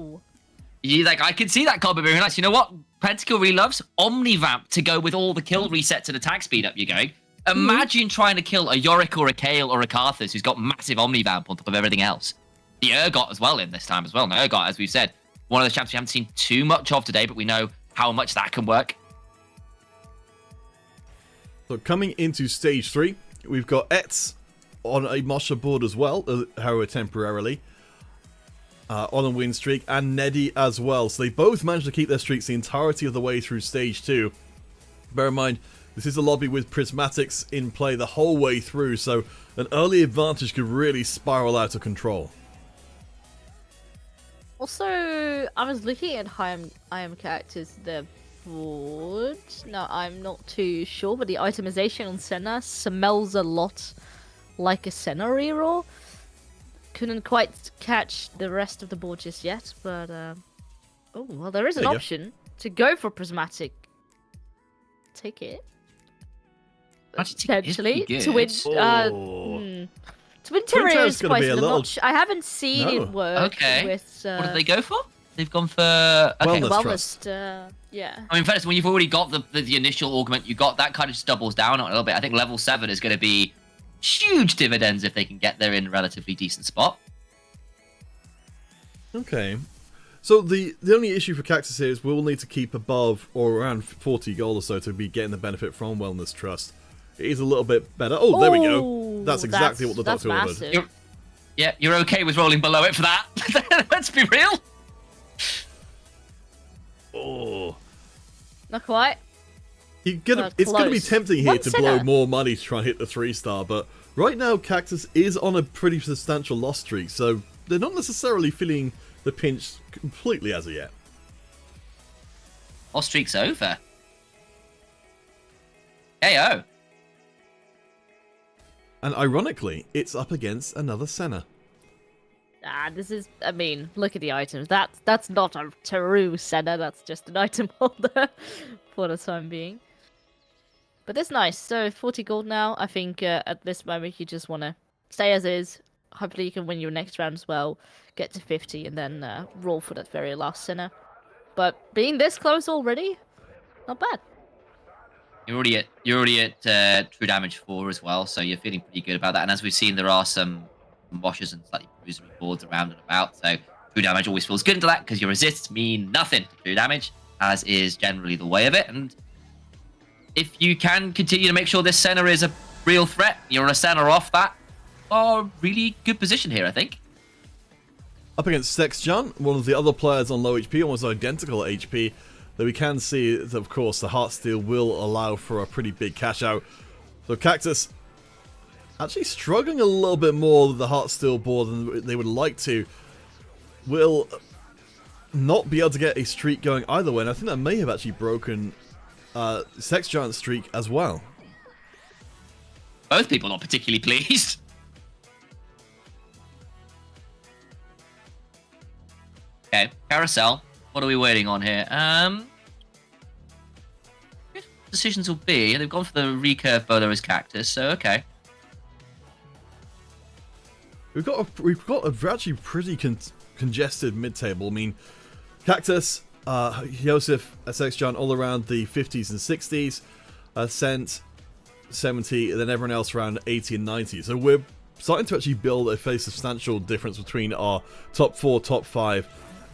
I can see that combo being nice. You know what? Pentakill really loves Omnivamp to go with all the kill resets and attack speed up you're going. Imagine trying to kill a Yorick or a Kayle or a Karthus who's got massive Omnivamp on top of everything else. The Urgot as well in this time as well. And Urgot, as we've said, one of the champs we haven't seen too much of today, but we know how much that can work. So coming into stage 3, we've got Etz on a Mosha board as well, however temporarily, on a win streak, and Neddy as well. So they both managed to keep their streaks the entirety of the way through stage 2. Bear in mind, this is a lobby with Prismatics in play the whole way through, so an early advantage could really spiral out of control. Also, I was looking at IM characters, the board. No, I'm not too sure, but the itemization on Senna smells a lot like a Senna reroll. Couldn't quite catch the rest of the board just yet, but oh well, there is an option to go for Prismatic. Take it. Potentially Twin. Twin Terror is quite a lot. I haven't seen it work. Okay. With, what did they go for? They've gone for Wellness Trust. Yeah. I mean, first, when you've already got the initial augment, you got that kind of just doubles down on it a little bit. I think level 7 is going to be huge dividends if they can get there in a relatively decent spot. Okay. So the only issue for Cactus here is we'll need to keep above or around 40 gold or so to be getting the benefit from Wellness Trust. It is a little bit better. Oh, there we go. That's exactly what the doctor ordered. You're okay with rolling below it for that? Let's be real. Oh. Not quite. It's going to be tempting here to blow more money to try and hit the 3-star, but right now Cactus is on a pretty substantial loss streak, so they're not necessarily feeling the pinch completely as of yet. Loss streak's over. KO. And ironically, it's up against another Senna. This is, I mean, look at the items. That's not a true Senna, that's just an item holder for the time being. But that's nice. So 40 gold now. I think at this moment you just want to stay as is. Hopefully you can win your next round as well. Get to 50 and then roll for that very last Senna. But being this close already, not bad. You're already at true damage 4 as well, so you're feeling pretty good about that. And as we've seen, there are some washers and slightly bruisery boards around and about, so true damage always feels good into that because your resists mean nothing to true damage, as is generally the way of it. And if you can continue to make sure this Senna is a real threat, you're a Senna off that, are really good position here, I think. Up against Sexjan, one of the other players on low HP, almost identical HP, though we can see that, of course, the Heartsteel will allow for a pretty big cash out. So Cactus actually struggling a little bit more with the Heartsteel board than they would like to. Will not be able to get a streak going either way, and I think that may have actually broken Sex Giant's streak as well. Both people not particularly pleased. Okay, Carousel. What are we waiting on here? Decisions will be. They've gone for the recurve bow. There is Cactus, so okay. We've got a actually pretty congested mid-table. I mean, Cactus, Yosef, Sex Giant all around the 50s and 60s, Ascent 70, and then everyone else around 80 and 90. So we're starting to actually build a fairly substantial difference between our top 4, top 5,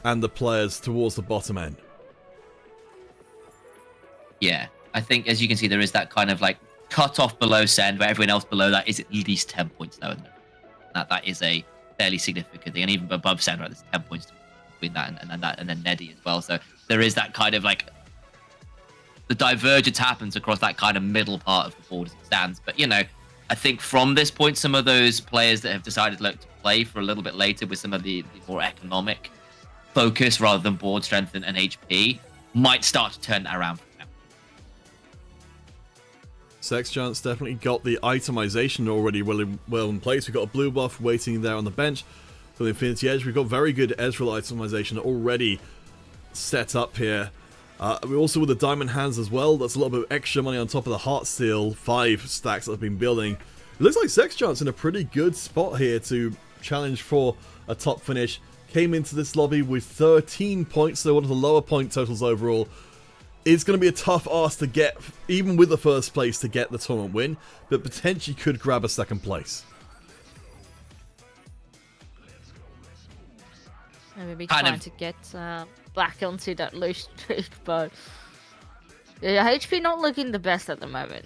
and the players towards the bottom end. Yeah, I think as you can see, there is that kind of like cut off below Send, where everyone else below that is at least 10 points lower than them. That is a fairly significant thing, and even above Send, right, there's 10 points between that and then Neddy as well. So there is that kind of like the divergence happens across that kind of middle part of the board as it stands. But you know, I think from this point, some of those players that have decided to play for a little bit later with some of the more economic focus rather than board strength and HP might start to turn that around for them. Sex Giant's definitely got the itemization already well in place. We've got a blue buff waiting there on the bench for the Infinity Edge. We've got very good Ezreal itemization already set up here. We also with the Diamond Hands as well. That's a little bit of extra money on top of the Heartsteel 5 stacks that have been building. It looks like Sex Giant's in a pretty good spot here to challenge for a top finish. Came into this lobby with 13 points, so one of the lower point totals overall. It's going to be a tough ask to get, even with the first place, to get the tournament win, but potentially could grab a second place. Maybe trying to get back onto that low streak, but yeah, HP not looking the best at the moment.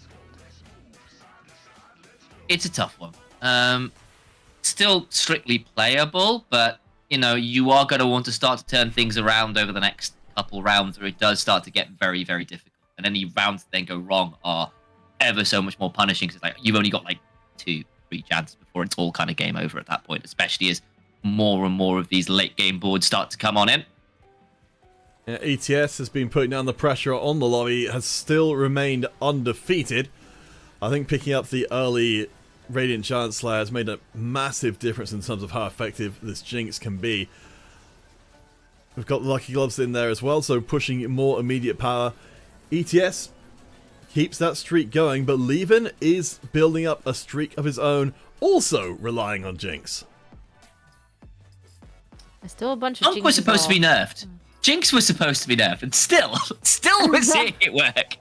It's a tough one. Still strictly playable, but you know, you are going to want to start to turn things around over the next couple rounds, where it does start to get very, very difficult. And any rounds that then go wrong are ever so much more punishing, because like you've only got like 2-3 chances before it's all kind of game over at that point, especially as more and more of these late game boards start to come on in. Yeah, ETS has been putting down the pressure on the lobby, has still remained undefeated. I think picking up the early Radiant Giant Slayer has made a massive difference in terms of how effective this Jinx can be. We've got the Lucky Gloves in there as well, so pushing more immediate power. ETS keeps that streak going, but Levin is building up a streak of his own, also relying on Jinx. There's still a bunch of Jinx was supposed to be nerfed. Jinx was supposed to be nerfed, and still we're seeing it work.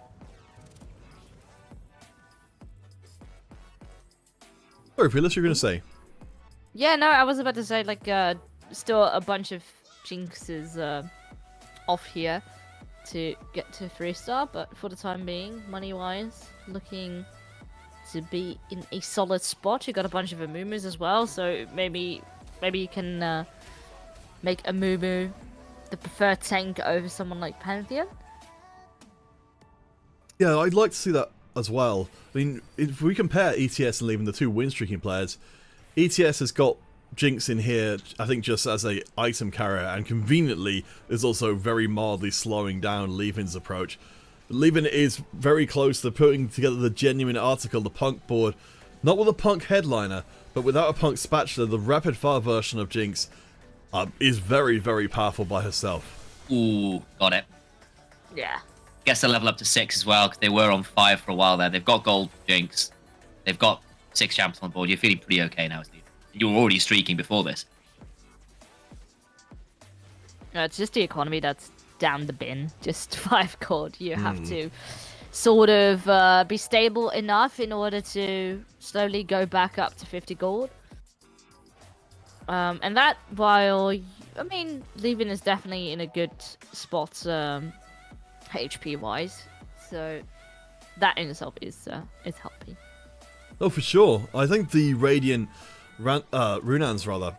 Sorry, Phyllis, you're going to say? Yeah, no, I was about to say, like, still a bunch of Jinxes off here to get to 3-star, but for the time being, money-wise, looking to be in a solid spot. You got a bunch of Amumus as well, so maybe you can make Amumu the preferred tank over someone like Pantheon. Yeah, I'd like to see that as well. I mean, if we compare ETS and Levin, the 2 win-streaking players, ETS has got Jinx in here, I think, just as a item carrier, and conveniently is also very mildly slowing down Levin's approach. Levin is very close to putting together the genuine article, the punk board, Not with a Punk headliner, but without a Punk spatula, the rapid fire version of Jinx is very, very powerful by herself. Ooh, got it. Yeah. Guess they'll level up to 6 as well, because they were on 5 for a while there. They've got gold Jinx. They've got 6 champs on board. You're feeling pretty okay now, Steve. You were already streaking before this. No, it's just the economy that's down the bin. Just 5 gold. You have to sort of be stable enough in order to slowly go back up to 50 gold. And that, while, I mean, Levin is definitely in a good spot HP-wise. So that in itself is helping. Oh, for sure. I think the Radiant Runans, rather,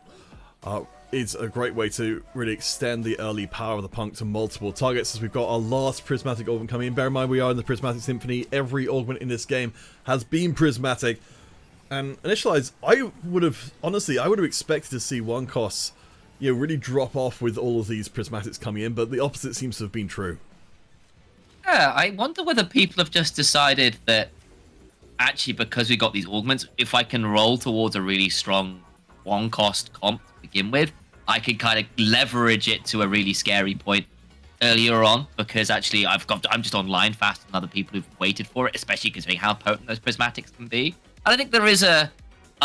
is a great way to really extend the early power of the Punk to multiple targets, as we've got our last Prismatic Augment coming in. Bear in mind, we are in the Prismatic Symphony. Every augment in this game has been Prismatic. And Initialise, I would have expected to see one cost, really drop off with all of these Prismatics coming in, but the opposite seems to have been true. Yeah, I wonder whether people have just decided that actually, because we got these augments, if I can roll towards a really strong one-cost comp to begin with, I can kind of leverage it to a really scary point earlier on, because actually I'm just online faster than other people who've waited for it, especially considering how potent those Prismatics can be. And I think there is a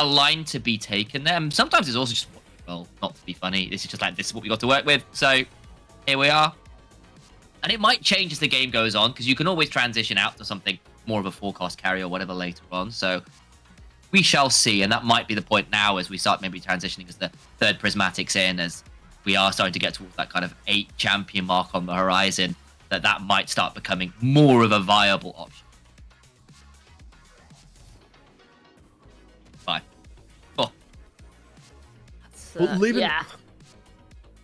line to be taken there. And sometimes it's also just, well, not to be funny, this is just like, this is what we got to work with, so here we are. And it might change as the game goes on, because you can always transition out to something more of a 4-cost carry or whatever later on. So we shall see, and that might be the point now as we start maybe transitioning as the third Prismatics in, as we are starting to get towards that kind of 8 champion mark on the horizon, that might start becoming more of a viable option. 5. 4. Well, Levin, yeah.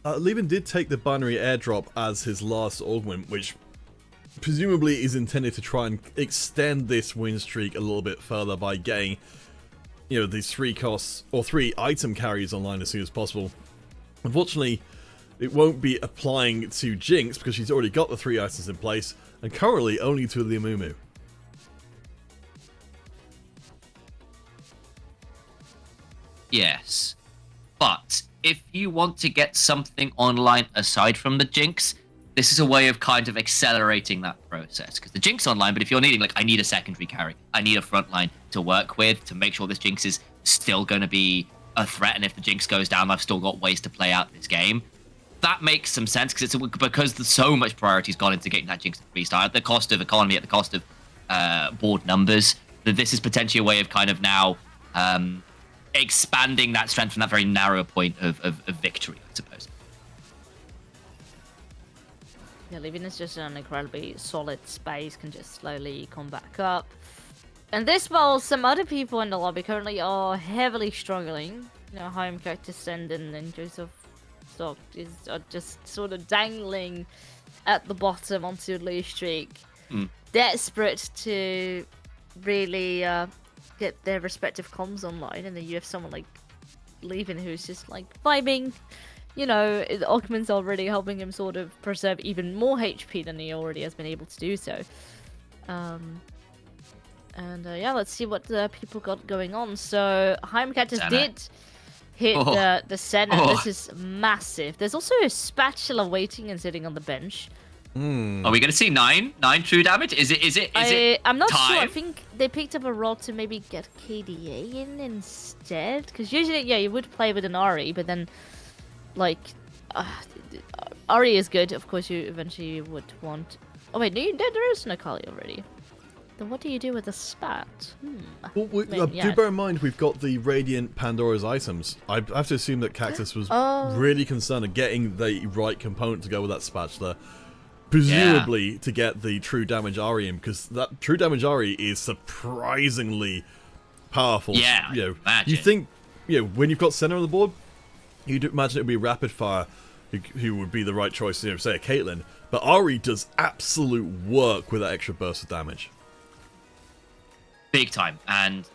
Levin did take the binary airdrop as his last augment, which presumably is intended to try and extend this win streak a little bit further by getting, these 3 costs or 3 item carries online as soon as possible. Unfortunately, it won't be applying to Jinx because she's already got the 3 items in place, and currently only to the Amumu. Yes. But if you want to get something online aside from the Jinx, this is a way of kind of accelerating that process. Because the Jinx online, but if you're needing, like, I need a secondary carry, I need a frontline to work with to make sure this Jinx is still going to be a threat, and if the Jinx goes down, I've still got ways to play out this game. That makes some sense, because there's so much priority's gone into getting that Jinx to 3-star at the cost of economy, at the cost of board numbers, that this is potentially a way of kind of now expanding that strength from that very narrow point of victory, I suppose. Yeah, Levin is just an incredibly solid space, can just slowly come back up. And this, while some other people in the lobby currently are heavily struggling, home character Senden and Joseph Stock are just sort of dangling at the bottom onto a lose streak, desperate to really get their respective comms online, and then you have someone like Levin who's just like vibing. The augment's already helping him sort of preserve even more HP than he already has been able to do so. Yeah, let's see what the people got going on. So Heimkatters did hit the center. This is massive. There's also a spatula waiting and sitting on the bench. Are we going to see 9 true damage? Is it I'm not time? sure. I think they picked up a rod to maybe get KDA in instead. Because usually, yeah, you would play with an Ari, but then, like, Ari is good. Of course, you eventually would want... Oh, wait, no, there is an Akali already. Then what do you do with the spat? Well, do bear in mind, we've got the Radiant Pandora's items. I have to assume that Cactus was really concerned of getting the right component to go with that spatula. Presumably to get the true damage Ari in, because that true damage Ari is surprisingly powerful. Yeah, you think, when you've got center on the board, you'd imagine it would be Rapid Fire who would be the right choice, say a Caitlyn. But Ari does absolute work with that extra burst of damage. Big time. And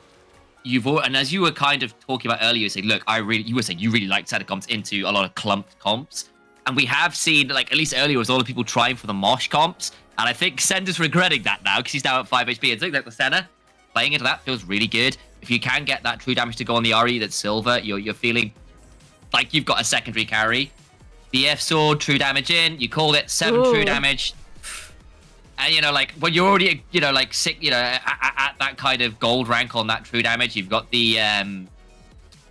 as you were kind of talking about earlier, you said, look, you were saying you really like center comps into a lot of clumped comps. And we have seen, like, at least earlier, was a lot of people trying for the Mosh comps. And I think Sender's regretting that now, because he's now at 5 HP. And something like the center, playing into that feels really good. if you can get that true damage to go on the RE that's silver, you're feeling like you've got a secondary carry. The F sword, true damage in, you called it 7 true damage. And, you know, like, when you're already, you know, like, sick, you know, at that kind of gold rank on that true damage, you've got the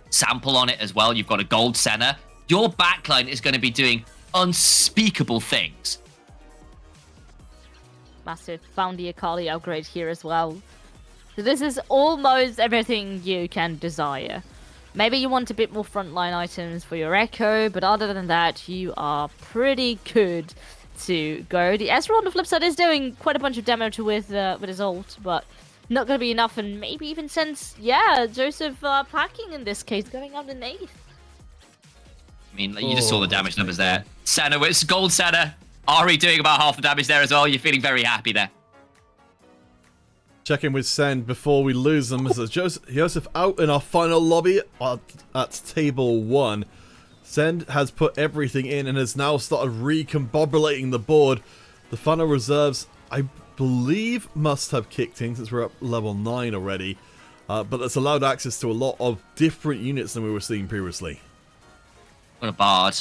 sample on it as well. You've got a gold Senna. Your backline is going to be doing unspeakable things. Massive. Found the Akali upgrade here as well. So this is almost everything you can desire. Maybe you want a bit more frontline items for your Echo, but other than that, you are pretty good to go. The Ezreal on the flip side is doing quite a bunch of damage with his ult, but not going to be enough, and maybe even since, yeah, Joseph packing in this case, going out in 8th. I mean, you just saw the damage numbers there. Senna, it's gold Senna. Ari doing about half the damage there as well. You're feeling very happy there. Check in with Send before we lose them. As Joseph out in our final lobby at table 1. Send has put everything in and has now started recombobulating the board. The final reserves, I believe, must have kicked in since we're up level 9 already. But that's allowed access to a lot of different units than we were seeing previously. Got a Bard.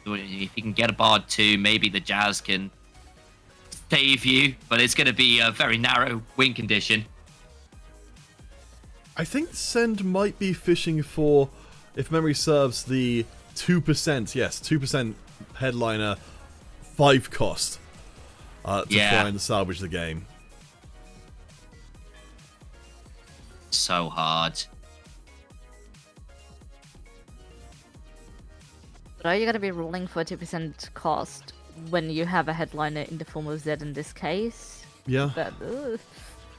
If you can get a Bard too, maybe the Jazz can save you, but it's going to be a very narrow win condition. I think Send might be fishing for, if memory serves, the 2%, yes, 2% headliner 5 cost to try and salvage the game. So hard. But are you going to be rolling for 2% cost when you have a headliner in the form of Zed in this case? Yeah. But,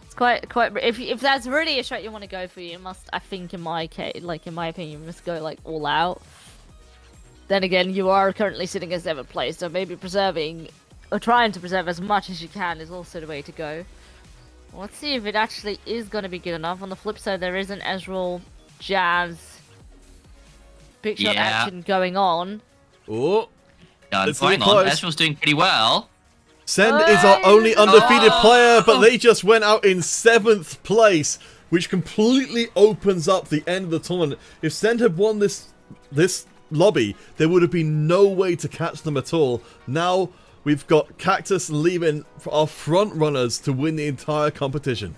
it's quite. If that's really a shot you want to go for, you must. I think in my case, like in my opinion, you must go like all out. Then again, you are currently sitting as 7th place, so maybe preserving or trying to preserve as much as you can is also the way to go. Let's see if it actually is going to be good enough. On the flip side, there is an Ezreal Jazz big shot action going on. Oh, it's going on. Ezreal's doing pretty well. Send is our only undefeated player, but they just went out in 7th place, which completely opens up the end of the tournament. If Send had won this lobby, there would have been no way to catch them at all. Now we've got Cactus leaving for our front runners to win the entire competition.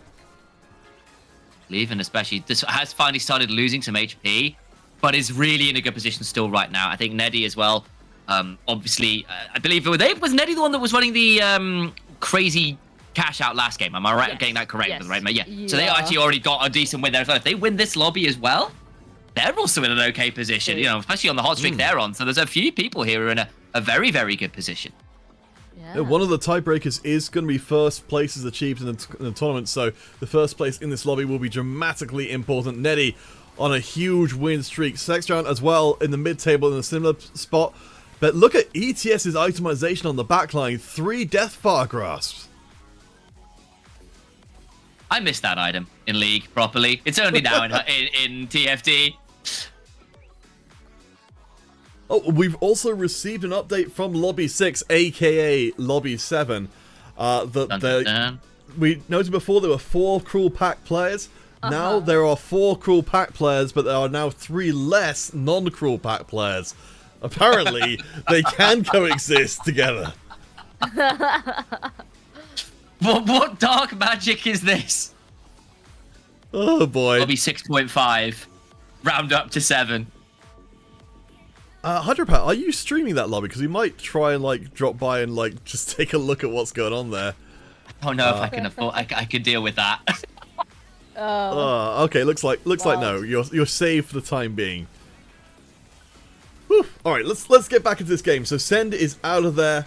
Leaving, especially, this has finally started losing some HP, but is really in a good position still right now. I think Neddy as well. Obviously, I believe was Neddy the one that was running the crazy cash out last game? Am I right? Yes. Getting that correct? Yes. Right? Yeah. So they actually already got a decent win there. So if they win this lobby as well, they're also in an okay position. You know, especially on the hot streak they're on. So there's a few people here who are in a very, very good position. Yeah, one of the tiebreakers is going to be first places achieved in the tournament. So the first place in this lobby will be dramatically important. Neddy on a huge win streak. Sextron as well in the mid-table in a similar spot. But look at ETS's itemization on the backline. 3 Deathfire Grasps. I missed that item in League properly. It's only now in TFT. Oh, we've also received an update from Lobby 6, aka Lobby 7. We noted before there were 4 Cruel Pack players. Now there are 4 Cruel Pack players, but there are now 3 less non-Cruel Pack players. Apparently, they can coexist together. What dark magic is this? Oh boy. Lobby 6.5. Round up to 7. Hydropat, are you streaming that lobby? Because we might try and like drop by and like just take a look at what's going on there. Oh no, if I can afford, I can deal with that. Okay, looks like no. You're safe for the time being. Whew. All right, let's get back into this game. So Send is out of there.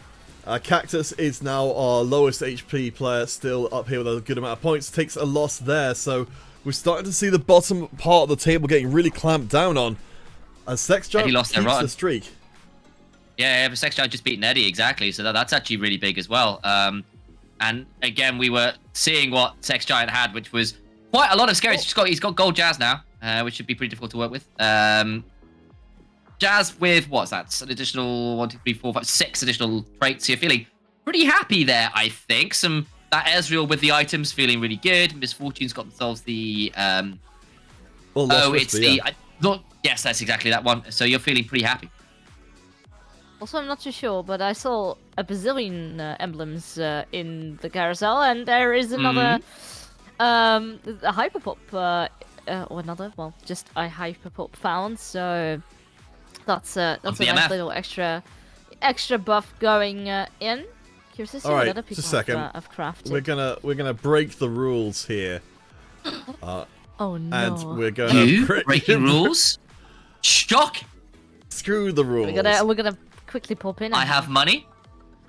Cactus is now our lowest HP player, still up here with a good amount of points. Takes a loss there, so we're starting to see the bottom part of the table getting really clamped down on. As Sexgiant keeps the streak. Yeah, but Sexgiant just beat Neddy, exactly. So that's actually really big as well. And again, we were seeing what Sexgiant had, which was quite a lot of scary. He's got gold Jazz now, which should be pretty difficult to work with. Jazz with, what's that? An additional 1, 2, 3, 4, 5, 6 additional traits. So you're feeling pretty happy there, I think. That Ezreal with the items feeling really good. Misfortune's got themselves the Or Lost Oh, it's Whisper, the... yeah. Yes, that's exactly that one. So you're feeling pretty happy. Also, I'm not too sure, but I saw a bazillion emblems in the carousel, and there is another, a hyperpop, or another, well, just a hyperpop found. So that's a the nice MF. little extra buff going in. Curious to see All what right, other just people a second. have crafted. We're gonna break the rules here. Oh no! And we're gonna You breaking rules? Shock! Screw the rules. We're gonna quickly pop in. I have money.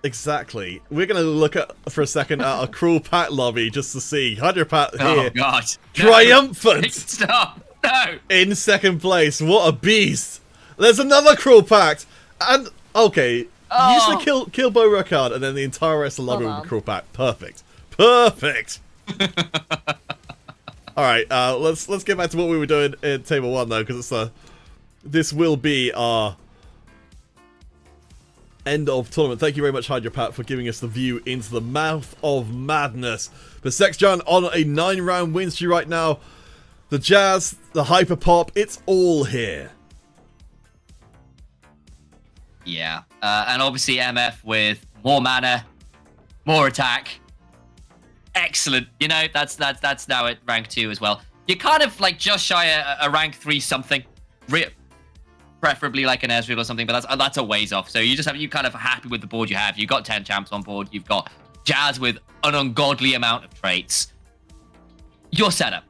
Exactly. We're gonna look at for a second at a cruel pack lobby just to see Hydro Pat Oh here, god. triumphant Stop! No! in second place. What a beast! There's another cruel pact, and okay, usually kill Bo Ricard, and then the entire rest of the lobby Hold will on. be cruel pact. Perfect. All right, let's get back to what we were doing in table 1 though, because it's this will be our end of tournament. Thank you very much, Hydropat, for giving us the view into the mouth of madness. But Sexjan on a 9-round win streak right now. The Jazz, the Hyper Pop, it's all here. Yeah. And obviously MF with more mana, more attack. Excellent. You know, that's now at rank 2 as well. You're kind of like just shy a rank 3 something. Preferably like an Ezreal or something, but that's a ways off. So you kind of happy with the board you have. You've got 10 champs on board. You've got Jazz with an ungodly amount of traits. You're set up.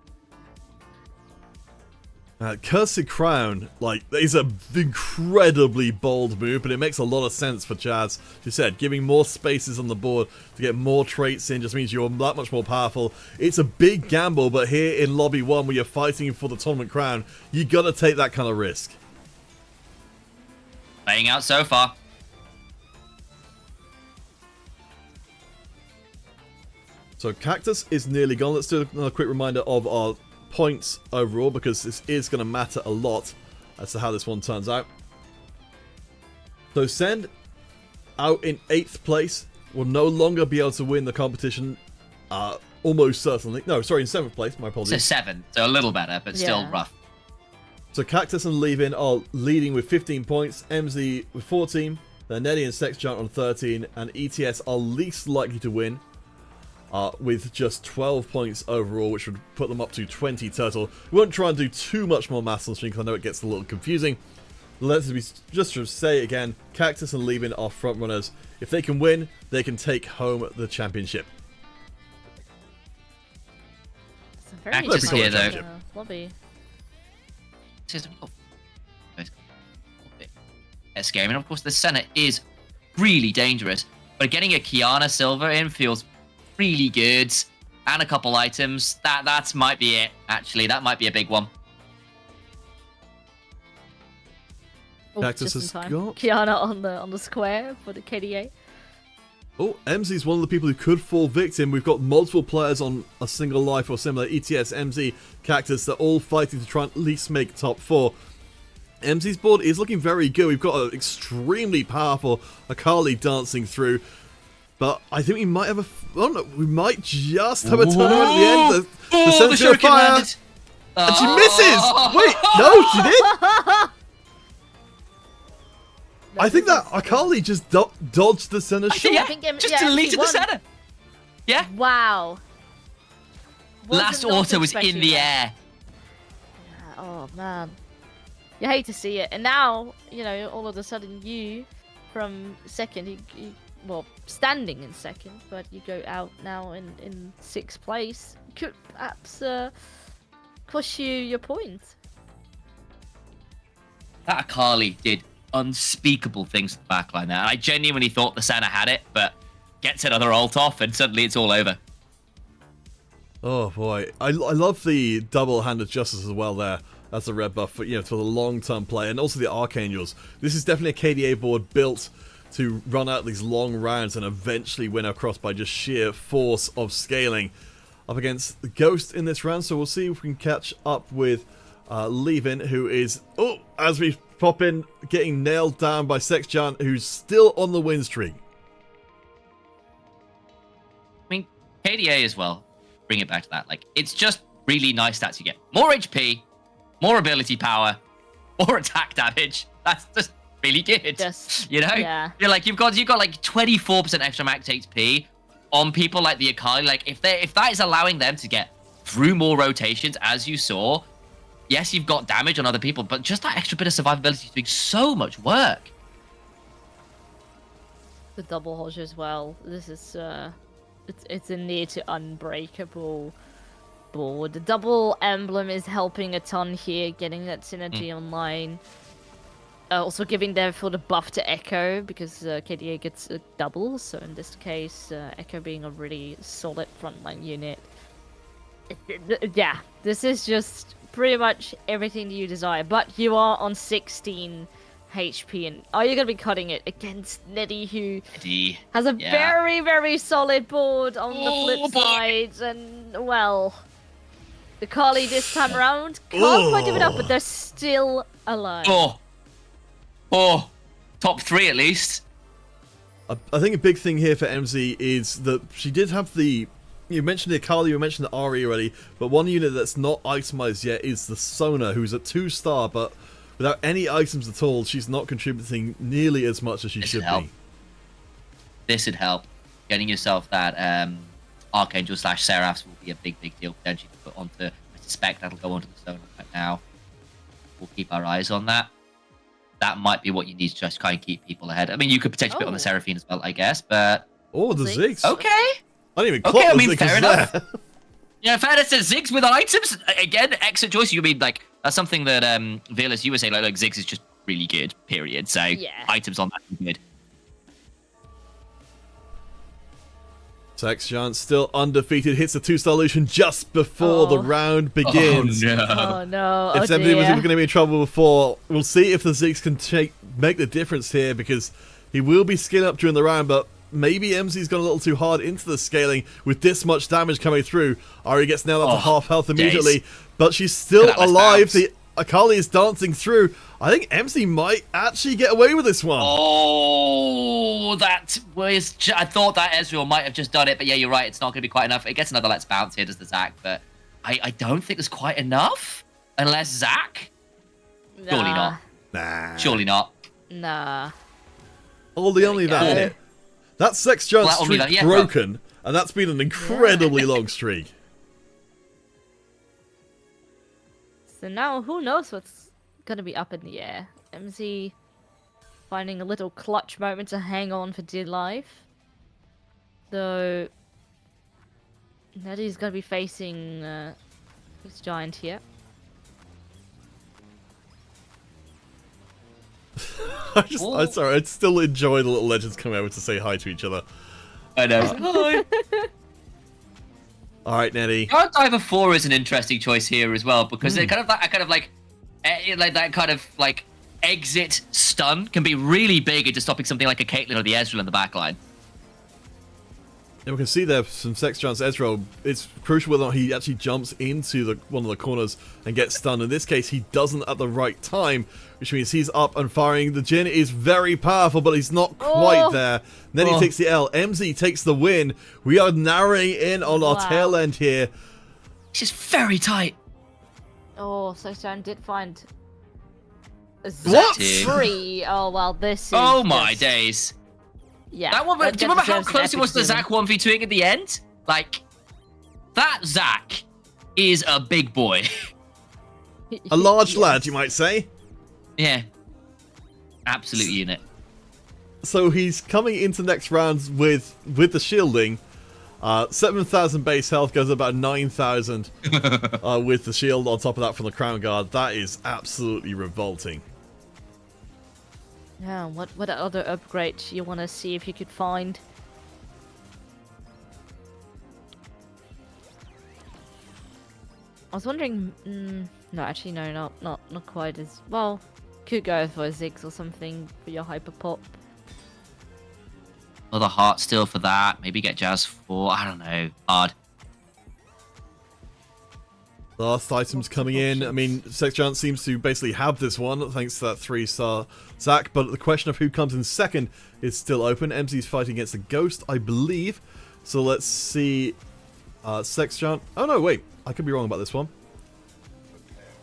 Cursed Crown, like, is an incredibly bold move, but it makes a lot of sense for Jazz. As you said, giving more spaces on the board to get more traits in just means you're that much more powerful. It's a big gamble, but here in Lobby 1, where you're fighting for the tournament crown, you gotta take that kind of risk. Playing out so far. So Cactus is nearly gone. Let's do another quick reminder of our points overall, because this is going to matter a lot as to how this one turns out. So Send, out in 8th place, will no longer be able to win the competition, almost certainly. No, sorry, in 7th place, my apologies. So 7, so a little better, but still rough. So Cactus and Leavin are leading with 15 points, MZ with 14, then Nettie and Sexjant on 13, and ETS are least likely to win, with just 12 points overall, which would put them up to 20 total. We won't try and do too much more maths on stream because I know it gets a little confusing. Let's just to say again, Cactus and Leavin are front runners. If they can win, they can take home the championship. It's a very Cactus here, exciting, though. lobby. It's scary. And of course, the Senate is really dangerous, but getting a Kiana Silver in feels really good, and a couple items. That might be it. Actually, that might be a big one. Oh, Cactus just in has time. got- Kiana on the square for the KDA. Oh, MZ's one of the people who could fall victim. We've got multiple players on a single life or similar. ETS, MZ, Cactus, they're all fighting to try and at least make top 4. MZ's board is looking very good. We've got an extremely powerful Akali dancing through. But I think we might have oh no, we might just have a tournament at the end. The Sen's gonna fire. Landed. And she misses! Wait, no, she did? I think that Akali just dodged the center shot. Yeah, I think just yeah, deleted the won. center. Yeah. Wow. Last Was not auto was in expecting the that. air. Yeah, oh man. You hate to see it. And now, you know, all of a sudden you, from second, you well, standing in second, but you go out now in 6th place. Could perhaps cost you your points. That Akali did unspeakable things to the backline there. I genuinely thought the Senna had it, but gets another ult off and suddenly it's all over. Oh boy, I love the double-handed justice as well there. That's a red buff for, for the long-term play, and also the Archangels. This is definitely a KDA board built to run out these long rounds and eventually win across by just sheer force of scaling. Up against the Ghost in this round, so we'll see if we can catch up with Leavin, who is, as we pop in, getting nailed down by Sexjan, who's still on the win streak. I mean, KDA as well, bring it back to that. Like, it's just really nice stats you get. More HP, more ability power, more attack damage. That's just really good. Just, you know? yeah. You're like, you've got like 24% extra max HP on people like the Akali. Like, if that is allowing them to get through more rotations, as you saw, yes, you've got damage on other people, but just that extra bit of survivability is doing so much work. The double hodge as well. This is it's a near to unbreakable board. The double emblem is helping a ton here, getting that synergy online. Also giving therefore the buff to Echo, because KDA gets a double, so in this case, Echo being a really solid frontline unit. Yeah, this is just pretty much everything you desire, but you are on 16 HP, and are you going to be cutting it against Neddy, who has a very, very solid board on the flip side, and, well, the Kali this time around can't quite give it up, but they're still alive. Top 3 at least. I think a big thing here for MZ is that she did have the... You mentioned the Akali, you mentioned the Ari already, but one unit that's not itemized yet is the Sona, who's a 2-star, but without any items at all, she's not contributing nearly as much as she should be. This would help. Getting yourself that Archangel / Seraphs will be a big deal potentially to put onto. I suspect that'll go onto the Sona right now. We'll keep our eyes on that. That might be what you need to just try and keep people ahead. I mean, you could potentially put on the Seraphine as well, I guess, but... Oh, the Ziggs. Okay. I didn't even clock the Ziggs fair enough. enough. Yeah, fair enough. Ziggs with items. Again, excellent choice. You mean, like, that's something that, Vearless, you were saying, like, Ziggs is just really good, period. So, items on that are good. Sex Giant still undefeated, hits the 2-star Lucian just before the round begins. Oh no! If somebody was going to be in trouble before, we'll see if the Ziggs can make the difference here, because he will be scaling up during the round, but maybe MZ's gone a little too hard into the scaling with this much damage coming through. Ari gets nailed up to half health immediately, but she's still alive. The Akali is dancing through. I think MZ might actually get away with this one. Oh, that was... I thought that Ezreal might have just done it, but yeah, you're right. It's not going to be quite enough. It gets another Let's Bounce here, does the Zac, but I don't think there's quite enough. Unless Zac? Nah. Surely not. Nah. Surely not. Nah. Only that. That Sex Giant streak broken, and that's been an incredibly long streak. So now, who knows what's gonna be up in the air? MZ finding a little clutch moment to hang on for dear life. Though, Neddy's gonna be facing this Giant here. I'm sorry, I'd still enjoy the little legends coming over to say hi to each other. I know. Hi. Alright, Neddy. Guard Diver 4 is an interesting choice here as well, because they're kind of like that kind of like exit stun can be really big into stopping something like a Caitlyn or the Ezreal in the backline. And we can see there some Sex Giant's Ezreal. It's crucial whether or not he actually jumps into one of the corners and gets stunned. In this case, he doesn't at the right time, which means he's up and firing. The Jhin is very powerful, but he's not quite there. Then he takes the L. MZ takes the win. We are narrowing in on our tail end here. It's just very tight. Oh, Sex Giant did find a What? free. Oh, well, this is Oh my days. Yeah. That one, do you remember how close it was to the Zac 1v2ing at the end? Like, that Zac is a big boy. A large lad, you might say. Yeah. Absolute unit. So he's coming into next rounds with the shielding. 7,000 base health goes about 9,000 with the shield on top of that from the Crown Guard. That is absolutely revolting. Yeah, what other upgrade you want to see if you could find? I was wondering... no, actually, no, not quite as... Well, could go for a Ziggs or something for your hyper pop. Another heart still for that. Maybe get Jazz 4. I don't know. Hard. Last items coming in. I mean, Sex Giant seems to basically have this one thanks to that 3-star Zac, but the question of who comes in second is still open. MZ's fighting against a Ghost, I believe. So let's see. Sex Giant. Oh no, wait. I could be wrong about this one.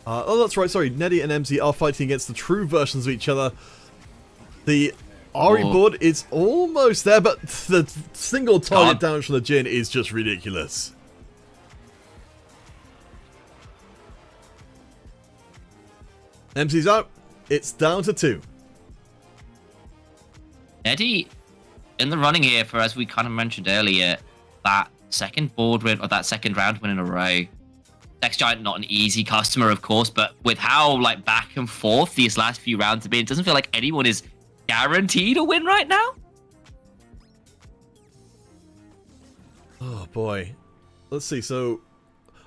Oh, that's right. Sorry, Neddy and MZ are fighting against the true versions of each other. The Ari board is almost there, but the single target damage from the Jin is just ridiculous. MZ's out. It's down to 2. Eddie in the running here for, as we kind of mentioned earlier, that second board win, or that second round win in a row. Sex Giant, not an easy customer, of course, but with how like back and forth these last few rounds have been, it doesn't feel like anyone is guaranteed a win right now. Oh boy. Let's see. So,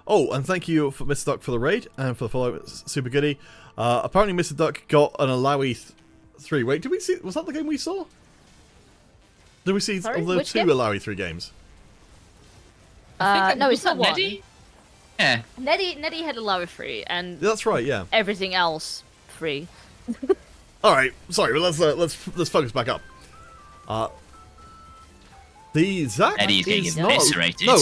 oh, and thank you for Mr. Duck for the raid and for the follow, super goodie. Apparently, Mr. Duck got an Alawi 3. Wait, did we see? Was that the game we saw? Did we see Sorry, the 2 Alawi 3 games? No, it's not one. Neddy? Yeah. Neddy had a lower 3, and That's right. Yeah. everything else 3. All right. Sorry. Let's focus back up. The Zack Eddie's getting is not. eviscerated. No,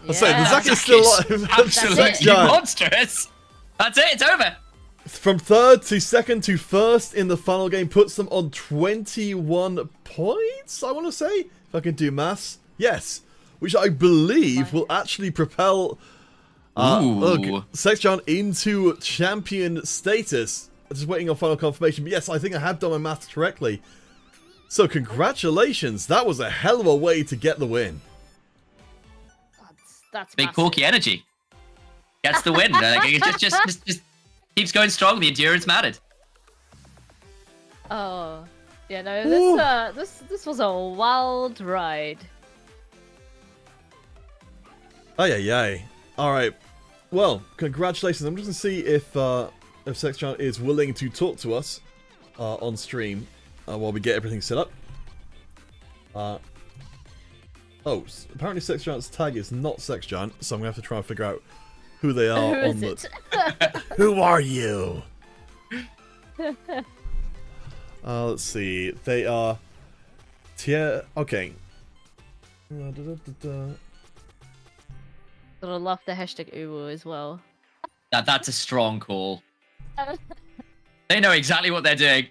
I say the Yeah. Zack is still alive. Absolutely Giant. monstrous. That's it. It's over. From 3rd to 2nd to 1st in the final game puts them on 21 points, I want to say. If I can do maths. Yes. Which I believe will actually propel Sex Giant into champion status. I'm just waiting on final confirmation. But yes, I think I have done my maths correctly. So congratulations. That was a hell of a way to get the win. That's Big massive. Porky energy. Gets the win. It just keeps going strong. The endurance mattered. Oh, yeah, no, this was a wild ride. Ay, ay, ay. Alright. Well, congratulations. I'm just going to see if Sex Giant is willing to talk to us on stream while we get everything set up. Apparently Sex Giant's tag is not Sex Giant, so I'm going to have to try and figure out who they are Who on is the... it? Who are you? Let's see. They are... Okay. But I love the hashtag Uwu as well. That's a strong call. They know exactly what they're doing.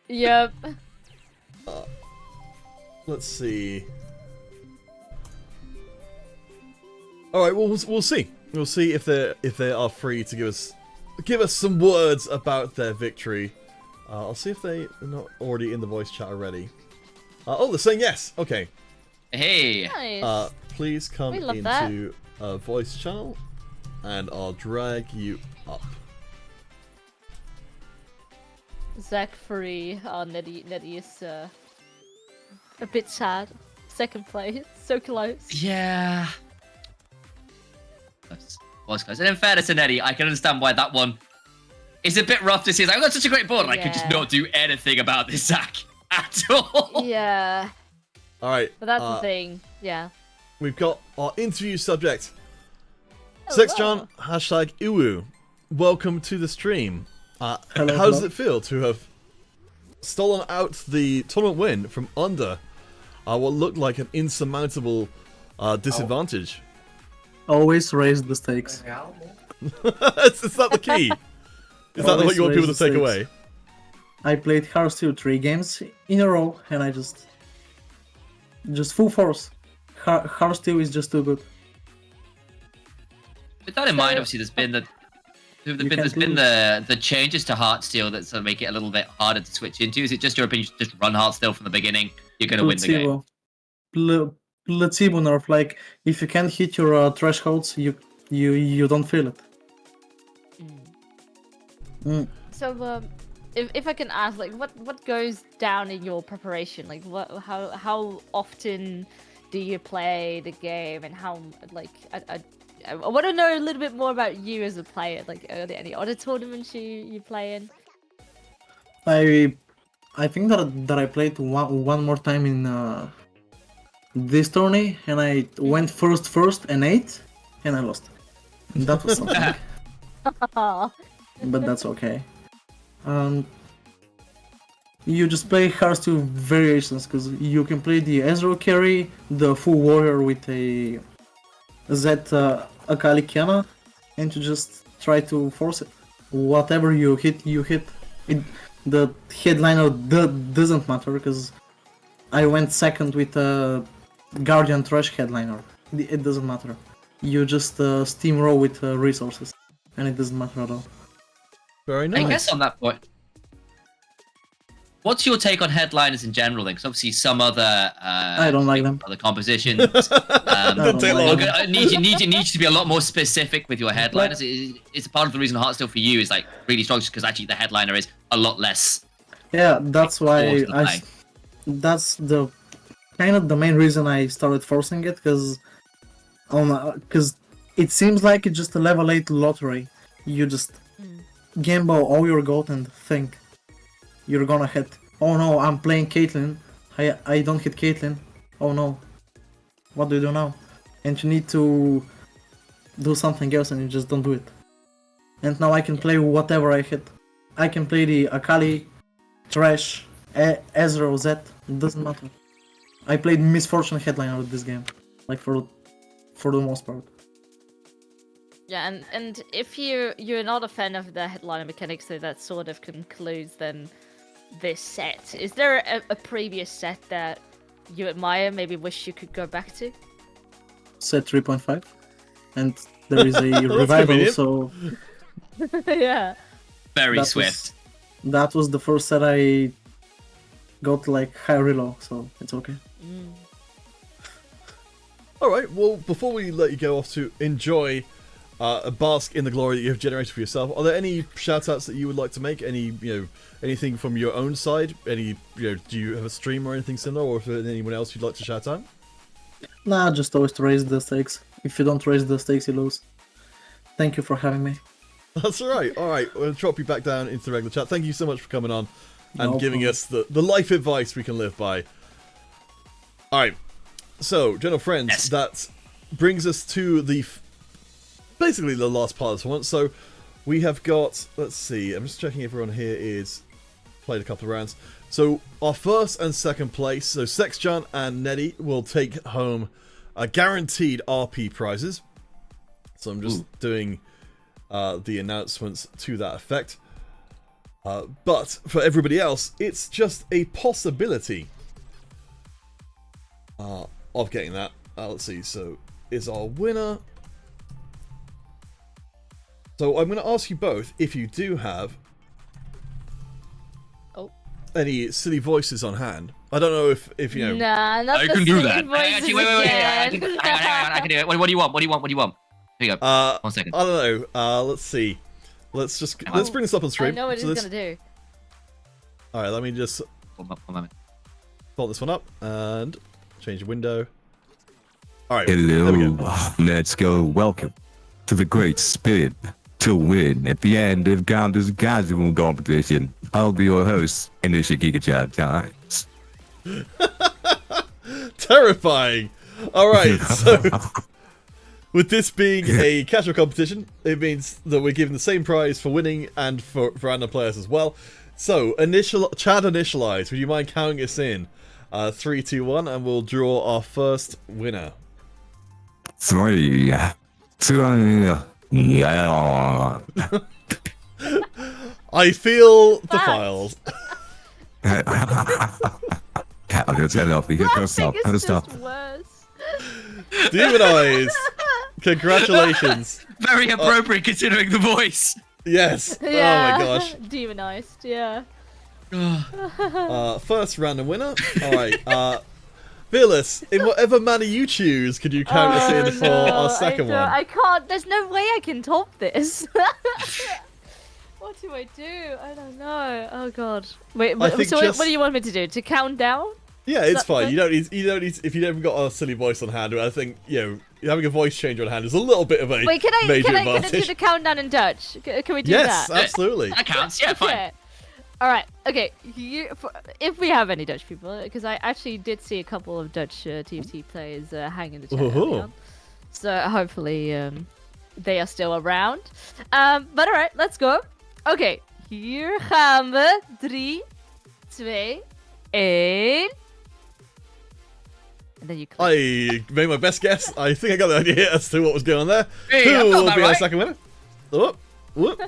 Yep. Let's see. All right, well, we'll see. We'll see if they are free to give us some words about their victory. I'll see if they are not already in the voice chat already. Oh, they're saying yes. Okay. Hey. Nice. Please come We love into a voice channel, and I'll drag you up. Zach free. Oh, Neddy is a bit sad. 2nd place, so close. Yeah. Was close. And in fairness to Neddy, I can understand why that one is a bit rough to see. It's like, I've got such a great board, and I could just not do anything about this Zach at all. Yeah. All right. But that's the thing. Yeah. We've got our interview subject. Oh, Sex wow. Giant, hashtag Iwu. Welcome to the stream. How Hello. does it feel to have stolen out the tournament win from under what looked like an insurmountable disadvantage? Always raise the stakes. Is that the key? Is that what you want people to take away? I played Hearthstone 3 games in a row, and I just full force. Hearthstone is just too good. With that in mind, obviously, there's been the changes to Heartsteel that sort of make it a little bit harder to switch into. Is it just your opinion? Just run Heartsteel from the beginning. You're going to win the game. Placebo nerf, like if you can't hit your thresholds, you don't feel it. So, if I can ask, like, what goes down in your preparation? Like, how often do you play the game, and how, like, I want to know a little bit more about you as a player. Like, are there any other tournaments you play in? I think that I played one more time in this tourney, and I went first and 8, and I lost. That was something. But that's okay. You just play Hearthstone variations, because you can play the Ezreal carry, the full warrior with a Zed Akali Kiana, and to just try to force it. whatever you hit. The headliner doesn't matter because I went second with a Guardian Trash headliner. It doesn't matter. You just steamroll with resources, and it doesn't matter at all. Very nice. I guess on that point, what's your take on headliners in general? Then, because obviously some other I don't like them. other compositions don't like them. need you to be a lot more specific with your headliners. It's part of the reason Heartsteel for you is like really strong, because actually the headliner is a lot less. Yeah, that's why forced to play. that's the kind of the main reason I started forcing it, because it seems like it's just a level 8 lottery. You just gamble all your gold and think you're gonna hit. Oh no, I'm playing Caitlyn. I don't hit Caitlyn. Oh no. What do you do now? And you need to do something else and you just don't do it. And now I can play whatever I hit. I can play the Akali, Trash, Ezreal, Zed. It doesn't matter. I played Misfortune headliner with this game. Like for the most part. Yeah, and if you're not a fan of the headliner mechanics, so that sort of concludes then this set. Is there a previous set that you admire, maybe wish you could go back to? Set 3.5. And there is a revival, convenient. so Yeah. Very That swift. that was the first set I got like high reload, so it's okay. All right. Well, before we let you go off to enjoy a bask in the glory that you have generated for yourself, are there any shout-outs that you would like to make? Any, anything from your own side? Any, do you have a stream or anything similar, or if there's anyone else you'd like to shout out? Nah, just always to raise the stakes. If you don't raise the stakes, you lose. Thank you for having me. That's all right. All right. We'll drop you back down into the regular chat. Thank you so much for coming on and No giving problem. us the life advice we can live by. All right. So, general friends, Yes. that brings us to basically the last part of this one. So, we have got, let's see, I'm just checking if everyone here is played a couple of rounds. So, our first and second place, so Sexjan and Neddy will take home guaranteed RP prizes. So, I'm just doing the announcements to that effect. But for everybody else, it's just a possibility of getting that. Let's see, so is our winner. So I'm going to ask you both if you do have any silly voices on hand. I don't know if you know. Nah, not I the can do silly that. voices Actually, wait. I again. can do it. What do you want? What do you want? Here you go. 1 second. I don't know. Let's see. Let's bring this up on I stream. know what So he's this- gonna do. All right, let me just One moment. pull this one up and change the window. All right, there we Hello, go. let's go. Welcome to the great spirit to win at the end of Counter's casual competition. I'll be your host, Initial Giga Times. Terrifying. All right, so with this being a casual competition, it means that we're given the same prize for winning and for random players as well. So, Chad Initialise, would you mind counting us in? 3, 2, 1, and we'll draw our first winner. 3, 2, yeah. I feel defiled. I'll just head off. You I can stop. think I'll it's stop. just worse. Demon Eyes, congratulations. Very appropriate considering the voice. Yes. Yeah. Oh my gosh. Demonized, yeah. First random winner. All right. Vearless, in whatever manner you choose, could you count us in for our second one? I can't. There's no way I can top this. What do I do? I don't know. Oh god. Wait. think So just- what do you want me to do? To count down? Yeah, it's That- fine. You don't need. If you haven't got a silly voice on hand, I think having a voice changer on hand is a little bit of a Wait, can I major do advantage. the countdown in Dutch? Can we do Yes, that? absolutely. That counts. Yeah, fine. Okay. All right. Okay. If we have any Dutch people, because I actually did see a couple of Dutch TFT players hang in the chat early Ooh. on. So hopefully they are still around. But all right, let's go. Okay, hier gaan we. 3, 2, 1. And then you click. I made my best guess. I think I got the idea as to what was going on there. Hey, Who I felt will that be our right. second winner? Whoop, whoop.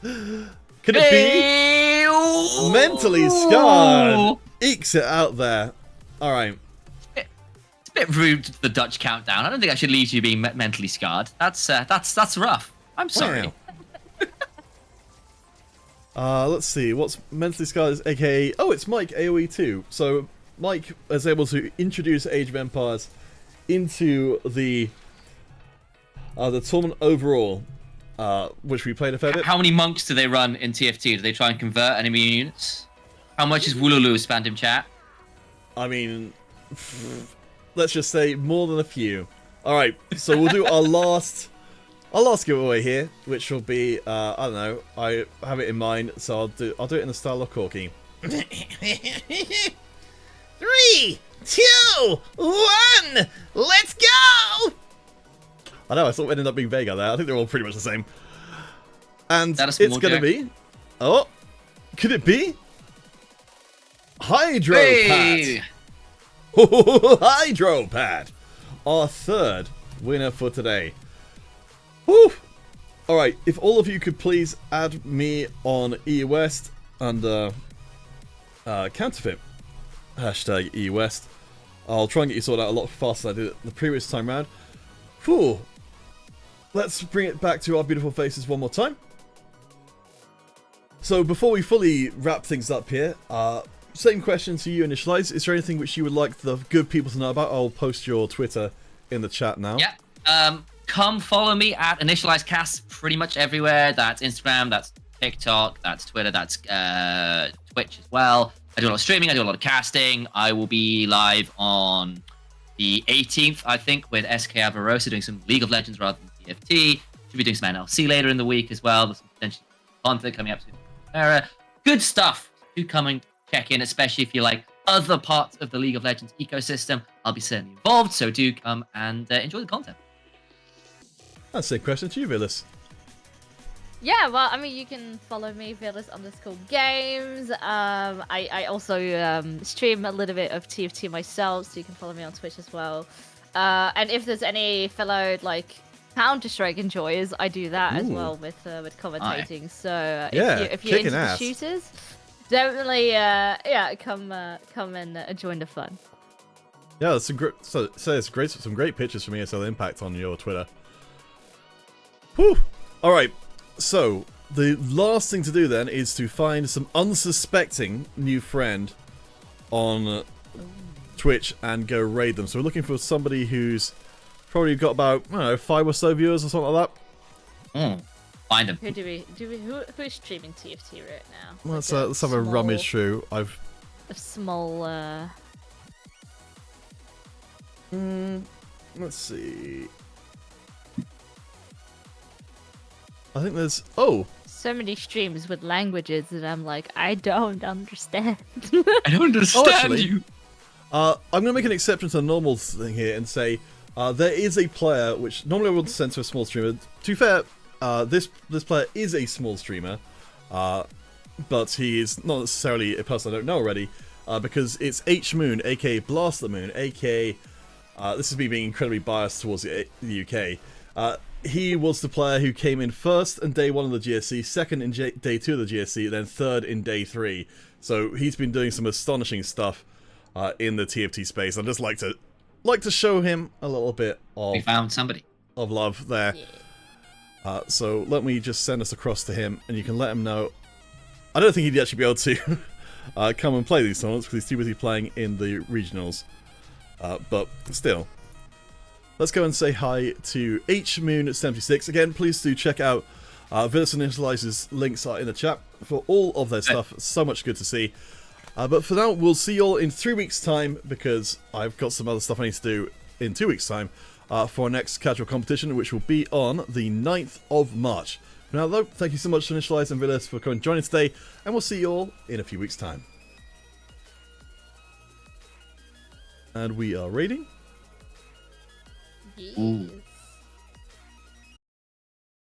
Could it be Mentally Scarred? Ekes it out there. All right. It's a bit rude to the Dutch countdown. I don't think I should leave you being mentally scarred. That's rough. I'm sorry. Wow. Let's see. What's Mentally Scarred is aka... Oh, it's Mike, AoE 2. So Mike is able to introduce Age of Empires into the tournament overall, which we played a fair bit. How many monks do they run in TFT? Do they try and convert enemy units? How much is Woolulu spammed in chat? I mean, let's just say more than a few. All right, so we'll do our last giveaway here, which will be I don't know. I have it in mind, so I'll do it in the style of Corky. 3, 2, 1, let's go! I know, I thought it ended up being Vega there. I think they're all pretty much the same. And it's going to be... Oh, could it be? Hydropad. Hydropad. Our third winner for today. Woo! Alright, if all of you could please add me on eWest under counterfeit. Hashtag eWest. I'll try and get you sorted out a lot faster than I did the previous time round. Whew. Let's bring it back to our beautiful faces one more time. So before we fully wrap things up here, same question to you, Initialise. Is there anything which you would like the good people to know about? I'll post your Twitter in the chat now. Yeah. Come follow me at InitializeCast pretty much everywhere. That's Instagram, that's TikTok, that's Twitter, that's Twitch as well. I do a lot of streaming, I do a lot of casting. I will be live on the 18th, I think, with SK Avarosa doing some League of Legends rather than TFT. Should be doing some NLC later in the week as well. There's some potential content coming up soon. Good stuff. Do come and check in, especially if you like other parts of the League of Legends ecosystem. I'll be certainly involved, so do come and enjoy the content. That's a question to you, Vearless. Yeah, well, I mean, you can follow me, Vearless_games. I also stream a little bit of TFT myself, so you can follow me on Twitch as well. And if there's any fellow, like, Counter-Strike enjoyers, I do that as well with commentating. So if you're into the shooters, definitely, come and join the fun. Yeah, that's some great. So it's great. Some great pictures from ESL Impact on your Twitter. Whew. All right. So the last thing to do then is to find some unsuspecting new friend on Twitch and go raid them. So we're looking for somebody who's probably got about, I don't know, 5 or so viewers or something like that. Find them. Who's streaming TFT right now? Well, let's have a rummage through. A small. Let's see. I think there's... Oh! So many streams with languages that I'm like, I don't understand. I don't understand you. I'm going to make an exception to the normal thing here and say there is a player which normally I would send to a small streamer. To be fair, this player is a small streamer, but he is not necessarily a person I don't know already, because it's H-Moon, aka Blast the Moon, aka... this is me being incredibly biased towards the UK. He was the player who came in first in day 1 of the GSC, second in day 2 of the GSC, then third in day 3. So he's been doing some astonishing stuff in the TFT space. I'd just like to show him a little bit of... We found somebody. ...of love there. Yeah. So let me just send us across to him, and you can let him know. I don't think he'd actually be able to come and play these tournaments because he's too busy playing in the regionals. But still, let's go and say hi to HMoon76. Again, please do check out Vearless and Initialise's links are in the chat for all of their stuff. So much good to see. But for now, we'll see you all in 3 weeks' time because I've got some other stuff I need to do in 2 weeks' time for our next casual competition, which will be on the 9th of March. For now, though, thank you so much to Initialise and Vearless for coming and joining today, and we'll see you all in a few weeks' time. And we are raiding. Yes.